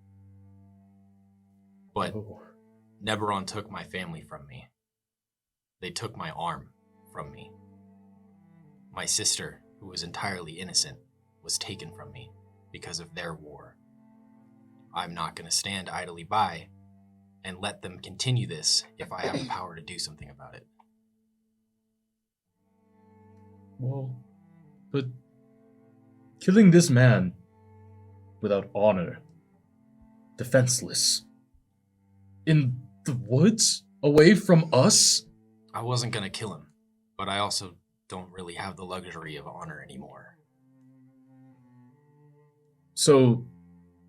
But Neberon took my family from me. They took my arm from me. My sister, who was entirely innocent, was taken from me because of their war. I'm not going to stand idly by and let them continue this if I have the power to do something about it. Well, but killing this man without honor, defenseless, in the woods, away from us? I wasn't going to kill him, but I also don't really have the luxury of honor anymore. So,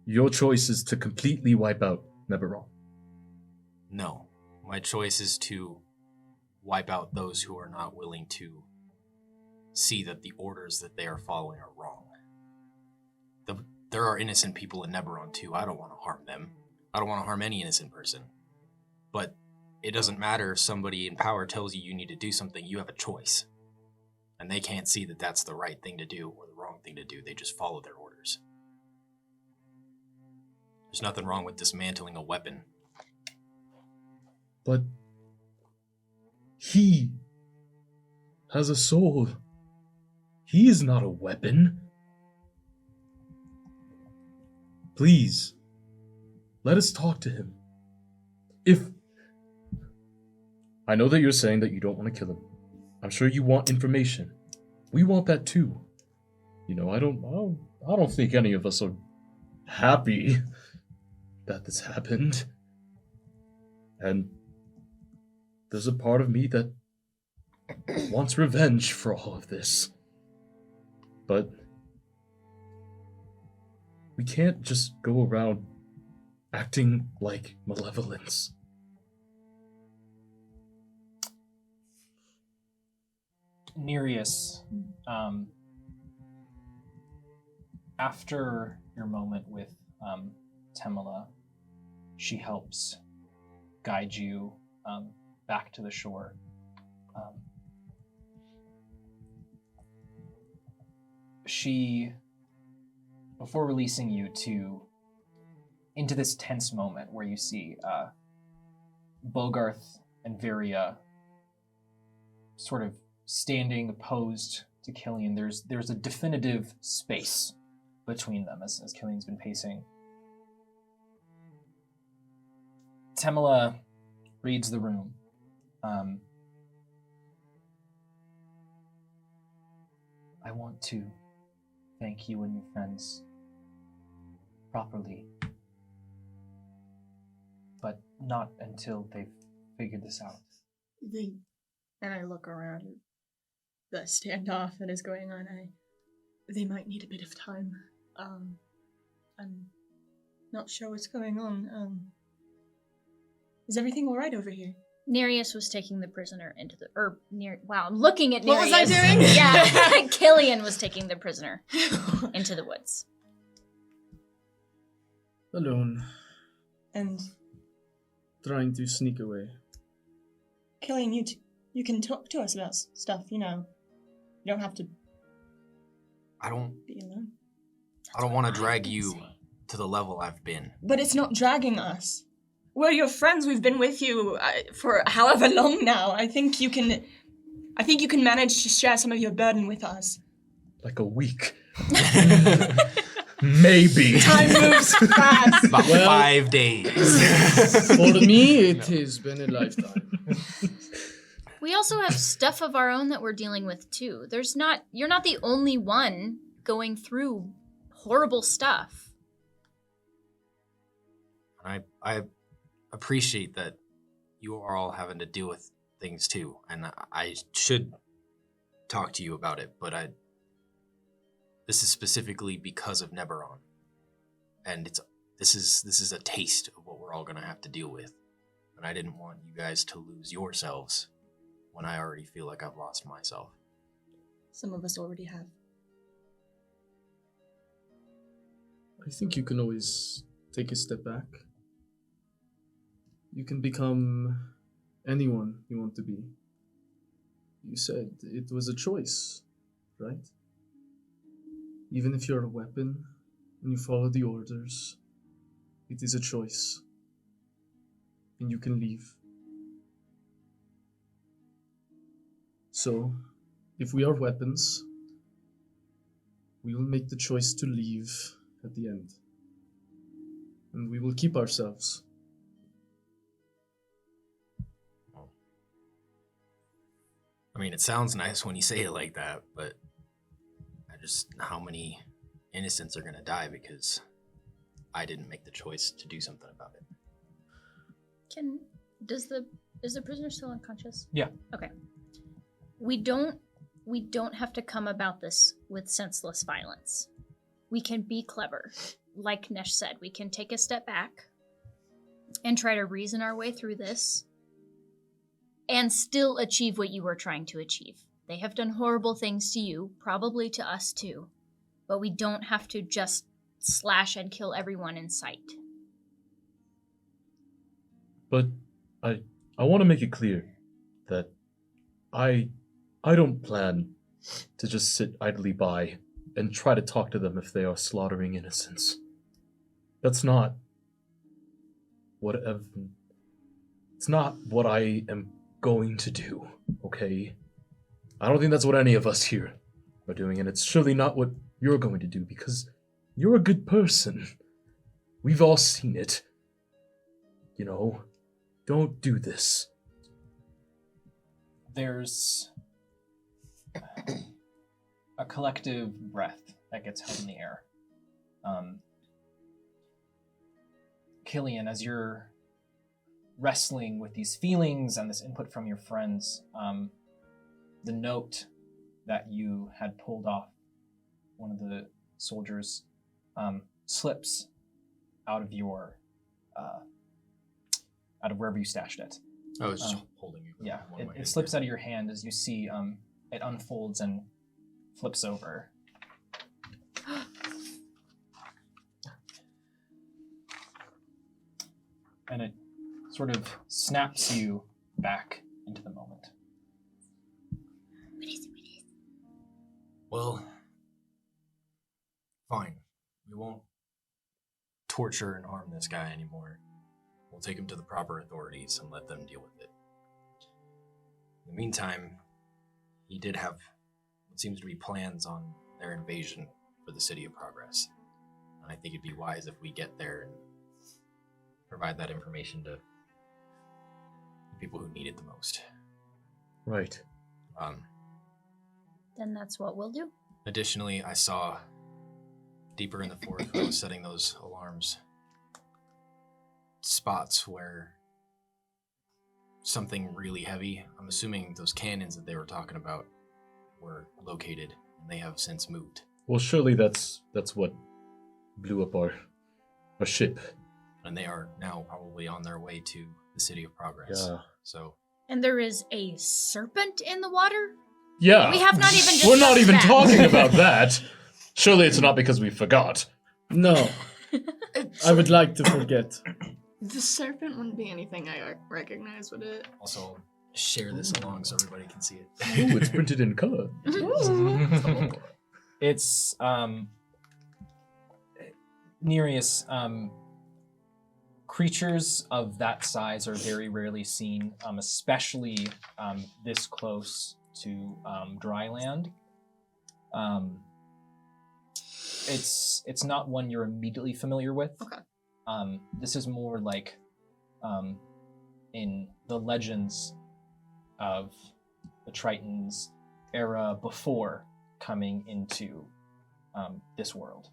your choice is to completely wipe out Neberon. No, my choice is to wipe out those who are not willing to see that the orders that they are following are wrong. There are innocent people in Neberon too. I don't want to harm them. I don't want to harm any innocent person. But it doesn't matter if somebody in power tells you you need to do something, you have a choice. And they can't see that that's the right thing to do or the wrong wrong thing to do. They just follow their orders. There's nothing wrong with dismantling a weapon. But he has a soul. He is not a weapon. Please, let us talk to him. I know that you're saying that you don't want to kill him. I'm sure you want information. We want that too. You know, I don't think any of us are happy that this happened. And there's a part of me that wants revenge for all of this. But we can't just go around acting like malevolence. Nereus, after your moment with Temela, she helps guide you back to the shore. She, before releasing you into this tense moment where you see Bogarth and Viria sort of standing opposed to Killian, there's a definitive space between them as Killian's been pacing. Temela reads the room. I want to thank you and your friends properly, but not until they've figured this out. And I look around at the standoff that is going on. They might need a bit of time. I'm not sure what's going on. Is everything all right over here? Nereus was taking the prisoner into the... Wow, I'm looking at Nereus. What was I doing? Yeah, Killian was taking the prisoner into the woods. Alone, And trying to sneak away. Killian, you can talk to us about stuff, you know. You don't have to I don't be alone. want to drag you to the level I've been. But it's not dragging us. We're your friends. We've been with you for however long now. I think you can manage to share some of your burden with us. Like a week. Maybe. Time moves fast. About Well- 5 days. For me, it has been a lifetime. We also have stuff of our own that we're dealing with too. You're not the only one going through horrible stuff. I appreciate that you are all having to deal with things too, and I should talk to you about it, but this is specifically because of Neberon, and this is a taste of what we're all gonna have to deal with, and I didn't want you guys to lose yourselves when I already feel like I've lost myself. Some of us already have. I think you can always take a step back. You can become anyone you want to be. You said it was a choice, right? Even if you're a weapon and you follow the orders, it is a choice. And you can leave. So, if we are weapons, we will make the choice to leave at the end. And we will keep ourselves. I mean, it sounds nice when you say it like that, but how many innocents are gonna die because I didn't make the choice to do something about it. Is the prisoner still unconscious? Yeah. Okay. We don't have to come about this with senseless violence. We can be clever. Like Nesh said, we can take a step back and try to reason our way through this and still achieve what you were trying to achieve. They have done horrible things to you, probably to us too, but we don't have to just slash and kill everyone in sight. But I want to make it clear that I don't plan to just sit idly by and try to talk to them if they are slaughtering innocents. That's not it's not what I am going to do, okay? I don't think that's what any of us here are doing, and it's surely not what you're going to do, because you're a good person. We've all seen it. You know, don't do this. There's a collective breath that gets held in the air. Killian, as you're wrestling with these feelings and this input from your friends, the note that you had pulled off one of the soldiers slips out of your out of wherever you stashed it. I was just holding it. Yeah, it slips out of your hand as you see it unfolds and flips over. And it sort of snaps you back into the moment. What is it? Well, fine. We won't torture and harm this guy anymore. We'll take him to the proper authorities and let them deal with it. In the meantime, he did have what seems to be plans on their invasion for the City of Progress. And I think it'd be wise if we get there and provide that information to the people who need it the most. Right. Then that's what we'll do. Additionally, I saw deeper in the forest when I was setting those alarms, spots where something really heavy, I'm assuming those cannons that they were talking about, were located, and they have since moved. Well, surely that's what blew up our ship. And they are now probably on their way to the City of Progress. Yeah. So, And there is a serpent in the water? Yeah. We have not even discussed We're not even that. talking about that. Surely it's not because we forgot. No, I would like to forget. The serpent wouldn't be anything I recognize, would it? also I'll share this along so everybody can see it. Ooh, it's printed in color. It's Nereus, creatures of that size are very rarely seen, especially this close to dry land. It's not one you're immediately familiar with. Okay. This is more like in the legends of the Tritons era before coming into this world.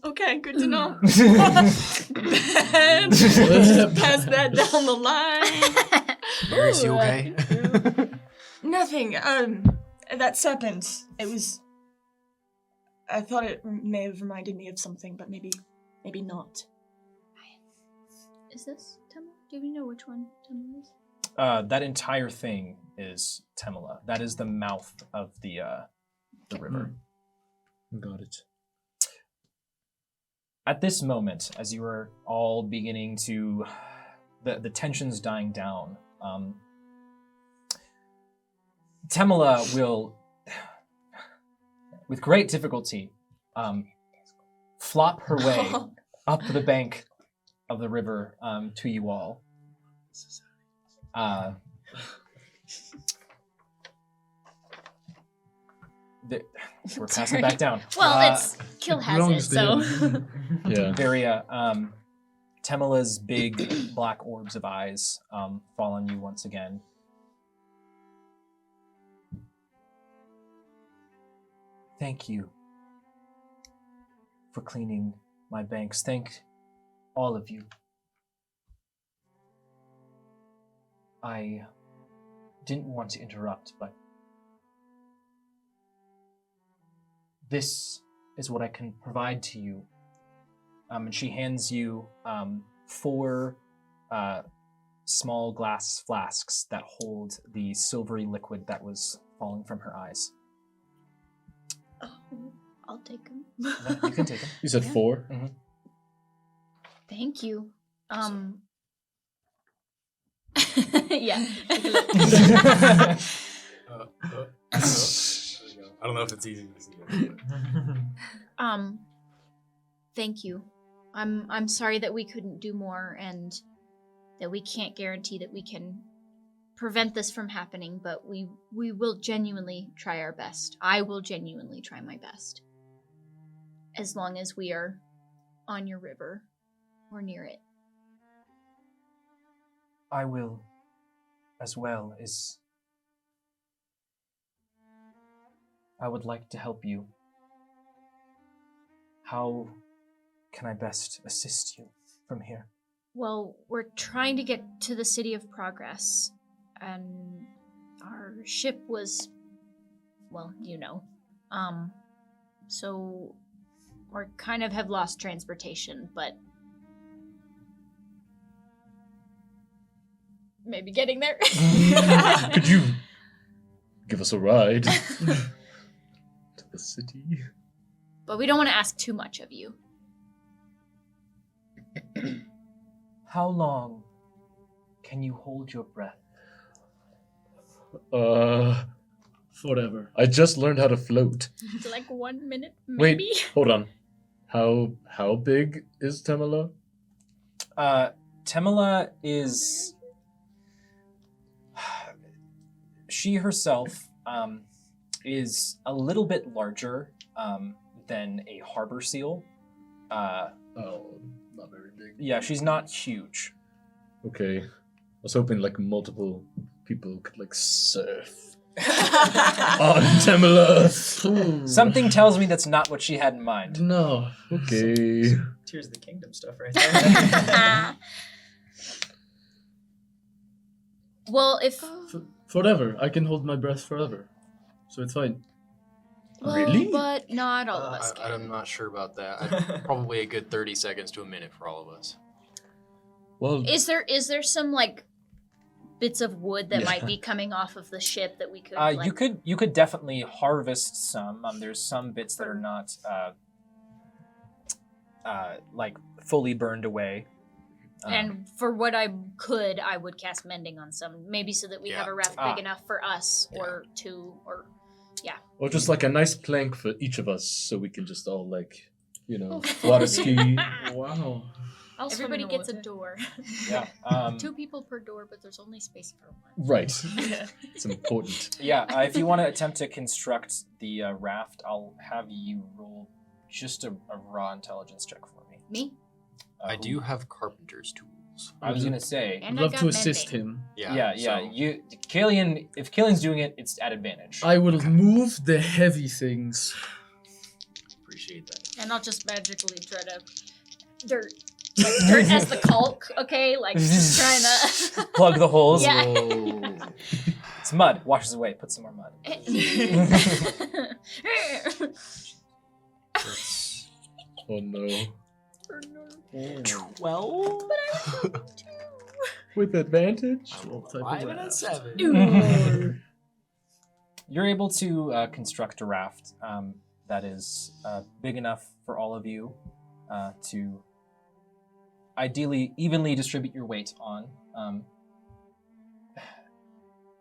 Okay, good to know. Pass that down the line. Mary's, you okay? Nothing. That serpent. It was. I thought it may have reminded me of something, but maybe not. Is this Temla? Do we know which one Temla is? That entire thing is Temla. That is the mouth of the river. Got it. At this moment, as you are all beginning to, the tension's dying down, Temla will, with great difficulty, flop her way up the bank of the river to you all. We're passing it back down. Well, it's Kill has wrong it, so. Yeah. Varia, Temela's big black orbs of eyes fall on you once again. Thank you for cleaning my banks. Thank all of you. I didn't want to interrupt, but this is what I can provide to you. And she hands you 4 small glass flasks that hold the silvery liquid that was falling from her eyes. Oh, I'll take them. You can take them. You said 4? Thank you. Yeah. I don't know if it's easy to see. Thank you. I'm sorry that we couldn't do more and that we can't guarantee that we can prevent this from happening, but we will genuinely try our best. I will genuinely try my best. As long as we are on your river or near it. I will, as well as I would like to help you. How can I best assist you from here? Well, we're trying to get to the City of Progress, and our ship was, well, you know. So we kind of have lost transportation, but maybe getting there. Could you give us a ride to the city? But we don't want to ask too much of you. How long can you hold your breath? Forever. I just learned how to float. Like 1 minute, Wait, maybe? hold on. How big is Temela? Temela is... She herself is a little bit larger than a harbor seal. Oh, not very big. Yeah, she's not huge. Okay. I was hoping like multiple people could like surf on Temela. Something tells me that's not what she had in mind. No. Okay. Tears of the Kingdom stuff right there. Well, if... Forever. I can hold my breath forever. So it's fine. Well, Really? but not all of us can. I'm not sure about that. Probably a good 30 seconds to a minute for all of us. Well, Is there some, like, bits of wood that might be coming off of the ship that we could, like... You could definitely harvest some. There's some bits that are not like fully burned away. And for what I could, I would cast mending on some, maybe so that we have a raft big enough for us, or two, or or just like a nice plank for each of us, so we can just all like, you know, water ski. Wow. Everybody gets a door. Yeah. 2 people per door, but there's only space for 1. Right. It's important. Yeah. If you want to attempt to construct the raft, I'll have you roll just a raw intelligence check for me. Me? I do have carpenter's tools. I was gonna say. And I'd love I got to assist mending. him. Yeah. So, Killian, if Killian's doing it, it's at advantage. I will move the heavy things. appreciate that. And I'll just magically try to... Dirt as the caulk, okay? Like, just trying to... Plug the holes. Yeah. It's mud. Washes away. Put some more mud. Oh no. 12? With advantage? I rolled Type of 5 and a raft. 7. You're able to construct a raft that is big enough for all of you to ideally evenly distribute your weight on.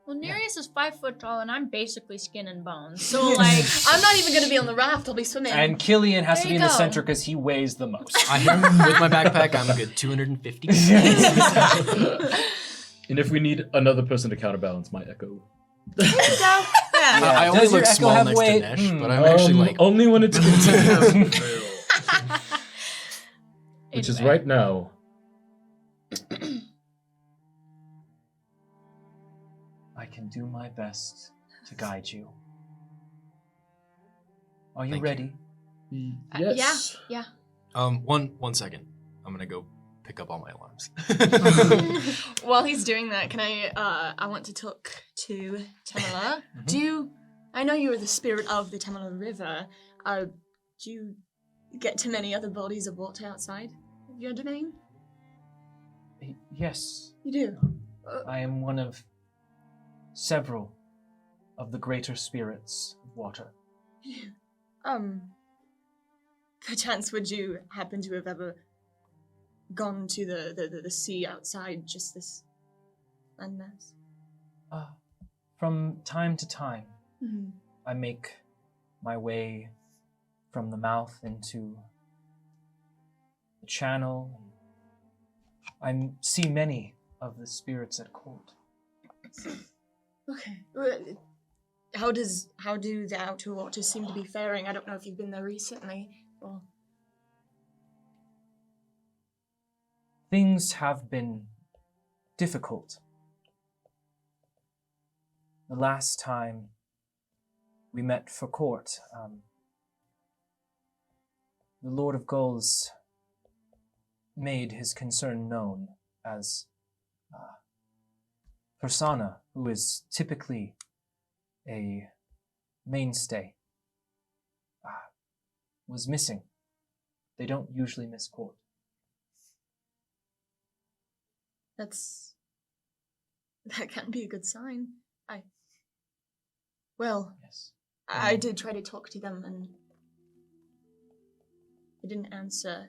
Well, Nereus is 5 foot tall, and I'm basically skin and bones. So, like, I'm not even gonna be on the raft. I'll be swimming. And Killian has There to be you in the go. center because he weighs the most. I am with my backpack. I'm a good 250. And if we need another person to counterbalance my echo. yeah. I only Does your look echo small have next weight? to Nesh, but I'm actually like only when it's which is Anyway. right now. I can do my best to guide you. Are you Thank ready? Yes. Yeah. one second. I'm gonna go pick up all my alarms. While he's doing that, can I want to talk to Temela. I know you are the spirit of the Temela River. Do you get to many other bodies of water outside of your domain? Yes, You do. I am one of several of the greater spirits of water. Perchance would you happen to have ever gone to the sea outside just this landmass? From time to time, Mm-hmm. I make my way from the mouth into the channel. I see many of the spirits at court. Okay. How do the outer waters seem to be faring? I don't know if you've been there recently. Or... Things have been difficult. The last time we met for court, the Lord of Gulls made his concern known as Persona, who is typically a mainstay, was missing. They don't usually miss court. That can't be a good sign. Well, Yes. I did try to talk to them and they didn't answer.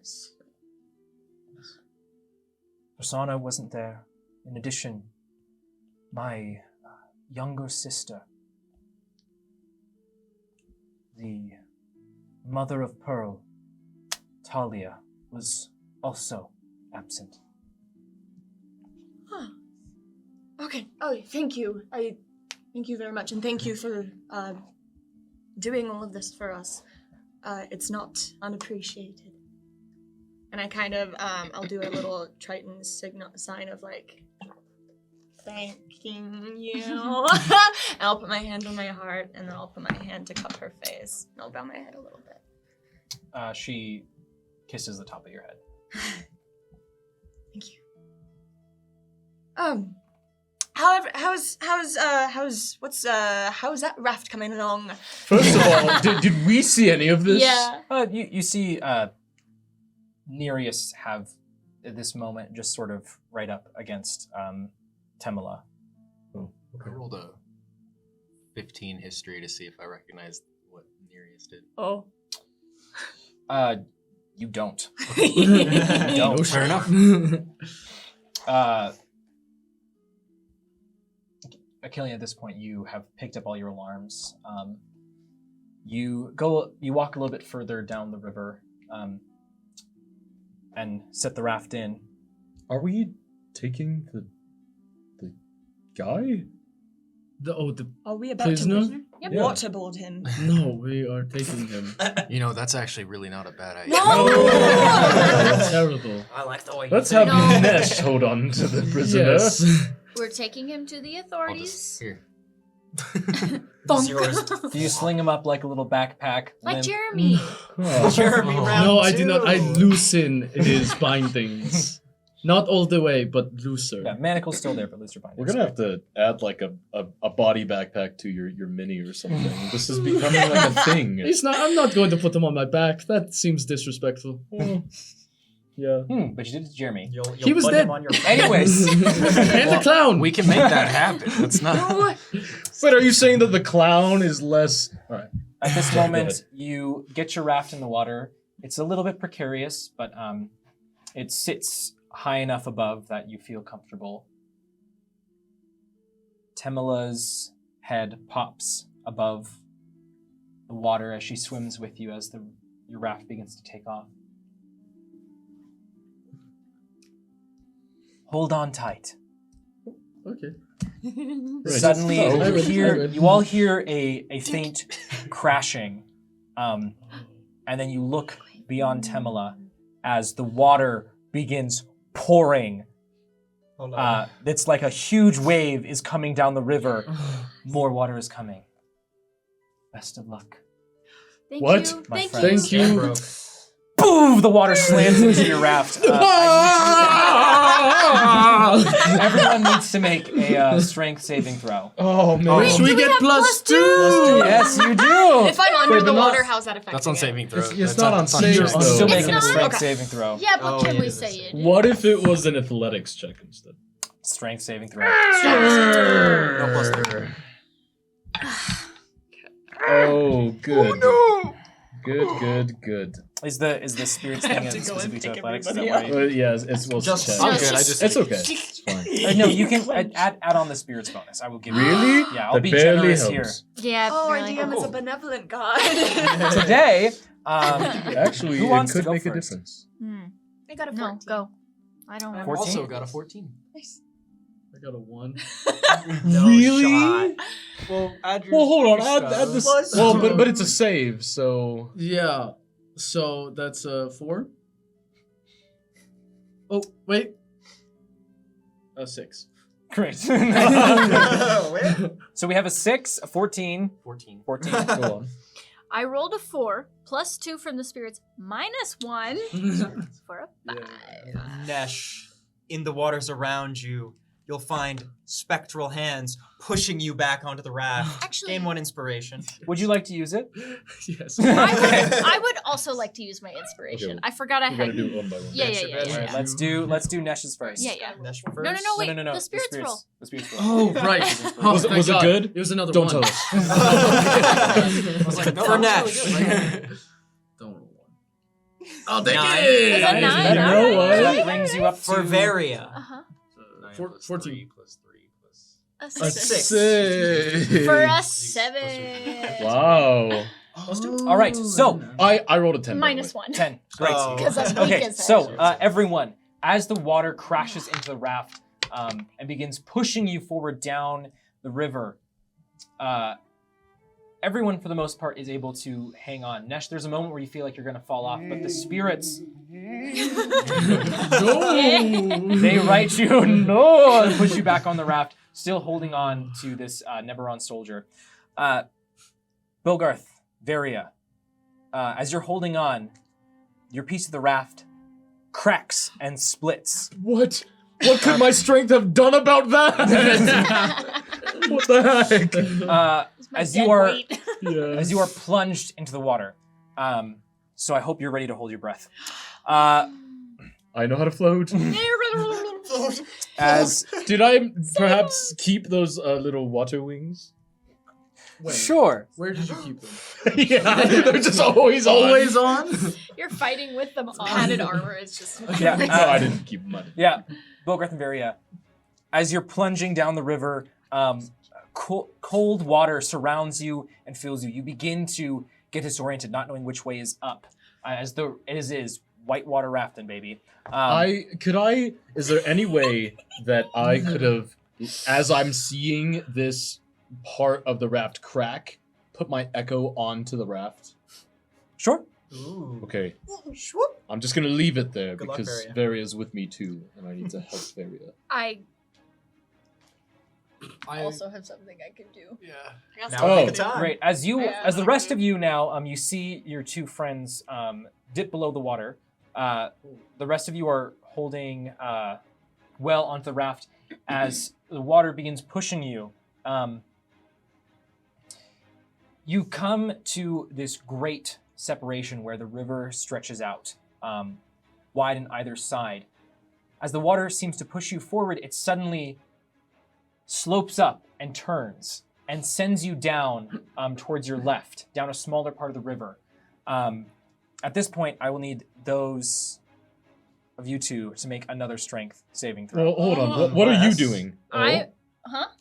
Persona wasn't there. In addition, my younger sister, the mother of Pearl, Talia, was also absent. Huh. Okay. Oh, thank you. Thank you very much, and thank you for doing all of this for us. It's not unappreciated. And I kind of, I'll do a little Triton sign of like, thanking you. And I'll put my hand on my heart, and then I'll put my hand to cup her face. And I'll bow my head a little bit. She kisses the top of your head. Thank you. However, how's that raft coming along? First of all, did we see any of this? Yeah. You see Nereus have at this moment just sort of right up against Temela. Oh, I rolled a 15 history to see if I recognized what Nereus did. Oh. You don't. No, fair enough. Achille, at this point, you have picked up all your alarms. You walk a little bit further down the river, and set the raft in. Are we taking the guy? Are we about prisoner? to Yep. Yeah. waterboard him? No, we are taking him. You know, that's actually really not a bad idea. No! Terrible. I like the way Let's you have No. Nesh hold on to the prisoner. Yes. We're taking him to the I'll authorities. just, here. It's yours. Do you sling him up like a little backpack? Like limp? Jeremy. Oh. Jeremy round No, I do not. I two. loosen his bindings. Not all the way, but looser. Yeah, manacle's still there, but looser bindings. We're gonna have to add like a body backpack to your mini or something. This is becoming like a thing. He's not. I'm not going to put him on my back. That seems disrespectful. Yeah. But you did it to Jeremy. You'll He was put dead. him on your Anyways. And the clown. We can make that happen. That's not. Wait, are you saying that the clown is less? All right. At this Go moment, ahead. you get your raft in the water. It's a little bit precarious, but it sits high enough above that you feel comfortable. Temela's head pops above the water as she swims with you as your raft begins to take off. Hold on tight. Okay. Right. Suddenly, Oh, I read. you all hear a faint crashing, and then you look beyond Temela as the water begins pouring. Hold on. It's like a huge wave is coming down the river. More water is coming. Best of luck. Thank What? you. My Thank friend. you. Thank you. Broke. Boom! The water slams into your raft. Everyone needs to make a strength saving throw. Oh man. Should we get plus two? Yes, you do! If I'm under Wait, the but not- water, how's that affecting That's on it? saving throw. It's not on saves, just- though. Still It's making a not? strength Okay. saving throw. Yeah, but Oh, can yeah, we it is. say it? What if it was an athletics check instead? Strength saving throw. No plus 3. Oh, good. Good. Is the spirits thing have to go and specifically to pick athletics? Is everybody that why? Yeah, it's well, Just- check. I'm good. I just It's okay. It's fine. No, you can add on the spirits bonus. I will give you. Really? Yeah, I'll That be barely generous helps. Yeah. Oh, our really. DM is a benevolent god. here. Today, Actually, who it wants to could go make a first? difference. I got a 14. No, go. I don't I've want 14? also got a 14. Nice. I got a 1. No Really? shot. Well, add your Well, hold on. stuff. Add this. Plus Well, two. but it's a save, so Yeah. So that's a 4. Oh, wait. A 6. Great. Where? So we have a 6, a 14, 14. 14. go on. I rolled a 4 plus 2 from the spirits minus 1 for a 5. Nesh, in the waters around you, you'll find spectral hands pushing you back onto the raft. Actually- Gain 1 inspiration. Would you like to use it? Yes. I would also like to use my inspiration. Okay. I forgot I We had. gotta do it one by one. Yeah, Nesh, yeah, your yeah, best. yeah, All right, yeah. let's do Nesh's first. Yeah, yeah. Nesh first. No, wait. No. The spirits roll. The spirits roll. Oh, right. Oh, Was it- thank was it God. good? It was another Don't 1. tell us. I was like, no, For that was really Nesh. good. Don't roll 1. I'll take Nine. it! Was it 9? You know Alright, what? alright, That brings you up to For Varia. Uh-huh. 14. plus 3 plus... A A 6. 6. For a 7. Wow. All right, so I rolled a 10. by the Minus way. 1. 10. Great. Oh. Because that's Okay, weak as so hell. everyone, as the water crashes into the raft and begins pushing you forward down the river, everyone, for the most part, is able to hang on. Nesh, there's a moment where you feel like you're going to fall off, but the spirits, they write you, no, and push you back on the raft, still holding on to this Neberon soldier. Bilgarth, Varia, as you're holding on, your piece of the raft cracks and splits. What? What could my strength have done about that? What the heck? It's my as dead you are- weight. Yeah. As you are plunged into the water. So I hope you're ready to hold your breath. Uh, I know how to float. as Did I perhaps keep those little water wings? Wait, sure. where did you keep them? Yeah, they're just always on. You're fighting with them on. Padded armor is just. Yeah, No, I didn't keep them on. Yeah, Bilgarth and Varia, as you're plunging down the river, cold water surrounds you and fills you. You begin to get disoriented, not knowing which way is up. As though it is whitewater rafting, baby. Is there any way that I could have, as I'm seeing this part of the raft crack, put my echo onto the raft? Sure. Ooh. Okay. I'm just gonna leave it there Good luck, because Varia. Varia's with me too, and I need to help Varia. I I also have something I could do. yeah. Now would be the Oh. time. Great. As Yeah. the rest of you now, you see your two friends dip below the water. The rest of you are holding well onto the raft as the water begins pushing you. You come to this great separation where the river stretches out, wide on either side. As the water seems to push you forward, it suddenly slopes up and turns and sends you down towards your left, down a smaller part of the river. At this point, I will need those of you two to make another strength saving throw. Well, hold on. What are you Unless- doing?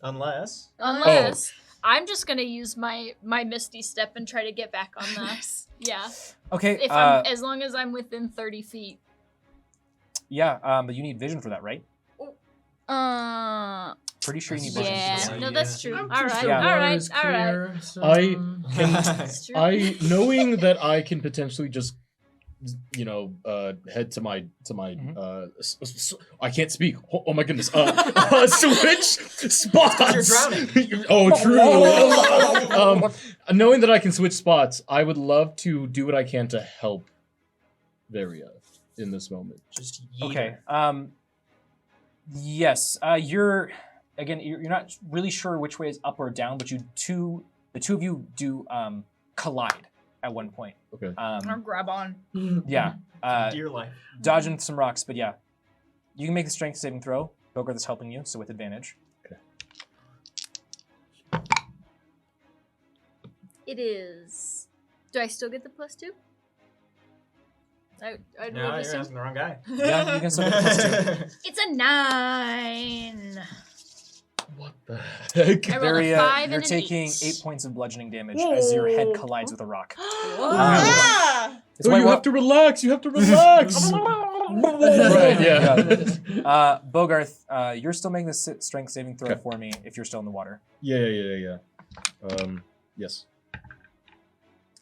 Unless. Unless I'm just gonna use my Misty Step and try to get back on the. Yeah. Okay, If I'm as long as I'm within 30 feet. yeah, but you need vision for that, right? Pretty sure you need vision. Yeah. For that. No, that's true. I'm All pretty right. sure All water right. is All right. clear, so- I That's true. I knowing that I can potentially just, head to my I can't speak. Oh my goodness. Switch spots. You're drowning. Oh, true. Knowing that I can switch spots, I would love to do what I can to help Varia in this moment. Just yeet Okay. her. Yes. You're not really sure which way is up or down, but the two of you do collide at one point. Okay. Or grab on. Yeah. Dear life. Dodging some rocks, but yeah. You can make the strength saving throw. Bogarth is helping you, so with advantage. It is Do I still get the +2? I No, rolled a you're seven. asking the wrong guy. Yeah, you can still get the +2. It's a 9. What the heck? I rolled a Very, 5 you're and an taking 8. 8 points of bludgeoning damage as your head collides with a rock. Ah! It's Oh, why you we're- have to relax. You have to relax. Right, yeah. Bogarth, you're still making the strength saving throw Okay. for me if you're still in the water. Yeah. Yes.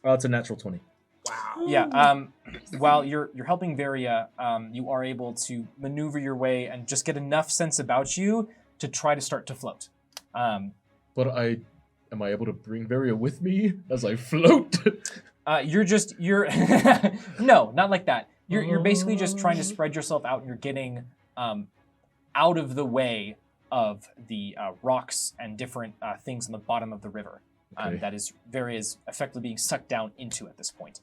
Oh, it's a natural 20. Wow. Yeah. While you're helping Varia, you are able to maneuver your way and just get enough sense about you to try to start to float. But am I able to bring Varia with me as I float? You're no, not like that. You're basically just trying to spread yourself out, and you're getting out of the way of the rocks and different things on the bottom of the river. Okay. That is Varia's effectively being sucked down into at this point.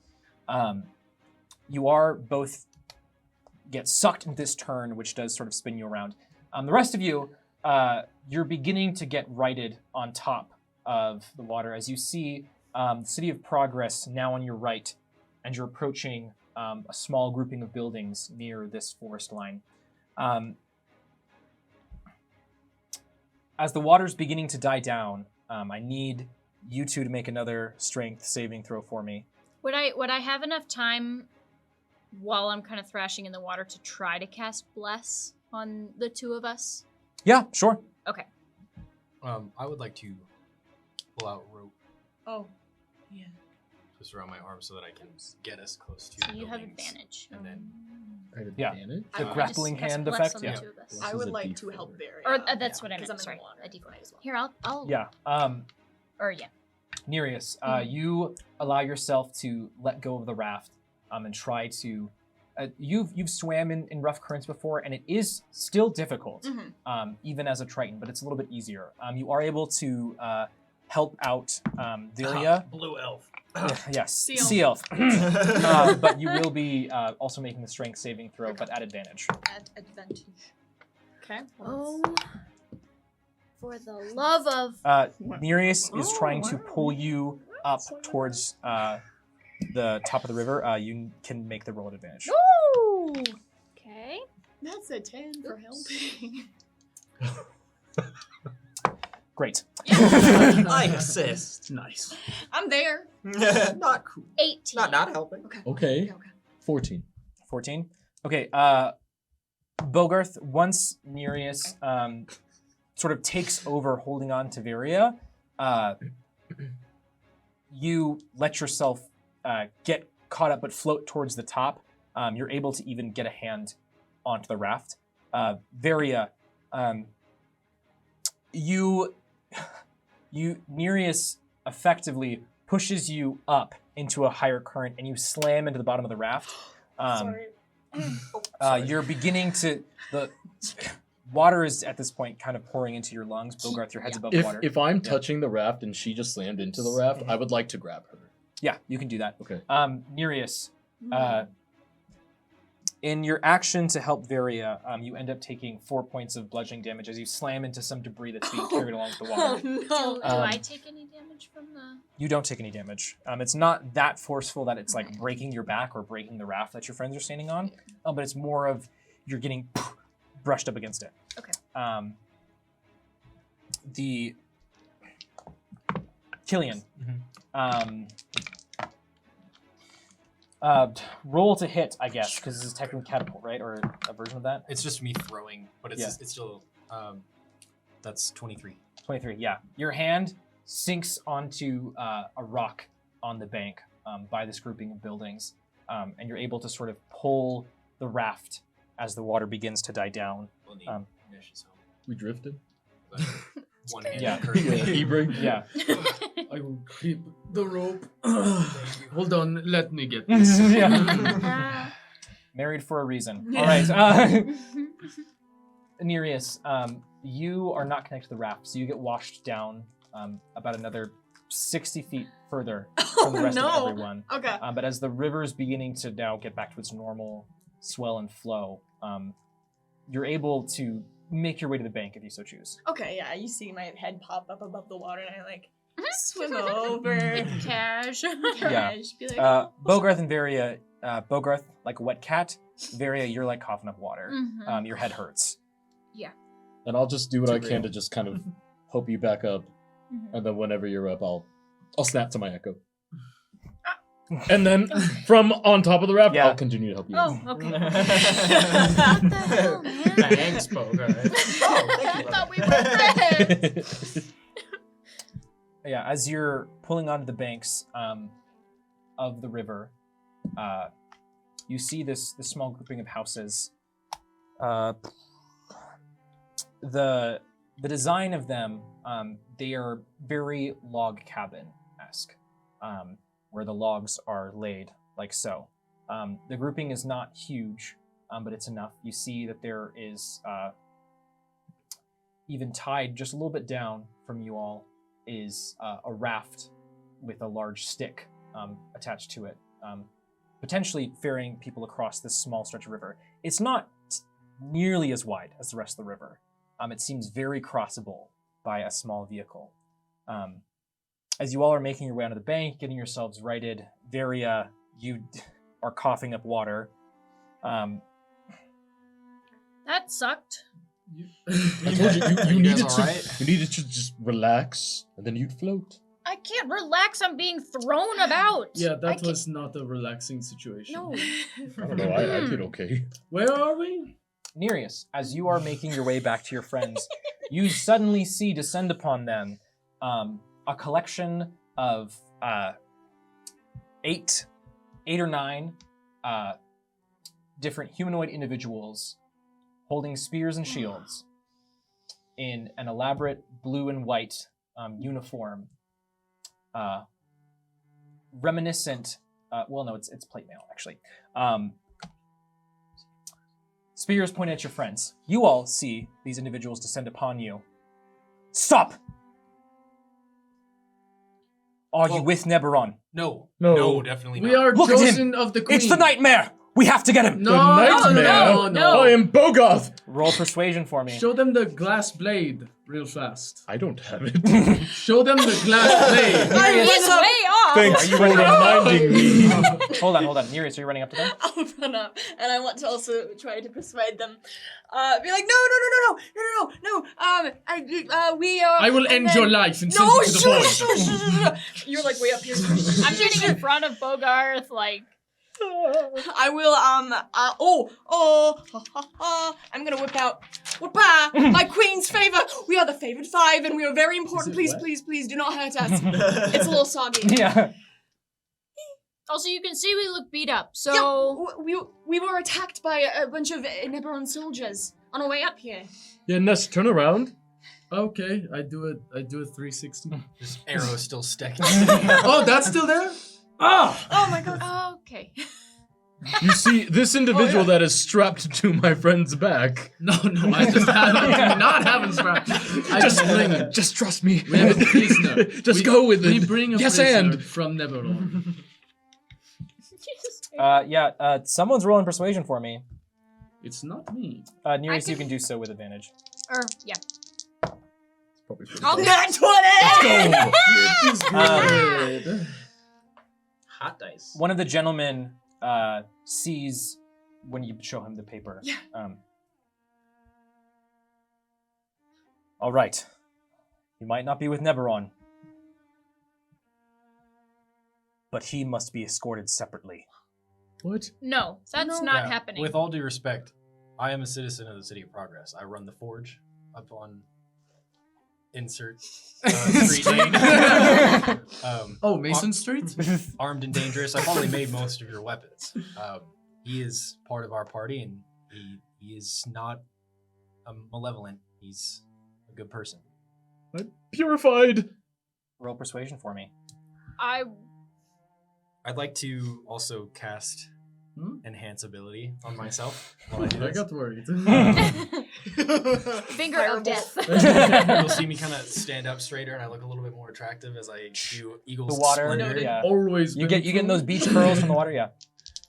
You are both get sucked into this turn, which does sort of spin you around. The rest of you, you're beginning to get righted on top of the water as you see the City of Progress now on your right, and you're approaching a small grouping of buildings near this forest line. As the water's beginning to die down, I need you two to make another strength saving throw for me. Would I have enough time while I'm kind of thrashing in the water to try to cast Bless on the two of us? Yeah, sure. Okay. I would like to pull out rope, Oh, yeah. twist around my arm so that I can get us close to So the you have buildings. advantage. And then Yeah. Advantage? I The would grappling just cast hand Bless effect. on the Yeah. two of us. I This is would a like to D4. help Varia. Or that's what I because meant. I'm Sorry, in the water. a D4 as well. Here, I'll. Yeah. Or yeah. Nereus, you allow yourself to let go of the raft and try to. You've swam in rough currents before, and it is still difficult, Mhm. even as a Triton, but it's a little bit easier. You are able to help out Varia. Blue elf. Yes, Sea sea elf. But you will be also making the strength saving throw, but at advantage. At advantage. Okay. Oh. For the love of. Nereus is Oh, trying to wow. pull you up towards the top of the river. You can make the roll at advantage. Ooh. Okay. That's a 10 for helping. Great. I assist. Nice. I'm there. Not cool. 18. Not helping. Okay. Okay. 14. 14. Okay. Bogarth, once Nereus sort of takes over holding on to Varia, you let yourself get caught up but float towards the top. You're able to even get a hand onto the raft. Varia, Nereus effectively pushes you up into a higher current, and you slam into the bottom of the raft. Sorry. You're beginning to the water is at this point kind of pouring into your lungs. Bogarth, your head's above water. If I'm touching the raft and she just slammed into the raft, I would like to grab her. Yeah, you can do that. Okay. Nereus, in your action to help Varia, you end up taking 4 points of bludgeoning damage as you slam into some debris that's being carried along with the water. Oh, Do no. I take any damage from the? You don't take any damage. It's not that forceful that it's like breaking your back or breaking the raft that your friends are standing on, but it's more of you're getting brushed up against it. Okay. The Killian. Roll to hit, I guess, because this is technically catapult, right, or a version of that. It's just me throwing, but it's Yeah. it's still that's 23. 23. Yeah, your hand sinks onto a rock on the bank by this grouping of buildings, and you're able to sort of pull the raft as the water begins to die down. Well, the mission, so We drifted. but one hand Yeah. currently. E-break. Yeah. I will grip the rope. Hold on, let me get this. Yeah. Married for a reason. All right. Nereus, you are not connected to the raft, so you get washed down about another 60 feet further from the rest of everyone. Okay. But as the river is beginning to now get back to its normal swell and flow, you're able to make your way to the bank if you so choose. Okay, yeah, you see my head pop up above the water, and I like Swim over. Cash. Yeah. Be like, Bogarth and Varia, Bogarth like a wet cat. Varia, you're like coughing up water. Mhm. Your head hurts. And I'll just do what Too I can real. to just kind of help you back up, and then whenever you're up, I'll snap to my echo. And then from on top of the raft, Yeah. I'll continue to help you. Oh, okay. What What the hell, man? Thanks, Bogart. Oh, thank I you. thought we were friends. Yeah, as you're pulling onto the banks of the river, you see this small grouping of houses. The design of them, they are very log cabin-esque, where the logs are laid like so. The grouping is not huge, but it's enough. You see that there is even tied just a little bit down from you all is a raft with a large stick attached to it, potentially ferrying people across this small stretch of river. It's not nearly as wide as the rest of the river. It seems very crossable by a small vehicle. As you all are making your way onto the bank, getting yourselves righted, you are coughing up water. That sucked. I told you, Are you you guys needed all to right? you needed to just relax, and then you'd float. I can't relax. I'm being thrown about. Yeah, I that can't- was not a relaxing situation. No. I don't know. I did okay. Where are we? Nereus, as you are making your way back to your friends, you suddenly see descend upon them a collection of 8 or 9 different humanoid individuals holding spears and shields in an elaborate blue and white uniform, reminiscent. Well, no, it's plate mail actually. Spears pointed at your friends. You all see these individuals descend upon you. Stop! Are you with Neberon? No. No. No, definitely not. We are Look at him! chosen of the queen. It's the nightmare! We have to get him! No, The nightmare. no, no. I am Bogoth. Roll persuasion for me. Show them the glass blade real fast. I don't have it. Show them the glass blade. He's way off. Thanks for reminding me. Hold on. Nereus, are you running up to them? I'll run up, and I want to also try to persuade them. Be like, no. We are. I will end your life and send No, you to the void. You're like way up here. I'm getting in front of Bogarth, like. I will. I'm gonna whip my queen's favor. We are the favored 5, and we are very important. it Please, wet? please, do not hurt us. It's a little soggy. Yeah. Also, you can see we look beat up, so. Yeah, we were attacked by a bunch of Neberon soldiers on our way up here. Yeah, Ness, turn around. Okay, I do it 360. This arrow still sticking. Oh, that's still there? Ah! Oh my god. Okay. You see, this individual that is strapped to my friend's back. No, I just do not have him strapped. I just bring him. Just trust me. We have a prisoner. Just go with We it. bring a Yes, prisoner and. from Neberon. Someone's rolling persuasion for me. It's not me. Nereus, you can do so with advantage. Yeah. Probably pretty I'll close. Nat 20! Good. Hot dice. One of the gentlemen sees when you show him the paper. Yeah. All right. He might not be with Neberon, but he must be escorted separately. What? No, that's No. not Yeah, happening. With all due respect, I am a citizen of the City of Progress. I run the forge up on insert street name. Oh, Mason Street? Armed and dangerous. I've probably made most of your weapons. He is part of our party, and he is not malevolent. He's a good person. I'm purified. Roll persuasion for me. I'd like to also cast enhance ability on myself while I do I this. got worried. Finger of death. You'll see me kind of stand up straighter, and I look a little bit more attractive as I do Eagle's The water, Splendor. yeah. Always. You been getting those true. beach curls from the water, yeah.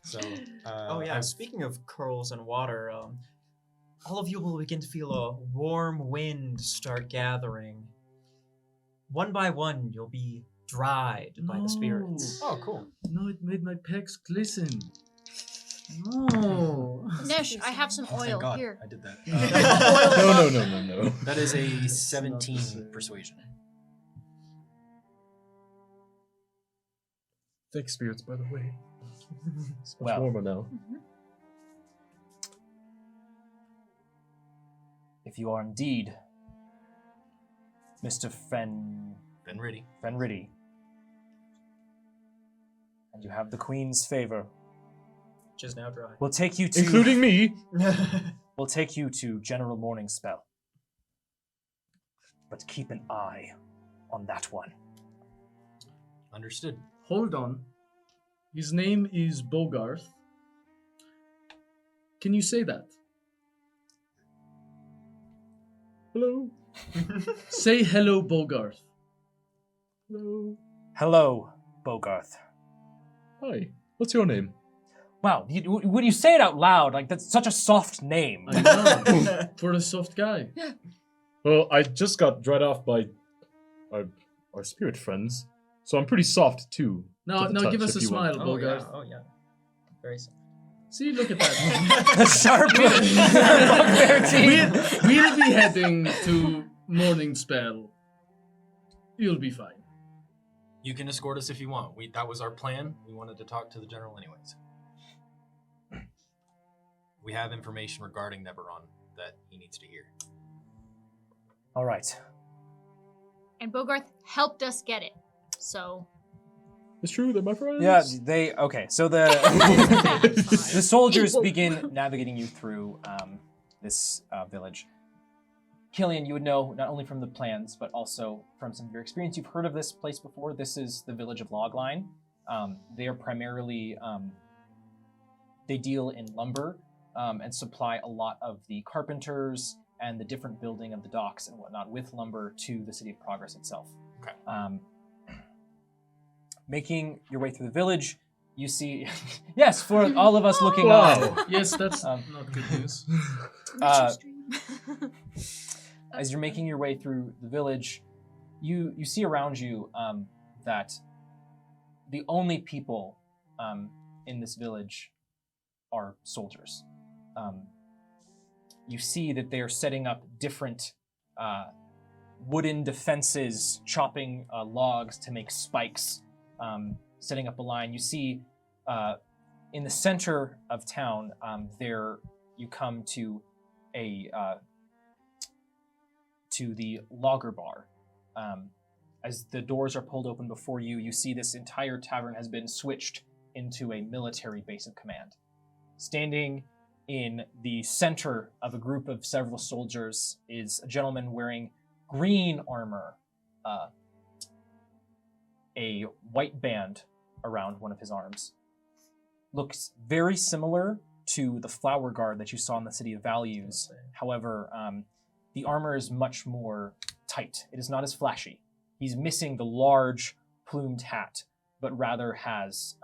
So, Oh yeah, I've- speaking of curls and water, all of you will begin to feel a warm wind start gathering. one by one, you'll be dried by the spirits. No. Oh, cool. No, it made my pecs glisten. No. Nish, I have some Oh, thank oil God here. I did that. No. That is a not the 17 same. persuasion. Thanks, spirits, by the way. It's much Well. warmer now. If you are indeed Mr. Been ready. Fenriddy, and you have the Queen's favor, Which is now dry. we'll take you to Including me. We'll take you to General Morningspell. But keep an eye on that one. Understood. Hold on. His name is Bogarth. Can you say that? Hello. Say hello, Bogarth. Hello. Hello, Bogarth. Hi. What's your name? Wow, when you say it out loud, like that's such a soft name. I know. For a soft guy. Well, I just got dried off by our spirit friends, so I'm pretty soft too. Now, to the now give touch, us a if you want. smile, Oh yeah, Bogarth. oh yeah. Very soft. See, look at that. The sharp bugbear teeth. We'll be heading to Morningspell. You'll be fine. You can escort us if you want. That was our plan. We wanted to talk to the general anyways. We have information regarding Neberon that he needs to hear. All right. And Bogarth helped us get it. So It's true, they're my friends. Yeah, okay. So the the soldiers begin navigating you through this village. Killian, you would know not only from the plans, but also from some of your experience. You've heard of this place before. This is the village of Logline. They are primarily they deal in lumber and supply a lot of the carpenters and the different building of the docks and whatnot with lumber to the City of Progress itself. Okay. Making your way through the village, you see, yes, for all of us looking Wow. on. Yes, that's Um, not good news. As you're making your way through the village, you see around you that the only people in this village are soldiers. You see that they are setting up different wooden defenses, chopping logs to make spikes, setting up a line. You see in the center of town, there you come to the lager bar. As the doors are pulled open before you, you see this entire tavern has been switched into a military base of command. Standing in the center of a group of several soldiers is a gentleman wearing green armor, a white band around one of his arms. Looks very similar to the flower guard that you saw in the City of Values. However, the armor is much more tight. It is not as flashy. He's missing the large plumed hat, but rather has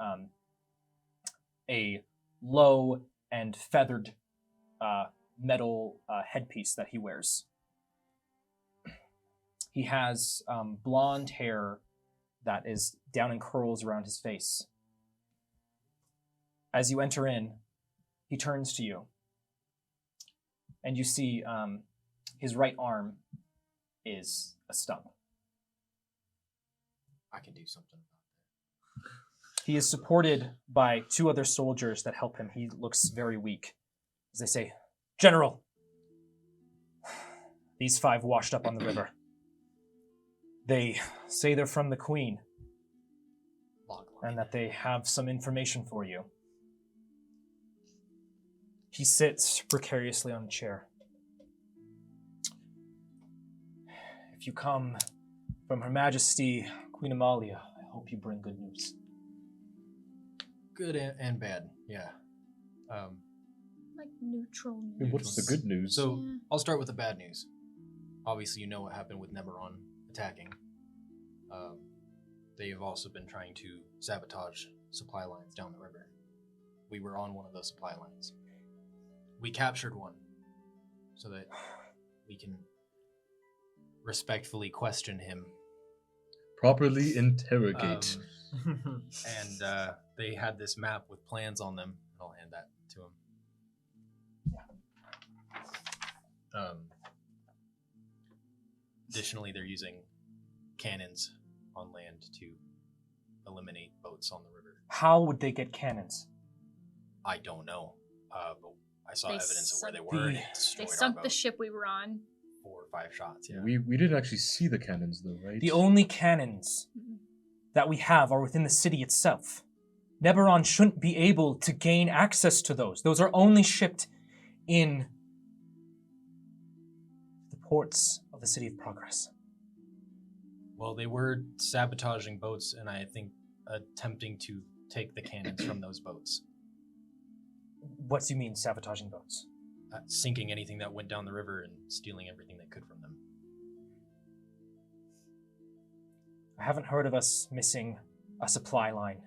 a low and feathered metal headpiece that he wears. He has blonde hair that is down in curls around his face. As you enter in, he turns to you, and you see his right arm is a stump. I can do something about He is supported by two other soldiers that help him. He looks very weak. As they say, "General, these 5 washed up on the river. They say they're from the Queen, and that they have some information for you." He sits precariously on a chair. "If you come from Her Majesty Queen Amalia, I hope you bring good news." Good and bad, yeah. like neutral And news. what's the good news? So Yeah. I'll start with the bad news. Obviously, you know what happened with Neberon attacking. They've also been trying to sabotage supply lines down the river. We were on one of those supply lines. We captured one so that we can respectfully question him properly interrogate. And they had this map with plans on them. I'll hand that to him. Additionally, they're using cannons on land to eliminate boats on the river. How would they get cannons? I don't know, but I saw They evidence of where they sunk were. And the- it destroyed They our sunk the boat. ship we were on. 4 or 5 shots. Yeah. We didn't actually see the cannons though, right? The only cannons Mhm. that we have are within the city itself. Neberon shouldn't be able to gain access to those. Those are only shipped in the ports of the City of Progress. Well, they were sabotaging boats, and I think attempting to take the cannons from those boats, What do you mean sabotaging boats? sinking anything that went down the river and stealing everything they could from them. I haven't heard of us missing a supply line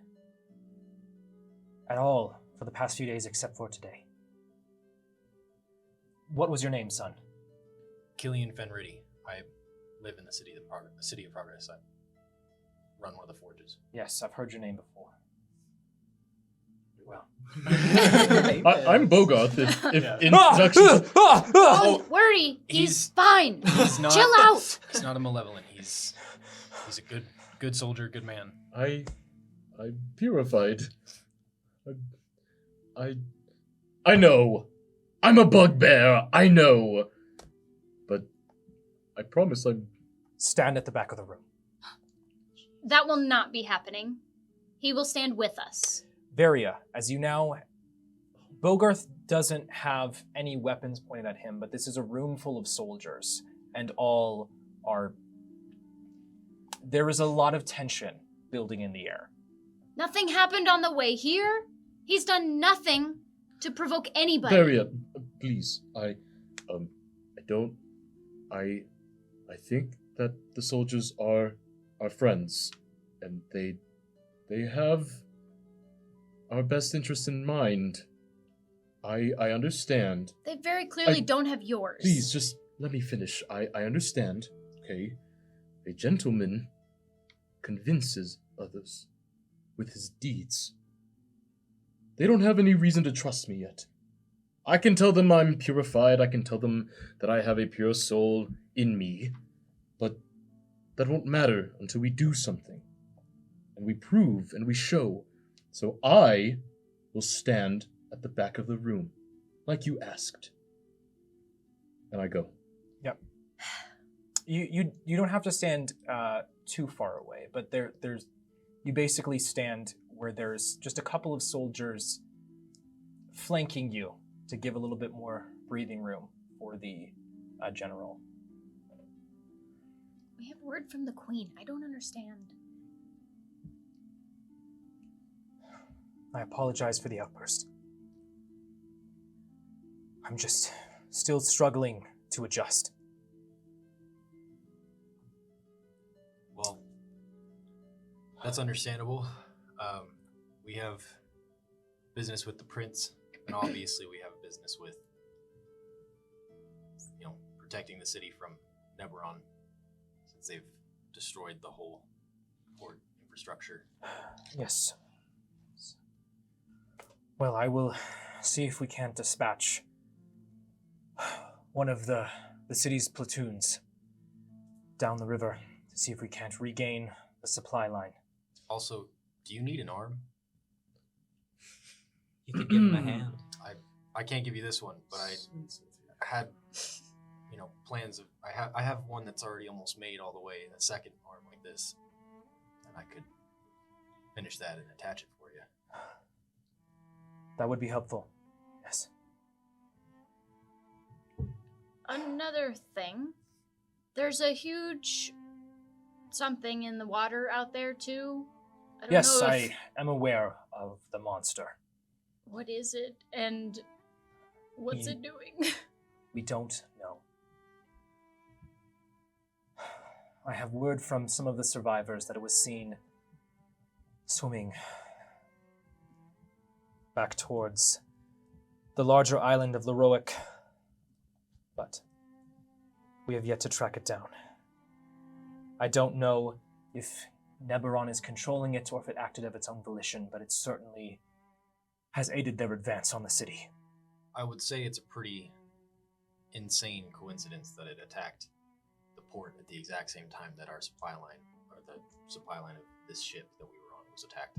at all for the past few days except for today. What was your name, son? Killian Fenridy. I live in the City of Progress. I run one of the forges. Yes, I've heard your name before. Well. I'm Bogart. If Yeah. introductions. Don't worry, he's fine. He's not. Chill out. He's not a malevolent. He's a good soldier, good man. I'm purified. I know. I'm a bugbear. I know. But I promise I'm. Stand at the back of the room. That will not be happening. He will stand with us. Varia, as you now... Bogarth doesn't have any weapons pointed at him, but this is a room full of soldiers, and all are... There is a lot of tension building in the air. Nothing happened on the way here. He's done nothing to provoke anybody. Varia, please. I think that the soldiers are our friends, and they have our best interest in mind. I understand. They very clearly I- don't have yours. Please, just let me finish. I understand, okay? A gentleman convinces others with his deeds. They don't have any reason to trust me yet. I can tell them I'm purified, I can tell them that I have a pure soul in me, but that won't matter until we do something. And we prove and we show. So I will stand at the back of the room, like you asked. And I go. Yep. You don't have to stand too far away, but there's you basically stand where there's just a couple of soldiers flanking you to give a little bit more breathing room for the general. We have word from the queen. I don't understand. I apologize for the outburst. I'm just still struggling to adjust. Well, that's understandable. We have business with the prince, and obviously we have business with, protecting the city from Neberon, since they've destroyed the whole port infrastructure. Yes. Well, I will see if we can't dispatch one of the city's platoons down the river to see if we can't regain the supply line. Also, do you need an arm? You could give him a hand. I can't give you this one, but I had, plans of. I have one that's already almost made all the way, a second arm like this, and I could finish that and attach it for you. That would be helpful. Yes. Another thing. There's a huge something in the water out there too. I don't Yes, know if- I am aware of the monster. What is it and what's it doing? We don't know. I have word from some of the survivors that it was seen swimming back towards the larger island of Leroic, but we have yet to track it down. I don't know if Neberon is controlling it or if it acted of its own volition, but it certainly has aided their advance on the city. I would say it's a pretty insane coincidence that it attacked the port at the exact same time that our supply line, or the supply line of this ship that we were on, was attacked.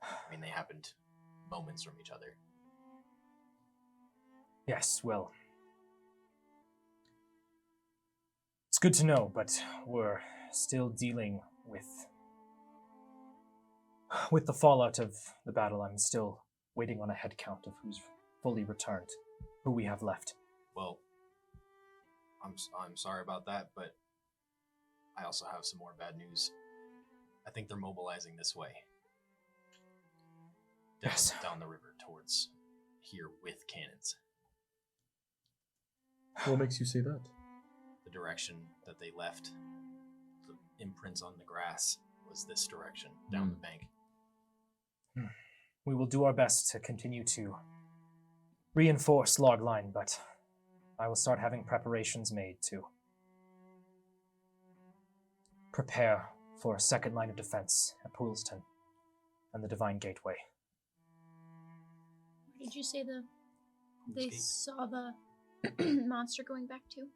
I mean, they happened moments from each other. Yes, well, it's good to know, but we're still dealing with the fallout of the battle. I'm still waiting on a head count of who's fully returned, who we have left. Well, I'm sorry about that, but I also have some more bad news. I think they're mobilizing this way. Down the river towards here with cannons. What makes you say that? The direction that they left, the imprints on the grass, was this direction, down the bank. We will do our best to continue to reinforce Logline, but I will start having preparations made to prepare for a second line of defense at Poolston and the Divine Gateway. Where did you say they saw the monster going back to?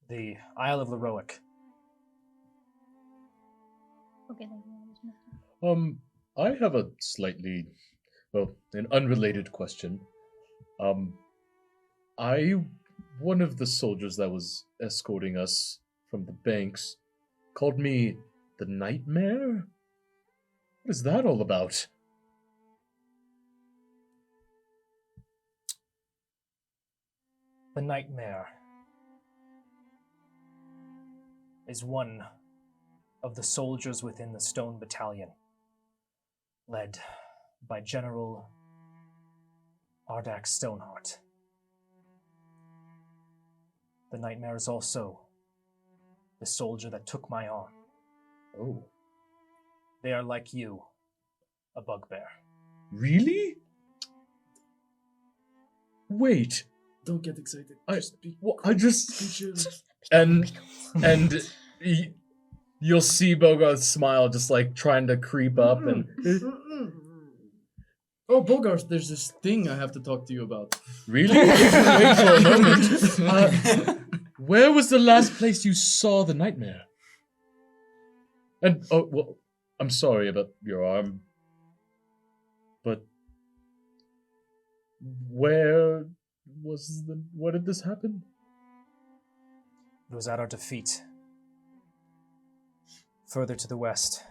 The Isle of Leroic. Okay, thank you. I have a slightly, an unrelated question. One of the soldiers that was escorting us from the banks called me the Nightmare? What is that all about? The Nightmare is one of the soldiers within the Stone Battalion, led by General Ardak Stoneheart. The Nightmare is also the soldier that took my arm. Oh. They are like you, a bugbear. Really? Wait. Don't get excited. You'll see Bogart's smile just like trying to creep up and Oh, Bogart, there's this thing I have to talk to you about. Really? Wait for a moment. Where was the last place you saw the Nightmare? And I'm sorry about your arm, but where did this happen? It was at our defeat. Further to the west,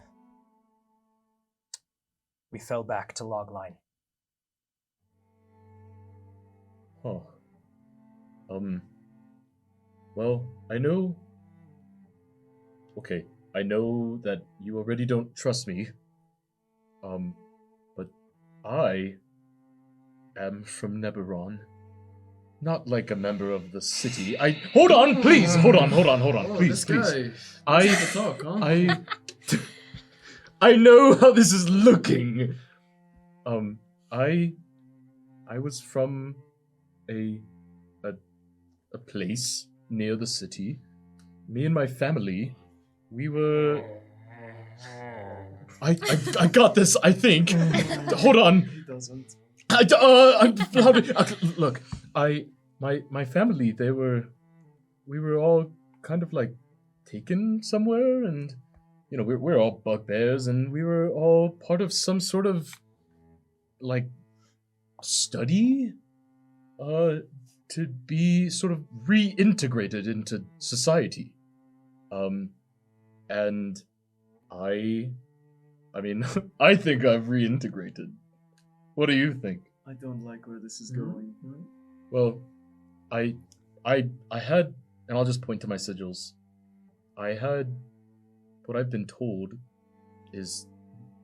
we fell back to Logline. Huh. Well, I know that you already don't trust me. But I am from Neberon. Not like a member of the city. Hold on, please! Hold on, please. Guy. To talk, huh? I know how this is looking. I was from a place near the city. Me and my family, we were. I got this. I think. Hold on. He doesn't. Look, my family, we were all kind of like taken somewhere, and you know we're all bugbears, and we were all part of some sort of like study, to be sort of reintegrated into society, and I mean I think I've reintegrated. What do you think? I don't like where this is going. Well, I had, and I'll just point to my sigils. I had, what I've been told is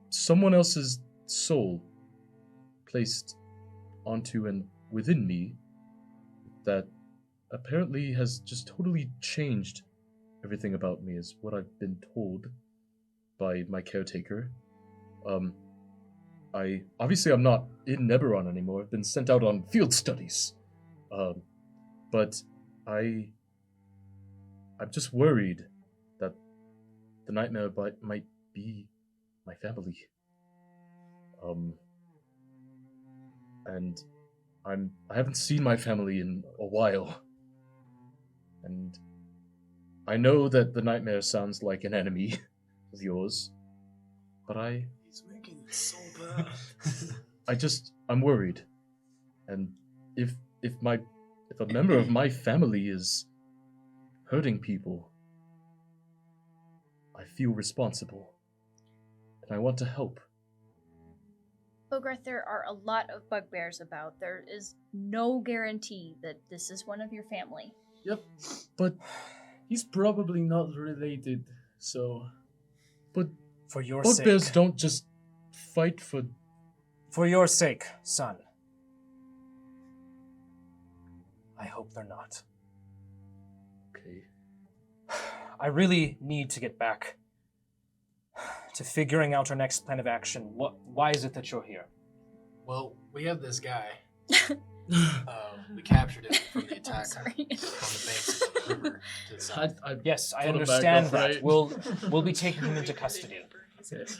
someone else's soul placed onto and within me that apparently has just totally changed everything about me, is what I've been told by my caretaker. I'm not in Neberon anymore. I've been sent out on field studies. But I'm just worried that the nightmare might be my family. And I haven't seen my family in a while. And I know that the nightmare sounds like an enemy of yours, but He's making it so bad. I'm worried. And if a member of my family is hurting people, I feel responsible. And I want to help. Bogart, there are a lot of bugbears about. There is no guarantee that this is one of your family. Yep, but he's probably not related, so... But For your bugbears sake. don't just fight for... For your sake, son. I hope they're not. Okay. I really need to get back to figuring out our next plan of action. Why is it that you're here? Well, we have this guy. We captured him from the attack on the banks of the river to the south. Yes, I Put him back understand up, that. right? We'll be taking him into custody. Yes.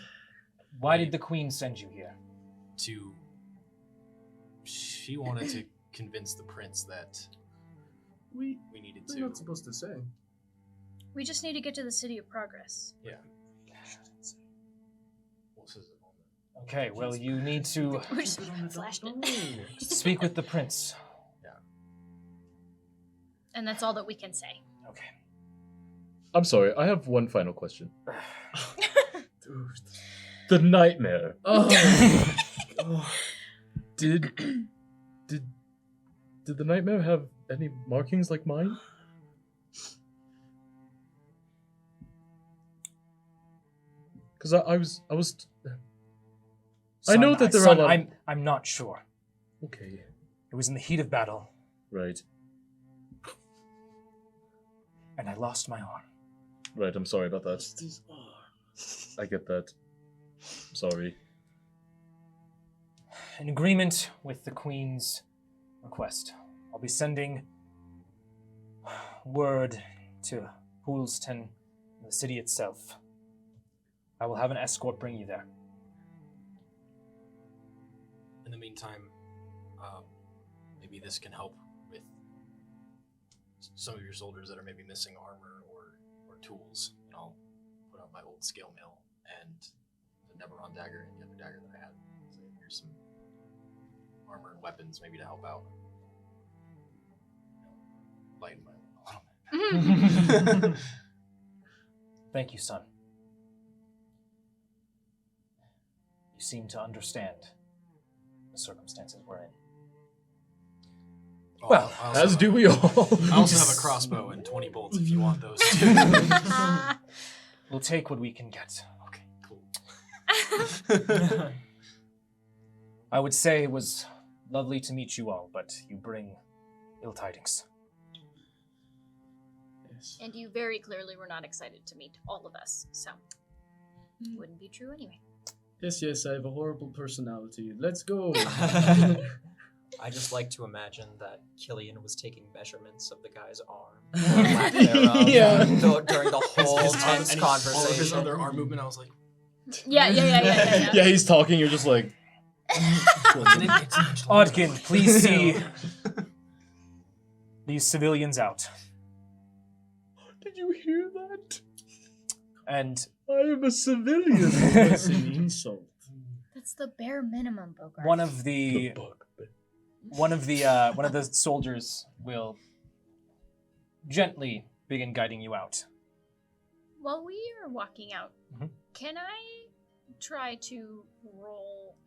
Why did the Queen send you here? She wanted to convince the prince that We needed We're to. not supposed to say. We just need to get to the City of Progress. Yeah. What's his moment? Okay, well, you need to We just flashed it. speak with the prince. And that's all that we can say. Okay. I'm sorry, I have one final question. Dude. The nightmare. Oh. Oh. Did the nightmare have any markings like mine? Because I was I know that there are a son, lot- I'm not sure. okay. It was in the heat of battle, Right. and I lost my arm. Right, I'm sorry about that. These are... I get that. Sorry. In agreement with the Queen's request, I'll be sending word to Hoolston, the city itself. I will have an escort bring you there. In the meantime, maybe this can help with some of your soldiers that are maybe missing armor or tools. And I'll put out my old scale mail and the Neberon dagger and the other dagger that I had. So here's some armor and weapons maybe to help out. Lighten my a little bit. Thank you, son. You seem to understand the circumstances we're in. Oh, Well, I also As have- do we all. I also have a crossbow and 20 bolts if you want those too. We'll take what we can get. Okay, cool. I would say it was lovely to meet you all, but you bring ill tidings. Yes. And you very clearly were not excited to meet all of us, so it wouldn't be true anyway. Yes, I have a horrible personality. Let's go. I just like to imagine that Killian was taking measurements of the guy's arm. Or lack thereof, Yeah. During the whole tense All of his conversation. other arm movement, I was like, Yeah. Yeah, he's talking, you're just like... Odkin, please see these civilians out. Did you hear that? And I am a civilian. That's an insult. That's the bare minimum, Bogart. one of the soldiers will gently begin guiding you out. While we are walking out, Mhm. can I try to roll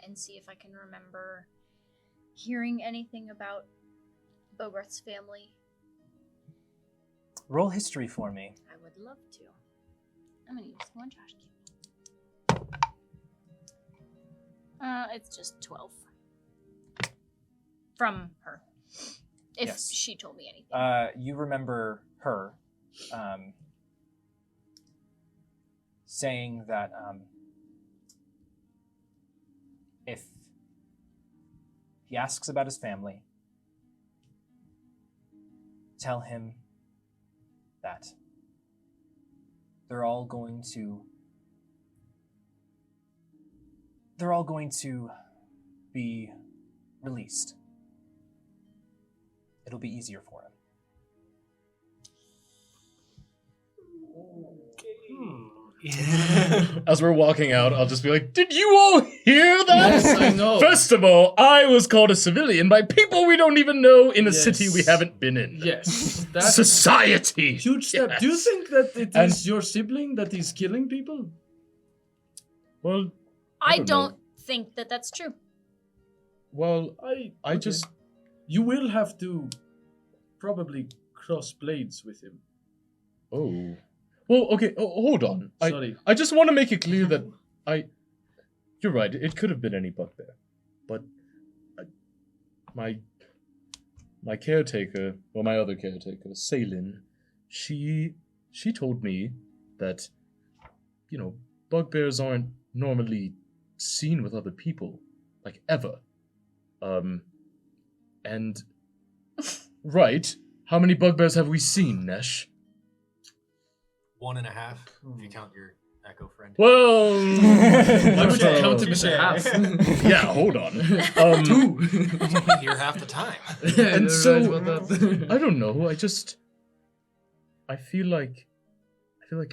and see if I can remember hearing anything about Bogart's family? Roll history for me. I would love to. I'm gonna use one trash can. It's just 12. From her. If Yes. she told me anything. You remember her saying that if he asks about his family, tell him that they're all going to be released. It'll be easier for him. As we're walking out, I'll just be like, "Did you all hear that?" Yes, I know. First of all, I was called a civilian by people we don't even know in a Yes. city we haven't been in. Yes. That's Society. huge step. Yes. Do you think that it And- is your sibling that is killing people? Well, I don't don't know. think that that's true. well, I I just You will have to probably cross blades with him. oh. Well, okay. Oh, hold on. Sorry. I just want to make it clear that you're right. It could have been any bugbear, but my caretaker, or my other caretaker, Salin, she told me that, you know, bugbears aren't normally seen with other people, like ever. And right, how many bugbears have we seen, Nesh? 1.5, if you count your echo friend. Well, Why would you uh, count him as a half? Yeah, hold on. Two. Here half the time. And You're so right about that. I don't know. I feel like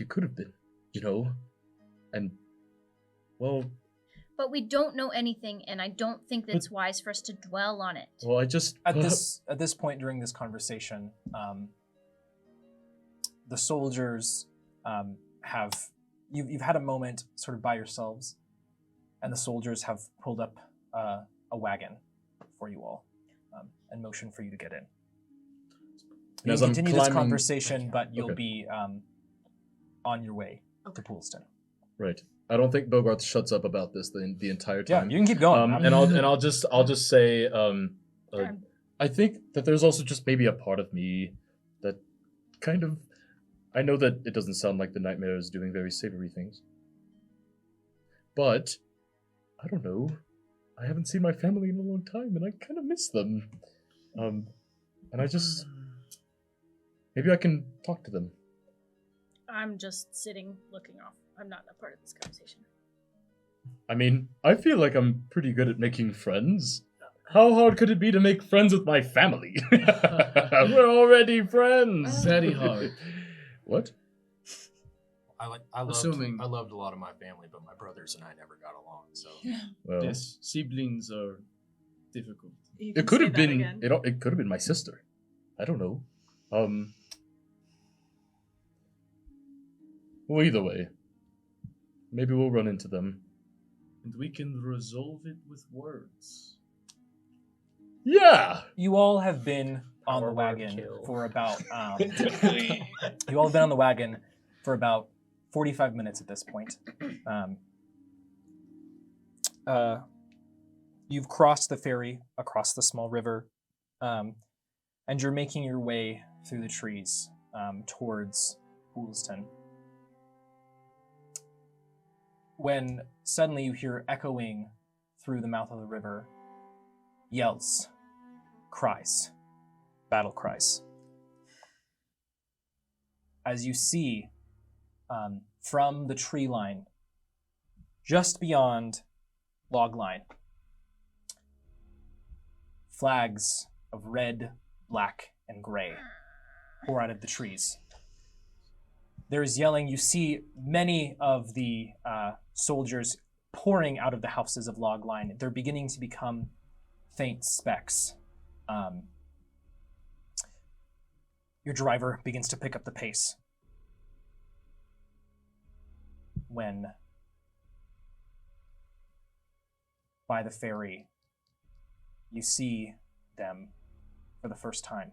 it could have been, you know, and well, But we don't know anything, and I don't think that's wise for us to dwell on it. well, I just At this point during this conversation, the soldiers you've had a moment sort of by yourselves, and the soldiers have pulled up a wagon for you all and motion for you to get in. You as can I'm continue this climbing- conversation, but you'll Okay. be on your way to Poolston. right. I don't think Bogart shuts up about this the entire Yeah, time. you can keep going. And I'll just say I think that there's also just maybe a part of me that kind of, I know that it doesn't sound like the nightmare is doing very savory things, but I don't know. I haven't seen my family in a long time, and I kind of miss them. And I just maybe I can talk to them. I'm just sitting, looking off. I'm not a part of this conversation. I mean, I feel like I'm pretty good at making friends. How hard could it be to make friends with my family? We're already friends. Very hard. What? Assuming- I loved a lot of my family, but my brothers and I never got along. So Well, Yes, siblings are difficult. You it can could say have that been. again. It could have been my sister. I don't know. Well, either way, maybe we'll run into them. And we can resolve it with words. Yeah. You all have been on Power the word wagon kill. for about you all have been on the wagon for about 45 minutes at this point. You've crossed the ferry across the small river, and you're making your way through the trees towards Woolston. When suddenly you hear echoing through the mouth of the river yells, cries, battle cries. As you see from the tree line, just beyond log line, flags of red, black, and gray pour out of the trees. There is yelling. You see many of the soldiers pouring out of the houses of log line. They're beginning to become faint specks. Your driver begins to pick up the pace when, by the ferry, you see them for the first time.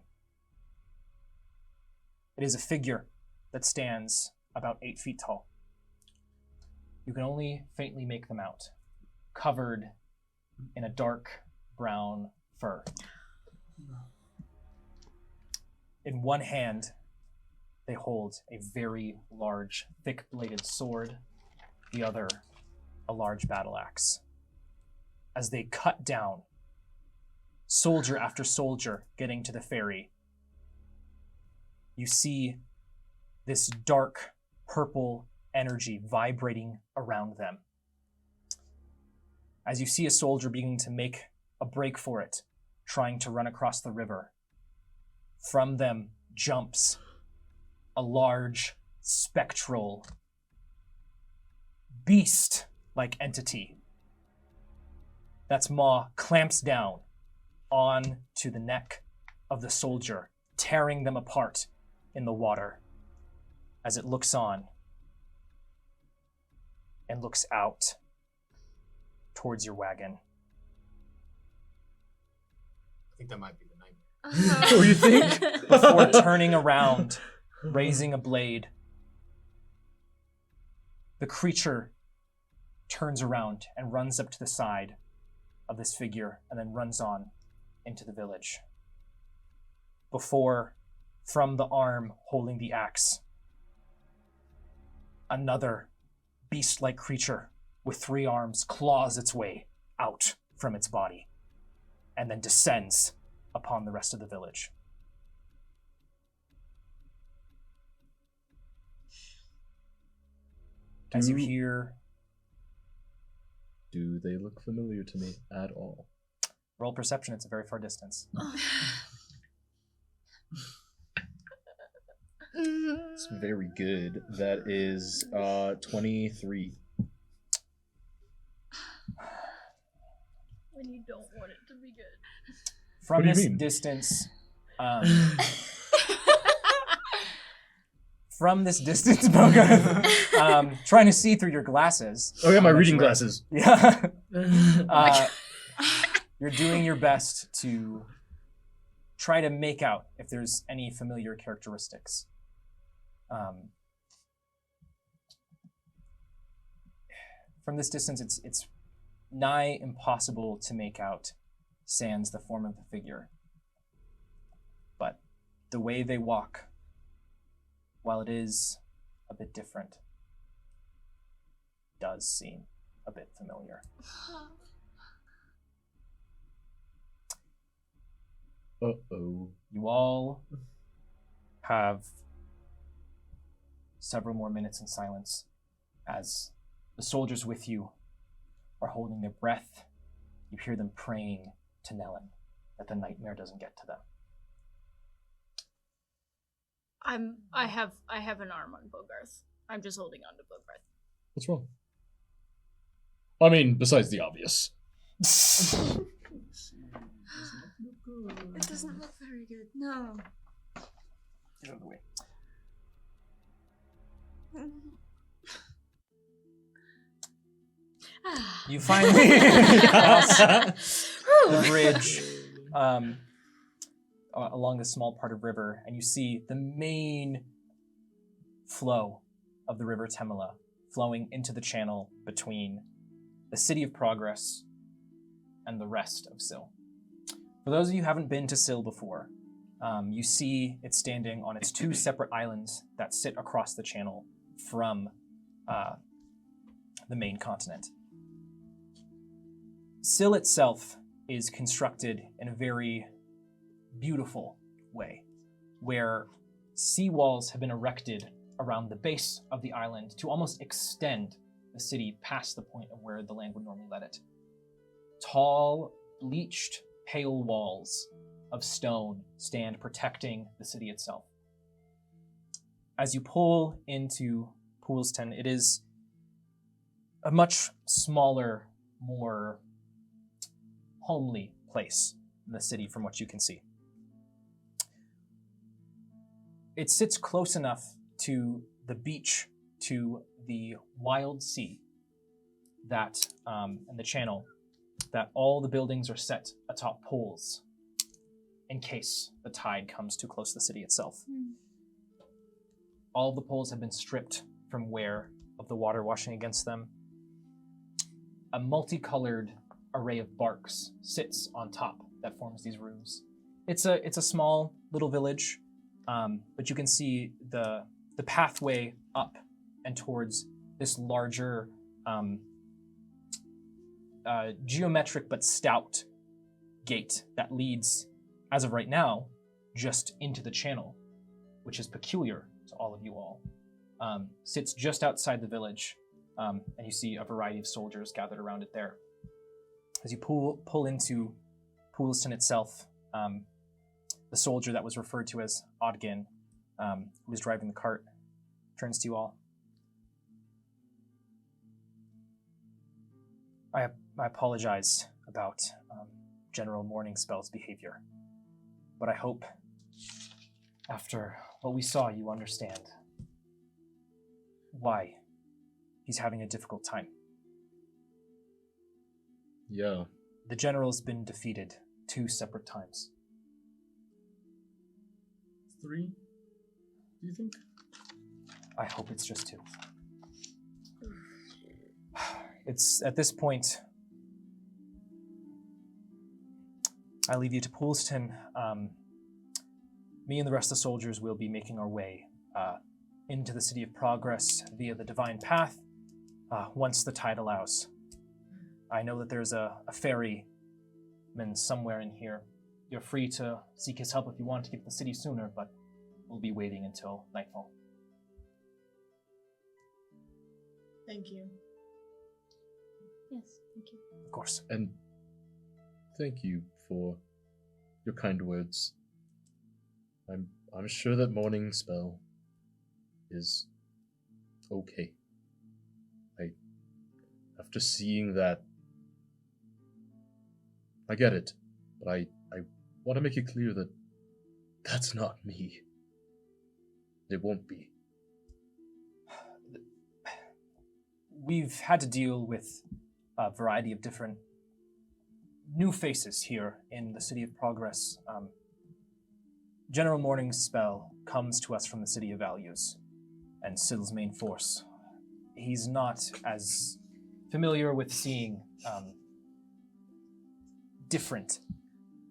It is a figure that stands about 8 feet tall. You can only faintly make them out, covered in a dark brown fur. In one hand, they hold a very large, thick-bladed sword, the other, a large battle axe. As they cut down, soldier after soldier getting to the ferry, you see this dark purple energy vibrating around them. As you see a soldier beginning to make a break for it, trying to run across the river, from them jumps a large spectral beast-like entity. That's maw clamps down on to the neck of the soldier, tearing them apart in the water as it looks on and looks out towards your wagon. I think that might be the nightmare. Oh, you think? Before turning around, raising a blade, the creature turns around and runs up to the side of this figure and then runs on into the village. Before, from the arm holding the axe, another beast-like creature with 3 arms claws its way out from its body and then descends upon the rest of the village. As you hear... Do they look familiar to me at all? Roll perception, it's a very far distance. It's very good. That is 23. When you don't want it to be good. From What do you this mean? distance, from this distance, Bogart, trying to see through your glasses. Oh yeah, my I'm not reading sure. glasses. Yeah. You're doing your best to try to make out if there's any familiar characteristics. From this distance, it's nigh impossible to make out sans the form of the figure. But the way they walk, while it is a bit different, does seem a bit familiar. Uh-oh. You all have several more minutes in silence as the soldiers with you are holding their breath. You hear them praying to Nellen that the nightmare doesn't get to them. I have an arm on Bogarth. I'm just holding on to Bogarth. What's wrong? I mean, besides the obvious. It doesn't look very good. No. Get out of the way. You finally cross the bridge along this small part of river, and you see the main flow of the river Temela flowing into the channel between the City of Progress and the rest of Syl. For those of you who haven't been to Syl before, you see it standing on its 2 separate islands that sit across the channel from the main continent. Syl itself is constructed in a very beautiful way, where seawalls have been erected around the base of the island to almost extend the city past the point of where the land would normally let it. Tall, bleached, pale walls of stone stand protecting the city itself. As you pull into Poolston, it is a much smaller, more homely place in the city from what you can see. It sits close enough to the beach, to the wild sea that, and the channel, that all the buildings are set atop poles in case the tide comes too close to the city itself. All of the poles have been stripped from wear of the water washing against them. A multicolored array of barks sits on top that forms these roofs. It's a small little village, but you can see the pathway up and towards this larger geometric but stout gate that leads, as of right now, just into the channel, which is peculiar to all of you all. sits just outside the village, and you see a variety of soldiers gathered around it there. As you pull into Poolston itself, the soldier that was referred to as Odgin, who was driving the cart, turns to you all. I apologize about General Morningspell's behavior, but I hope after what we saw you understand why he's having a difficult time. Yeah. The general's been defeated 2 separate times. 3? Do you think? I hope it's just 2. It's at this point, I leave you to Poolston. Me and the rest of the soldiers will be making our way into the City of Progress via the Divine Path once the tide allows. I know that there's a ferryman somewhere in here. You're free to seek his help if you want to get to the city sooner, but we'll be waiting until nightfall. Thank you. Yes, thank you. Of course. And thank you for your kind words. I'm sure that Morningspell is okay. After seeing that, I get it, but I want to make it clear that that's not me. It won't be. We've had to deal with a variety of different new faces here in the City of Progress. General Morningspell comes to us from the City of Values and Sill's main force. He's not as familiar with seeing different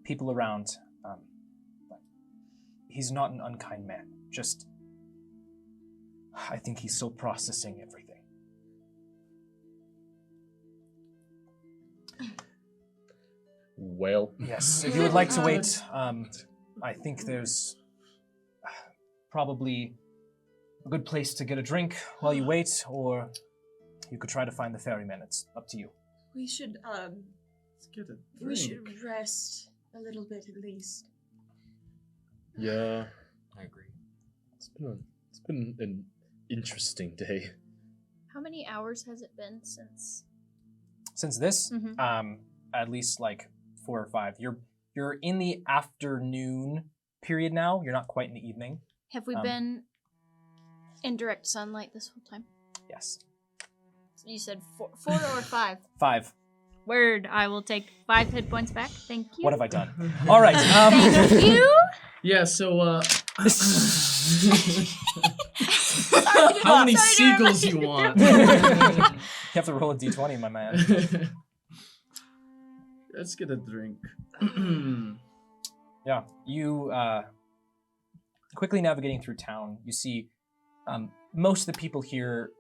people around. But he's not an unkind man. Just, I think he's still processing everything. Well. Yes, if you would like to wait, I think there's probably a good place to get a drink while you wait, or you could try to find the ferryman. It's up to you. We should Let's get a drink. we should rest a little bit at least. Yeah, I agree. it's been an interesting day. How many hours has it been since? Since this, Mhm. at least like 4 or 5. You're in the afternoon period now. You're not quite in the evening. Have we been in direct sunlight this whole time? Yes. You said 4 or 5. 5. Word. I will take 5 hit points back. Thank you. What have I done? All right. Thank you. Yeah, so, Sorry to how many sorry to seagulls remind you want? You have to roll a d20, my man. Let's get a drink. Yeah, you quickly navigating through town, you see most of the people here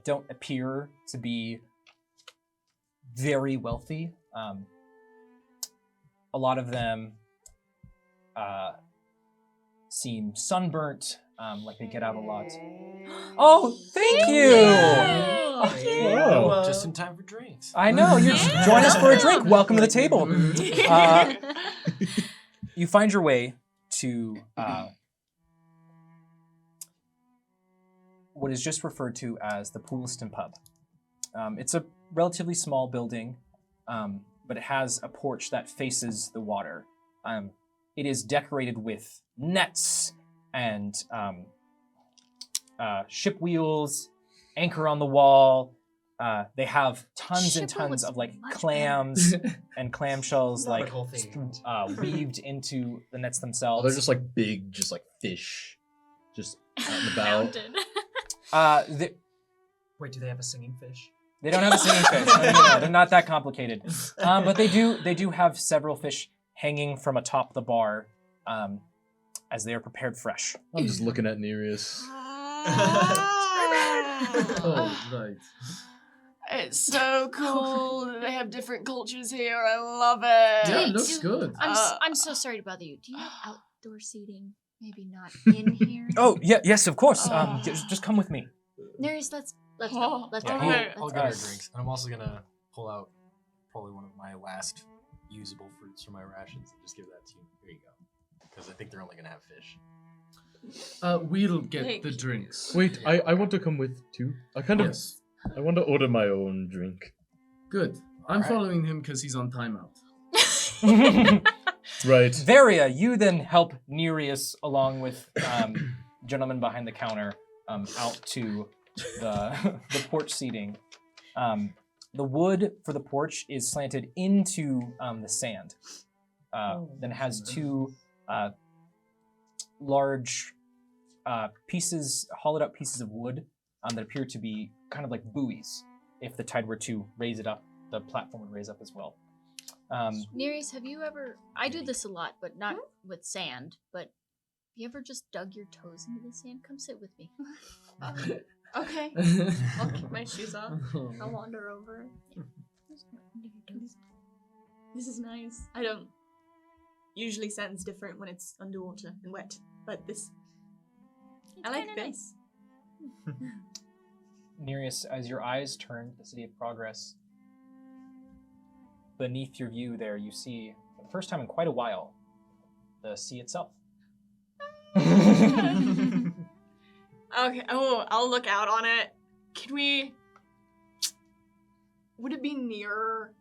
don't appear to be very wealthy. A lot of them seem sunburnt, like they get out a lot. Oh, thank you! Oh. Just in time for drinks. I know, you're join us for a drink. Welcome to the table. You find your way to what is just referred to as the Poolston Pub. It's a relatively small building, but it has a porch that faces the water. It is decorated with nets and ship wheels, anchor on the wall. They have tons and Ship wheel tons was of like much clams and clamshells like whole thing. weaved into the nets Oh, themselves. they're just like big, just like fish, just out and about. Mounted. Wait, do they have a singing fish? They don't have a singing fish. No, they're not that complicated. But they do have several fish hanging from atop the bar, as they are prepared fresh. I'm just looking at Nereus. Oh, right. It's so cool. They have different cultures here. I love it. Yeah, Hey, it looks do- good. I'm so sorry to bother you. Do you have outdoor seating? Maybe not in here. Oh, yeah, yes, of course. Oh. Just come with me. Nereus, let's Oh, go. Let's Yeah, go. okay. I'll Let's get our go. drinks. And I'm also gonna pull out probably one of my last usable fruits from my rations and just give that to you. Here you go. Because I think they're only gonna have fish. We'll get Thank the you. drinks. Wait, I want to come with too. I kind of Yes. I want to order my own drink. Good. I'm Alright. following him because he's on timeout. Right. Varia, you then help Nereus along with gentleman behind the counter out to the porch seating. The wood for the porch is slanted into the sand. Then it has two large pieces, hollowed out pieces of wood that appear to be kind of like buoys. If the tide were to raise it up, the platform would raise up as well. Nereus, have you ever? I do this a lot, but not with sand. But have you ever just dug your toes into the sand? Come sit with me. Okay. I'll kick my shoes off. I'll wander over. This is nice. I don't. Usually sand's different when it's underwater and wet, but this. I like kinda this. Nereus, as your eyes turn to the City of Progress, beneath your view there, you see, for the first time in quite a while, the sea itself. Okay. Oh, I'll look out on it. Can we? Would it be near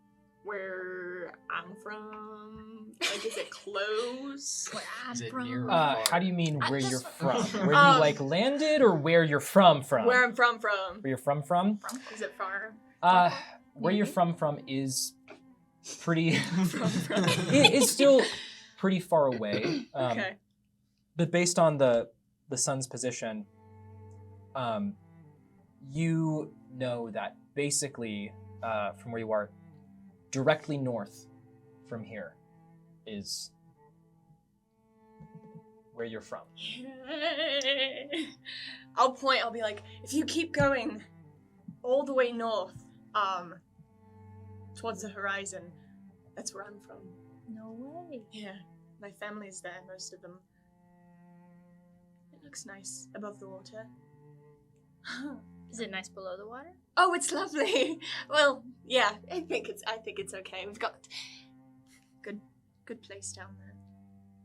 where I'm from? Like, is it close? Where I'm Is it from. near- How do you mean where Just- you're from? Where you like landed, or where you're from? Where I'm from? Where you're from? Is it far? Where you're Maybe. from is pretty. From. It's still pretty far away. Okay. But based on the sun's position, you know that basically from where you are, directly north from here is where you're from. I'll point. I'll be like, if you keep going all the way north, towards the horizon, that's where I'm from. No way. Yeah, my family's there, most of them. It looks nice above the water. Is it nice below the water? Oh, it's lovely. Well, yeah, I think it's okay. We've got good place down there.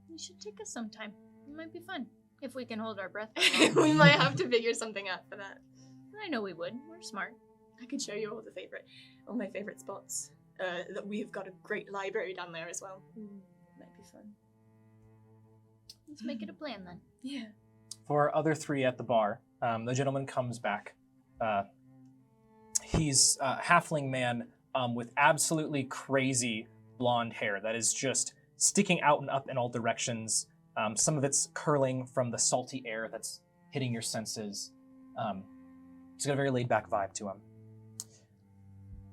You should take us sometime. It might be fun if we can hold our breath. We might have to figure something out for that. I know we would. We're smart. I could show you all my favorite spots. That we've got a great library down there as well. Might be fun. Let's make it a plan then. Yeah. For other three at the bar, the gentleman comes back. He's a halfling man with absolutely crazy blonde hair that is just sticking out and up in all directions. Some of it's curling from the salty air that's hitting your senses. He's got a very laid-back vibe to him.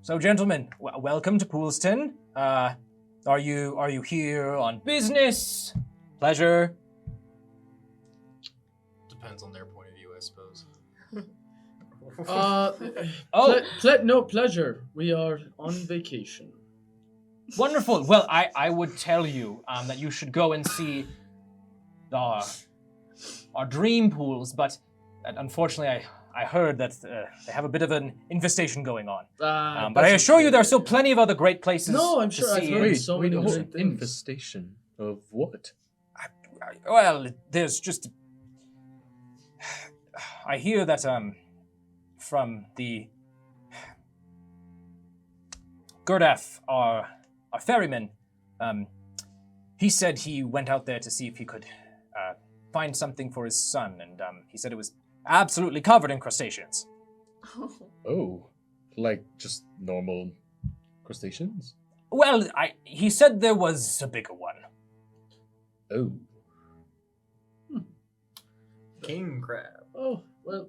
So, gentlemen, welcome to Poolston. Are you here on business, pleasure? Depends on their point of view, I suppose. No pleasure. We are on vacation. Wonderful. Well, I would tell you that you should go and see our dream pools, but unfortunately, I heard that they have a bit of an infestation going on. But I assure you, there are still plenty of other great places. No, I'm to sure I've see. heard so many hold great on. things. Infestation of what? Well, there's just. I hear that from the Gurdaf, our ferryman. He said he went out there to see if he could find something for his son, and he said it was absolutely covered in crustaceans. Oh, like just normal crustaceans? Well, he said there was a bigger one. Oh. King crab. Oh, well,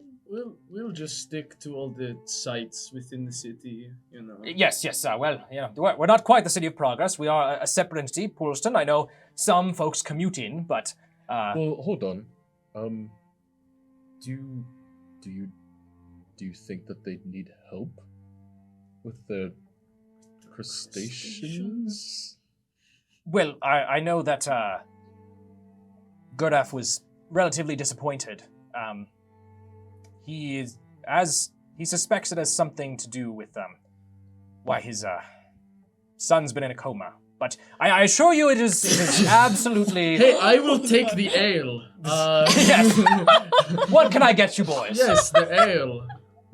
we'll just stick to all the sites within the city, you know. Yes. Well, we're not quite the City of Progress. We are a separate entity, Poolston. I know some folks commute in, but Well, hold on. Do you think that they need help with the crustaceans? well, I know that Gurdaf was relatively disappointed. He suspects it has something to do with why his son's been in a coma. But I assure you, it is absolutely. Hey, I will take the ale. Yes. What can I get you, boys? Yes, the ale.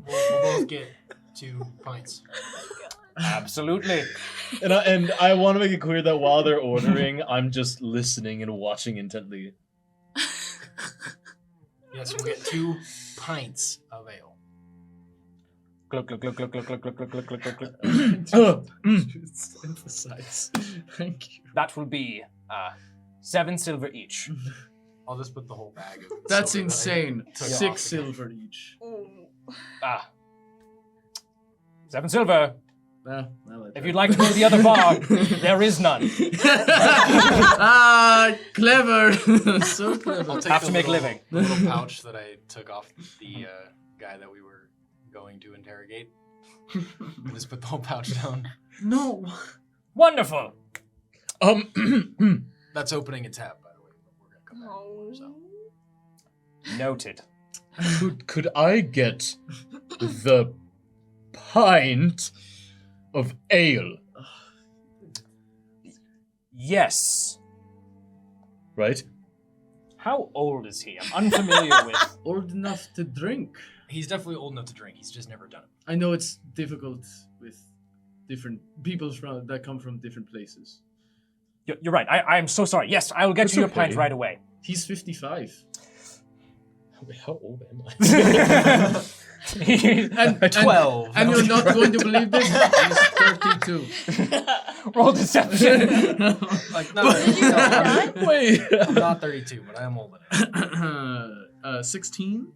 We'll both get 2 pints. Absolutely. And I want to make it clear that while they're ordering, I'm just listening and watching intently. Yes, we'll get 2 pints of ale. Glug, glug, glug, glug, glug, glug, glug, glug, glug, glug, glug. Emphasize. Thank you. That will be 7 silver each. I'll just put the whole bag of That's silver that I insane. took 6 off. silver each. 7 silver. Well, I like If that. you'd like to go to the other bar, there is none. Clever. So clever. I'll take Have the to make little- living. The little pouch that I took off the guy that we were going to interrogate. And just put the whole pouch down. No. Wonderful. That's opening a tab, by the way. But we're gonna come back for, so. Noted. Could I get the pint of ale? Yes. Right? How old is he? I'm unfamiliar with. Old enough to drink. He's definitely old enough to drink. He's just never done it. I know it's difficult with different people that come from different places. You're right. I'm so sorry. Yes, I will get It's you your okay. pint right away. He's 55. Wait, how old am I? And 12. And you're not going to believe this? He's 32. Roll deception. Like, no, Wait. I'm not 32, but I am old enough. 16?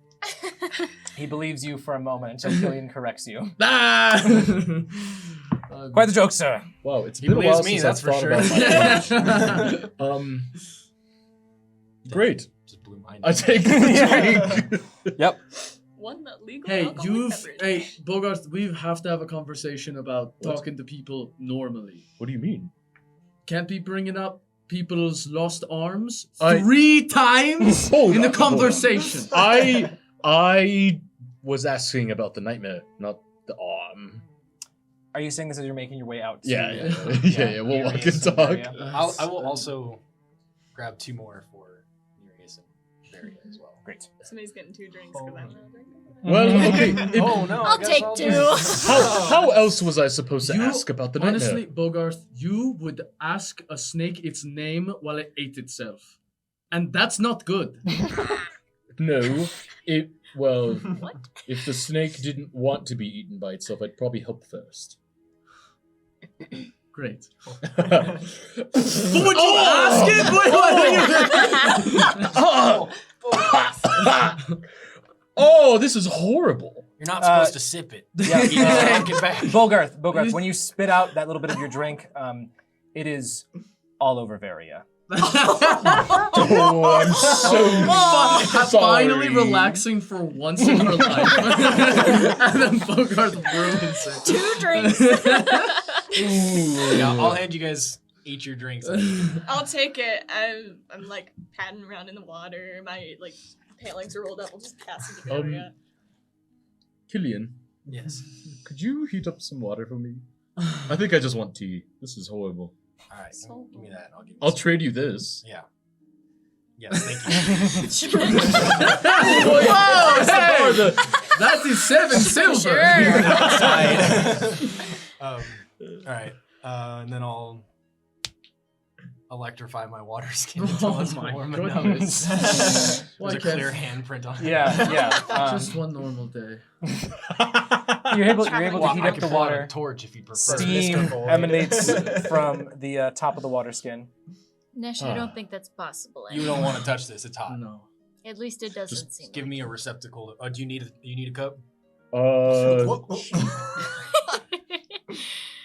He believes you for a moment until Killian corrects you. Ah! Quite the joke, sir. Wow, it's He been a while believes me, since that's I've for thought sure. about my great. Just blew my I take the drink. Yep. One legal Hey, alcoholic beverage. hey, Bogart, we have to have a conversation about talking to people normally. What do you mean? Can't be bringing up people's lost arms I- 3 times Hold in on, a hold on. conversation. I was asking about the nightmare, not the arm. Are you saying this as you're making your way out? To, Yeah. We'll walk and Nereus talk. Varia? I will also grab 2 more for Nereus and Varia as well. Great. Somebody's getting 2 drinks because I'm not drinking. Well, okay. Oh no! I'll take 2. How else was I supposed to You- ask about the nightmare? Honestly, Bogart, you would ask a snake its name while it ate itself. And that's not good. No. If the snake didn't want to be eaten by itself, I'd probably help first. Great. Would you ask it? Oh, this is horrible. You're not supposed to sip it. Yeah. You just drink it back. Bogarth, when you spit out that little bit of your drink, it is all over Varia. Oh, I'm so sorry. Finally relaxing for once in her life. And then Bogart ruins it. 2 drinks. Yeah, I'll hand you guys each your drinks. I'll take it. I'm like padding around in the water. My like pant legs are rolled up. I'll just pass it to Varia. Killian, Yes. could you heat up some water for me? I think I just want tea. This is horrible. All right. Give me that. And I'll give you. I'll some. trade you this. Yeah. Yes. Thank you. Whoa! Hey! That is 7 silver. All right. And then I'll electrify my water skin until Oh it's my warm goodness. enough. Why There's a can't- clear handprint on it. Yeah. Just one normal day. You're able to Well, heat I up can the pull out a water. torch if you prefer. Steam Mr. Void. emanates from the top of the water skin. Nesh, I don't think that's possible. You don't want to touch this. It's hot. No. At least it doesn't Just seem. Give me a receptacle. Do you need a cup?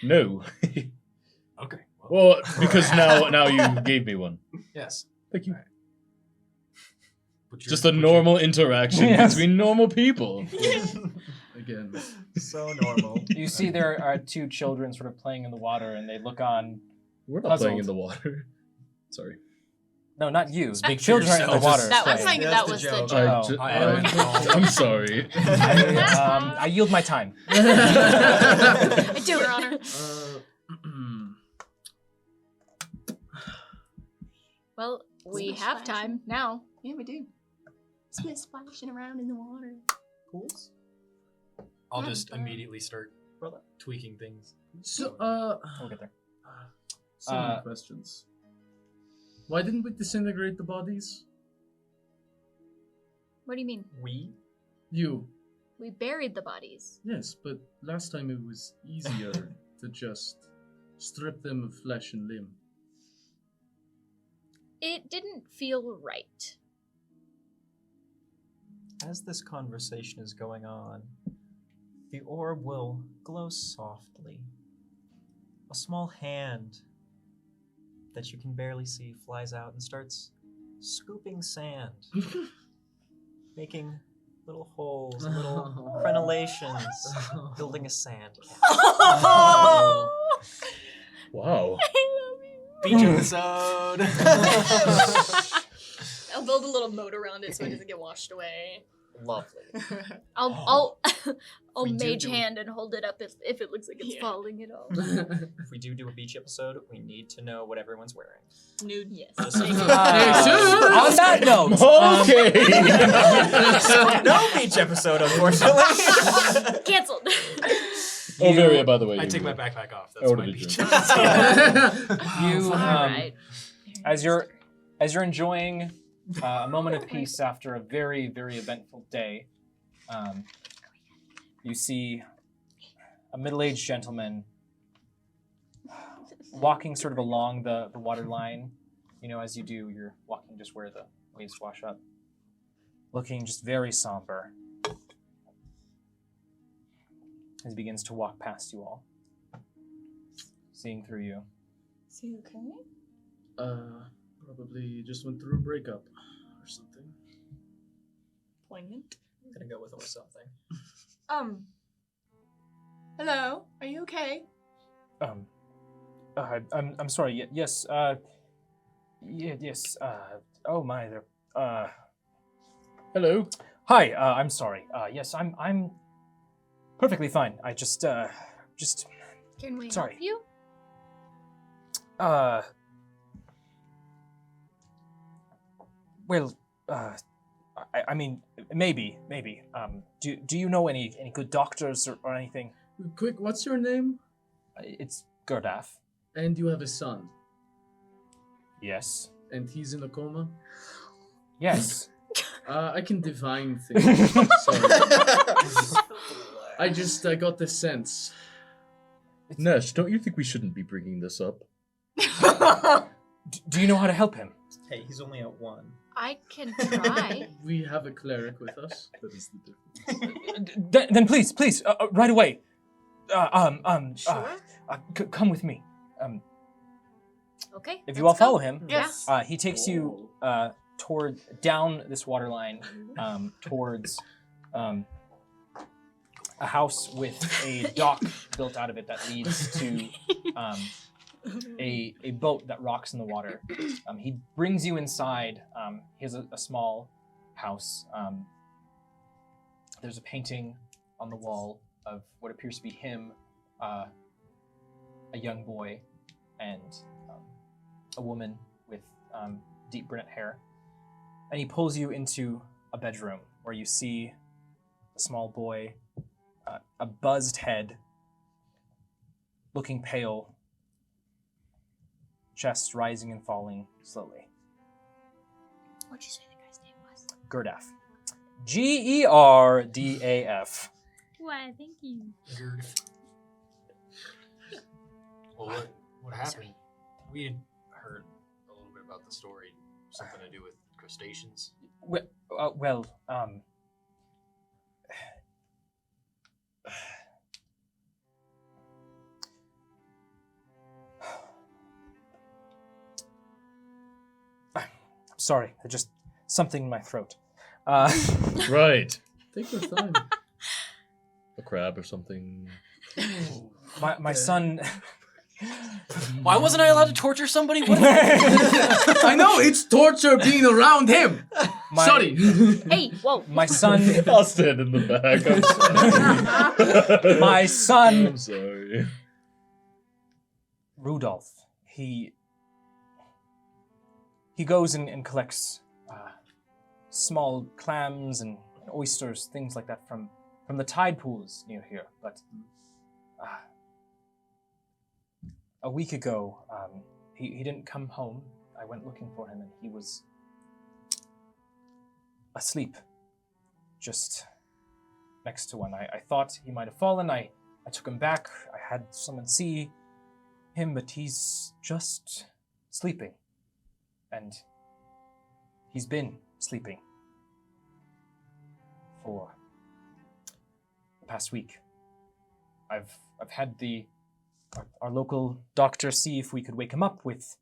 No. Okay. Well, because now you gave me one. Yes. Thank you. Alright. Just a normal interaction Yes. between normal people. Again. So normal. You see there are 2 children sort of playing in the water, and they look on. We're not Puzzled. playing in the water. Sorry. No, not you. Speak for Children are in the yourself. water. That was playing. that was the joke. Oh, I'm sorry. I yield my time. I do, Your Honor. Well, we have time now. Yeah, we do. Split splashing around in the water. Pools? I'll just immediately start tweaking things. So, We'll get there. so many questions. Why didn't we disintegrate the bodies? What do you mean? We? You. We buried the bodies. Yes, but last time it was easier to just strip them of flesh and limb. It didn't feel right. As this conversation is going on, the orb will glow softly. A small hand that you can barely see flies out and starts scooping sand, making little holes, little crenellations, building a sand castle. Wow. Beach episode. I'll build a little moat around it so it doesn't get washed away. Lovely. I'll We do mage do- hand and hold it up if it looks like it's Yeah. falling at all. If we do a beach episode, we need to know what everyone's wearing. Nude. Yes. Just so you can- On that note, Okay. no beach episode, unfortunately. Canceled. Overia, by the way. I you take my were backpack off. That's out my of the beach gym. episode. you, Alright. as you're enjoying a moment of peace after a very, very eventful day, you see a middle-aged gentleman walking sort of along the water line. You know, as you do, you're walking just where the waves wash up, looking just very somber as he begins to walk past you all, seeing through you. Is he okay? Probably just went through a breakup or something. Poignant. I'm gonna go with or something. Hello? Are you okay? I'm sorry. Yes. Yes. Oh my. Hello. Hi. I'm sorry. Yes. I'm perfectly fine. I just. Can we Sorry. help you? Well. I mean, maybe. Do you know any good doctors or anything? Quick, what's your name? It's Gurdaf. And you have a son. Yes. And he's in a coma? Yes. I can divine things. Sorry. I got the sense. Nesh, don't you think we shouldn't be bringing this up? Do you know how to help him? Hey, he's only at 1. I can try. We have a cleric with us. That is the difference. Then please, right away. Sure. Come with me. Okay. If you all let's go. follow him, Yes. he takes you down this water line towards a house with a dock built out of it that leads to a boat that rocks in the water. He brings you inside. He has a small house. There's a painting on the wall of what appears to be him, a young boy, and a woman with deep brunette hair. And he pulls you into a bedroom where you see a small boy, a buzzed head, looking pale, chest rising and falling slowly. What'd you say the guy's name was? Gurdaf. Gerdaf. Why, thank you. Well, what happened? We had heard a little bit about the story. Something to do with crustaceans. Well, I'm sorry, just something in my throat. Right. Take your time. A crab or something. My son, Why wasn't I allowed to torture somebody? What I know it's torture being around him. Sorry. Hey, whoa. My son, I'll stand in the back. I'm sorry. my son, I'm sorry. Rudolph, he goes and collects small clams and oysters, things like that from the tide pools near here. But a week ago, he didn't come home. I went looking for him, and he was asleep, just next to one. I thought he might have fallen. I took him back. I had someone see him, but he's just sleeping. And he's been sleeping for the past week. I've had our local doctor see if we could wake him up with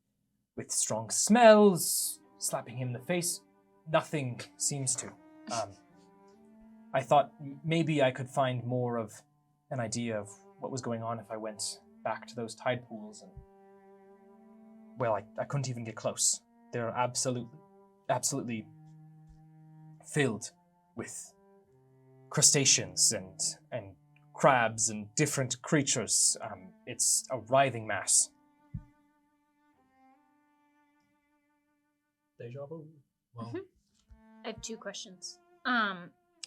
strong smells, slapping him in the face. Nothing seems to. I thought maybe I could find more of an idea of what was going on if I went back to those tide pools, and well, I couldn't even get close. They're absolutely filled with crustaceans and crabs and different creatures. It's a writhing mass. Deja vu. Well, I have 2 questions.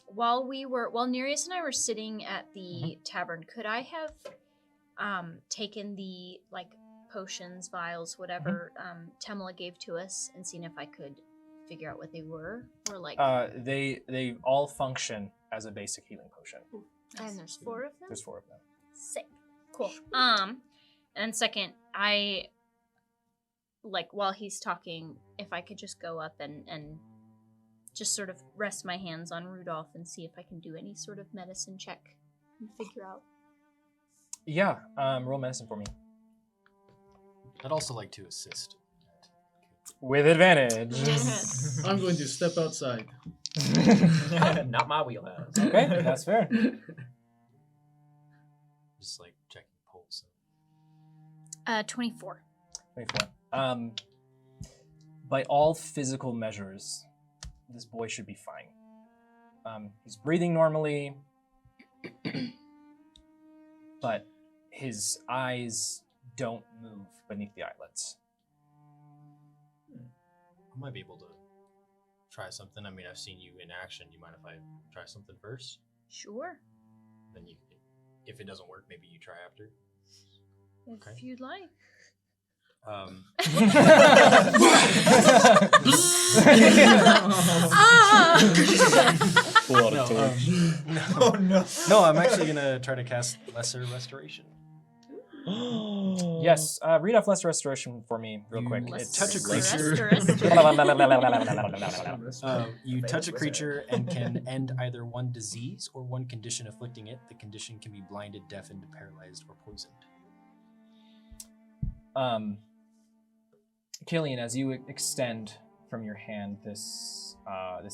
While Nereus and I were sitting at the tavern, could I have taken the potions, vials, whatever Temla gave to us, and seen if I could figure out what they were, or They all function as a basic healing potion. and there's 4 of them. There's 4 of them. Sick. Cool. And second, I while he's talking, if I could just go up and just sort of rest my hands on Rudolph and see if I can do any sort of medicine check and figure out. Yeah, roll medicine for me. I'd also like to assist. With advantage. I'm going to step outside. Not my wheelhouse. Okay, that's fair. Just checking pulse. 24. 24. By all physical measures, this boy should be fine. He's breathing normally, but his eyes don't move beneath the eyelids. I might be able to try something. I mean, I've seen you in action. Do you mind if I try something first? Sure. Then if it doesn't work, maybe you try after. If Okay. you'd like. Pull out a torch. Oh no. No, I'm actually gonna try to cast Lesser Restoration. Yes, read off Lesser Restoration for me real quick. Let's touch a creature. You touch a creature and can end either one disease or one condition afflicting it. The condition can be blinded, deafened, paralyzed, or poisoned. Killian, as you extend from your hand this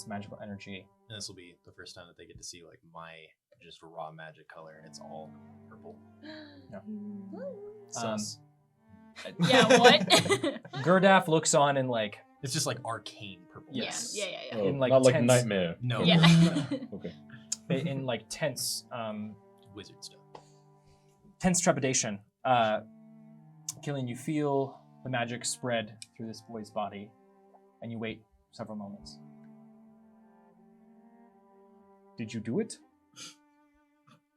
magical energy, And this will be the first time that they get to see my just raw magic color, and it's all purple. Sus. Yeah, what? Gurdaf looks on and It's just arcane purple. Yes. Yeah. Oh, In, not like tense- Nightmare. No. Yeah. Okay. in tense Wizard stuff. tense trepidation. Killian, you feel the magic spread through this boy's body, and you wait several moments. Did you do it?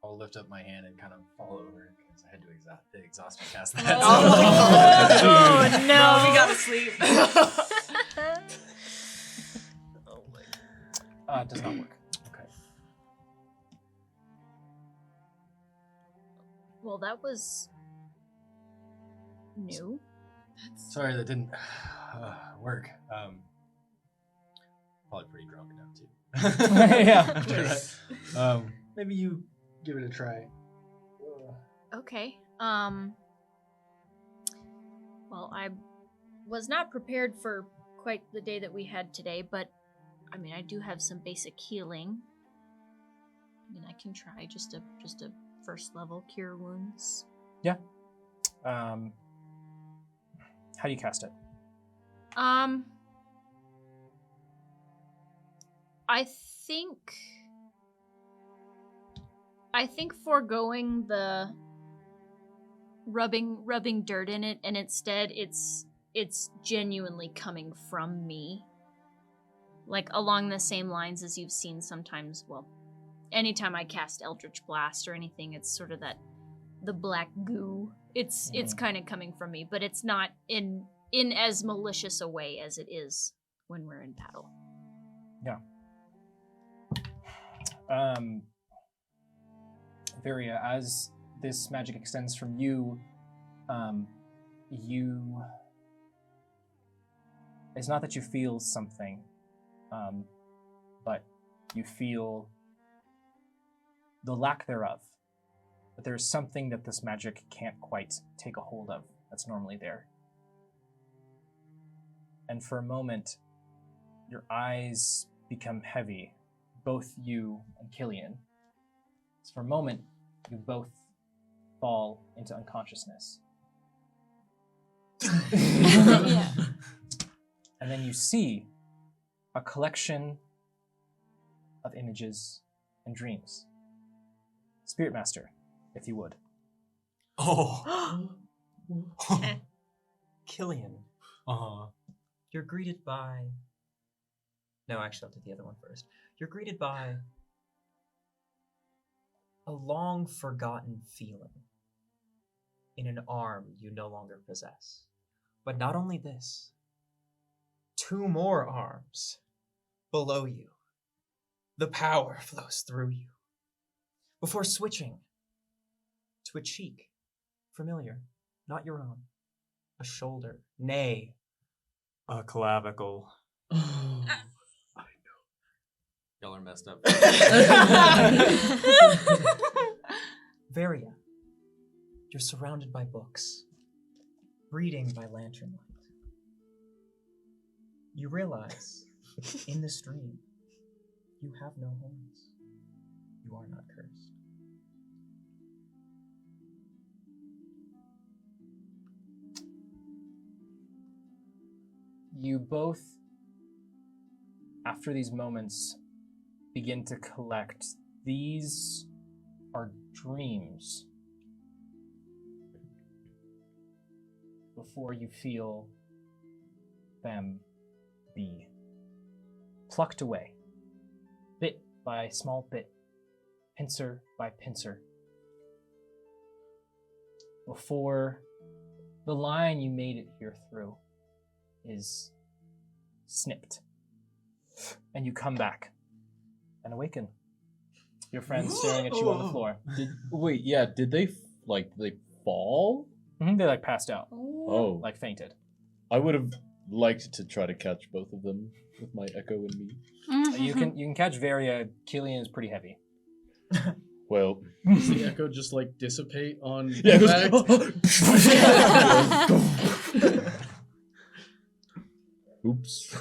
I'll lift up my hand and kind of fall over because I had to exhaust my cast that. Oh, no, we gotta sleep. It does not work. Okay. Well, that was new. Sorry, that didn't work. Probably pretty drunk now too. Yeah. After that. Maybe you give it a try. Okay. Well, I was not prepared for quite the day that we had today, but I mean, I do have some basic healing. I mean, I can try just a first level cure wounds. How do you cast it? I think foregoing the rubbing dirt in it, and instead it's genuinely coming from me. Like along the same lines as you've seen sometimes, well, anytime I cast Eldritch Blast or anything, it's sort of the black goo. It's kind of coming from me, but it's not in as malicious a way as it is when we're in battle. Yeah. Varia, as this magic extends from you, it's not that you feel something, but you feel the lack thereof. But there's something that this magic can't quite take a hold of that's normally there. And for a moment, your eyes become heavy, both you and Killian. So for a moment, you both fall into unconsciousness. Yeah. And then you see a collection of images and dreams. Spirit Master, if you would. Oh. Killian. You're greeted by... No, actually, I'll do the other one first. You're greeted by a long-forgotten feeling in an arm you no longer possess. But not only this, 2 more arms below you. The power flows through you. Before switching to a cheek, familiar, not your own, a shoulder, nay, a clavicle. Oh. Y'all are messed up. Varia, you're surrounded by books, reading by lantern light. You realize, in this dream, you have no horns. You are not cursed. You both, after these moments, begin to collect. These are dreams. Before you feel them be plucked away, bit by small bit, pincer by pincer, before the line you made it here through is snipped, and you come back and awaken. Your friends staring at you on the floor. Did they fall? They passed out, Oh, fainted. I would have liked to try to catch both of them with my echo and me. You can catch Varia. Killian is pretty heavy. Well, Does the echo just dissipate on yeah, impact? Oops.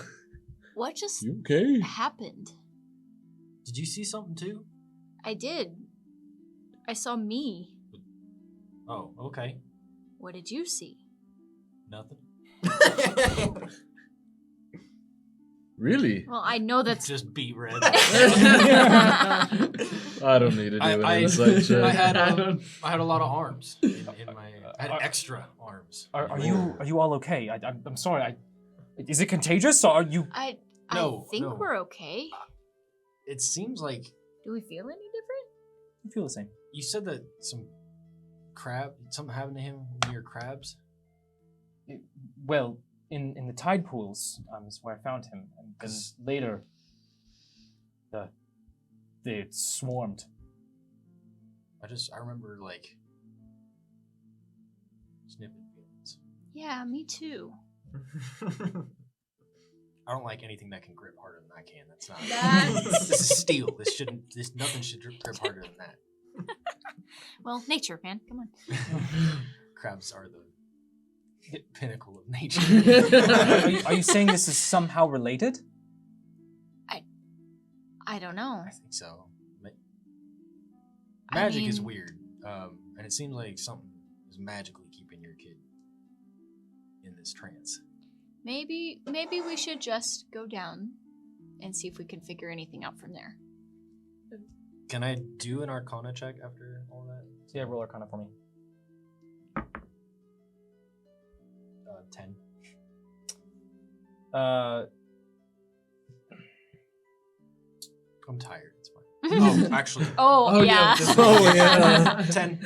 What just You okay? happened? Did you see something too? I did. I saw me. Oh, okay. What did you see? Nothing. Really? Well, I know that's Just beat red. I don't need to do an insight check. I had a lot of arms in my. I had extra arms. Are you all okay? I'm sorry. Is it contagious? Or are you? I No, think no. we're okay. It seems like Do we feel any different? You feel the same. you said that something happened to him near crabs. Well, in the tide pools is where I found him, and then later, they swarmed. I remember snipping feelings. Yeah, me too. I don't like anything that can grip harder than I can. That's not. That's- This is steel. Nothing should grip harder than that. Well, nature, man. Come on. Crabs are the pinnacle of nature. Are you saying this is somehow related? I don't know. I think so. Magic is mean- weird, and it seems like something was magically keeping your kid in this trance. Maybe we should just go down and see if we can figure anything out from there. Can I do an Arcana check after all that? So yeah, roll Arcana for me. 10. I'm tired. It's fine. Oh, actually. Oh, yeah. Oh, yeah. 10.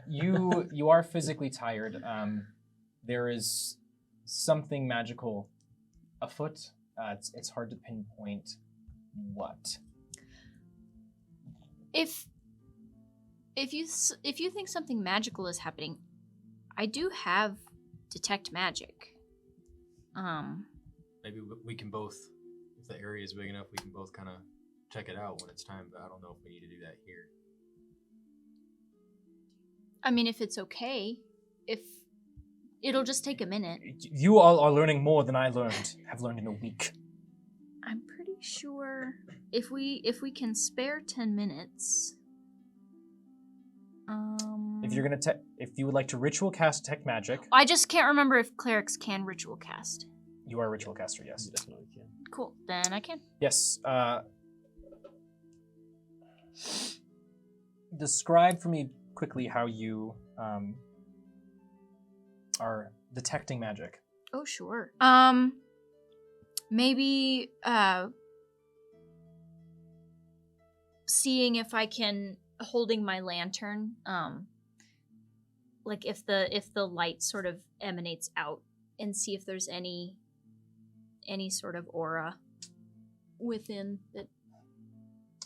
You are physically tired. There is something magical afoot. It's hard to pinpoint what. If you think something magical is happening, I do have detect magic. Maybe we can both, if the area is big enough, we can both kind of check it out when it's time, but I don't know if we need to do that here. I mean, if it's okay, if it'll just take a minute. You all are learning more than I have learned in a week. I'm pretty sure if we can spare 10 minutes. If you would like to ritual cast detect magic, I just can't remember if clerics can ritual cast. you are a ritual caster. Yes. You definitely can. Cool, then I can. Yes. Describe for me quickly how you are detecting magic. Oh, sure. Maybe seeing if I can, holding my lantern, like if the light sort of emanates out, and see if there's any sort of aura within that.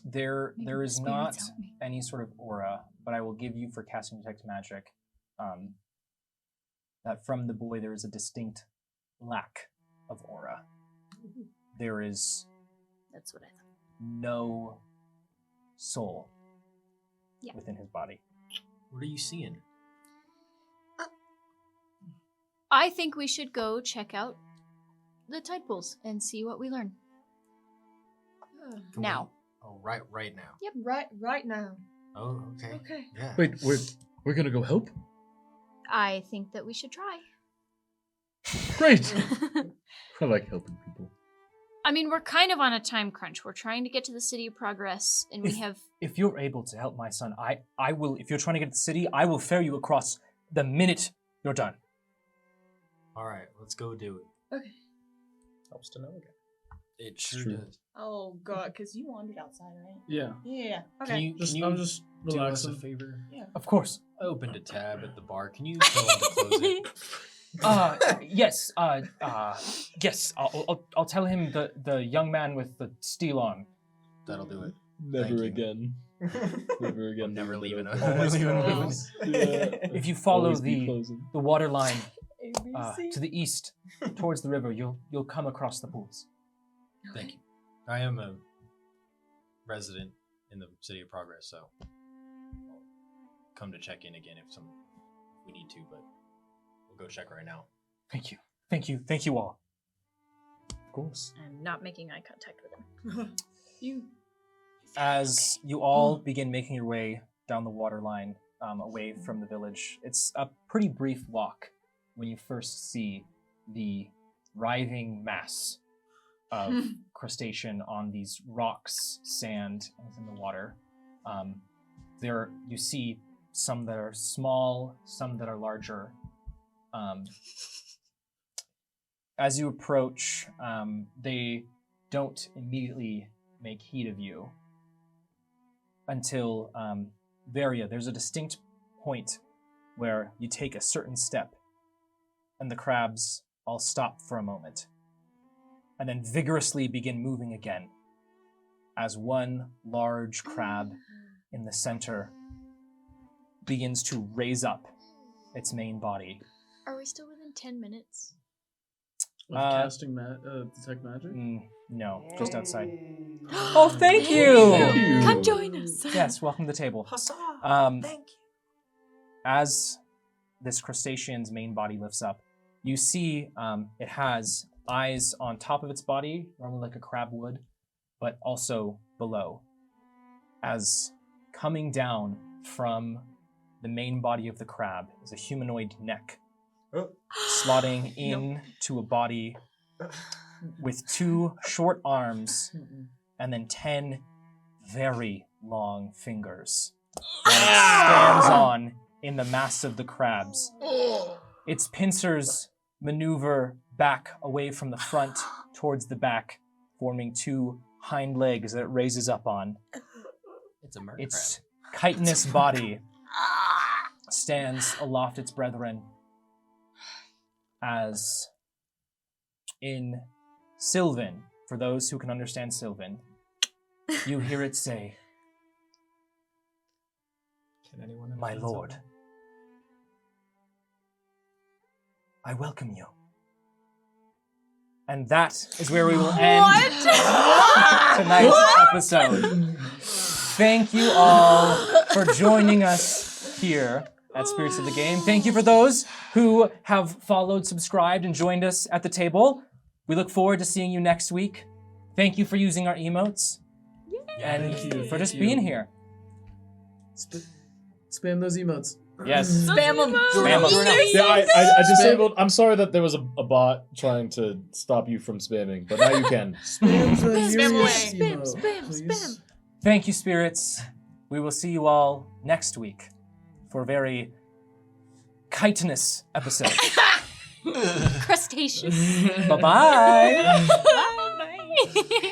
There Maybe is the not spirits help me. any sort of aura, but I will give you for casting detect magic that from the boy there is a distinct lack of aura. There is That's what I thought. no soul Yeah. within his body. What are you seeing? I think we should go check out the tide pools and see what we learn. Can Now. Oh, right now. Yep. Right now. Oh, okay. Okay. Yeah. Wait, we're gonna go help? I think that we should try. Great! I like helping people. I mean, we're kind of on a time crunch. We're trying to get to the City of Progress, and we have... If you're able to help my son, I will, if you're trying to get to the city, I will ferry you across the minute you're done. All right, let's go do it. Okay. Helps to know again. It sure True. does. Oh god, because you wandered outside, right? Yeah. Yeah. Okay. Can you I'm just do us a relaxing. favor? Yeah. Of course. I opened a tab at the bar. Can you tell them to close it? Yes. Yes. I'll tell him the young man with the steel on. That'll do it. Never Thank you. again. Never again. I'm never leaving. Always close. If you follow Always be the closing. water line ABC. to the east towards the river, you'll come across the pools. Thank you. I am a resident in the City of Progress, so I'll come to check in again if we need to, but we'll go check right now. Thank you. Thank you all. Of course. I'm not making eye contact with him. You. As you all begin making your way down the water line away from the village, it's a pretty brief walk when you first see the writhing mass of crustacean on these rocks, sand, and within the water. There you see some that are small, some that are larger. As you approach, they don't immediately make heed of you until Varia, there's a distinct point where you take a certain step and the crabs all stop for a moment and then vigorously begin moving again as one large crab in the center begins to raise up its main body. Are we still within 10 minutes? Of casting detect magic? No, just outside. Oh, thank you! Come join us. Yes, welcome to the table. Huzzah! Um, Thank you. As this crustacean's main body lifts up, you see it has eyes on top of its body, normally like a crab would, but also below. As coming down from the main body of the crab is a humanoid neck, Oh. slotting into a body with 2 short arms and then 10 very long fingers that it stands on in the mass of the crabs. Its pincers maneuver back away from the front towards the back, forming 2 hind legs that it raises up on. It's a murder Its chitinous body stands aloft its brethren as in Sylvan, for those who can understand Sylvan, you hear it say, Can anyone "My understand lord, I welcome you." And that is where we will end tonight's episode. Thank you all for joining us here at Spirits of the Game. Thank you for those who have followed, subscribed, and joined us at the table. We look forward to seeing you next week. Thank you for using our emotes. And Thank you, for just thank you. being here. Spam those emotes. Yes. Spam them. Spam 'em. Yeah, I disabled. I'm sorry that there was a bot trying to stop you from spamming, but now you can. Spam the Spam Urias away. emote, Spam, please. spam. Thank you, spirits. We will see you all next week for a very chitinous episode. Crustaceous. Bye-bye. Bye.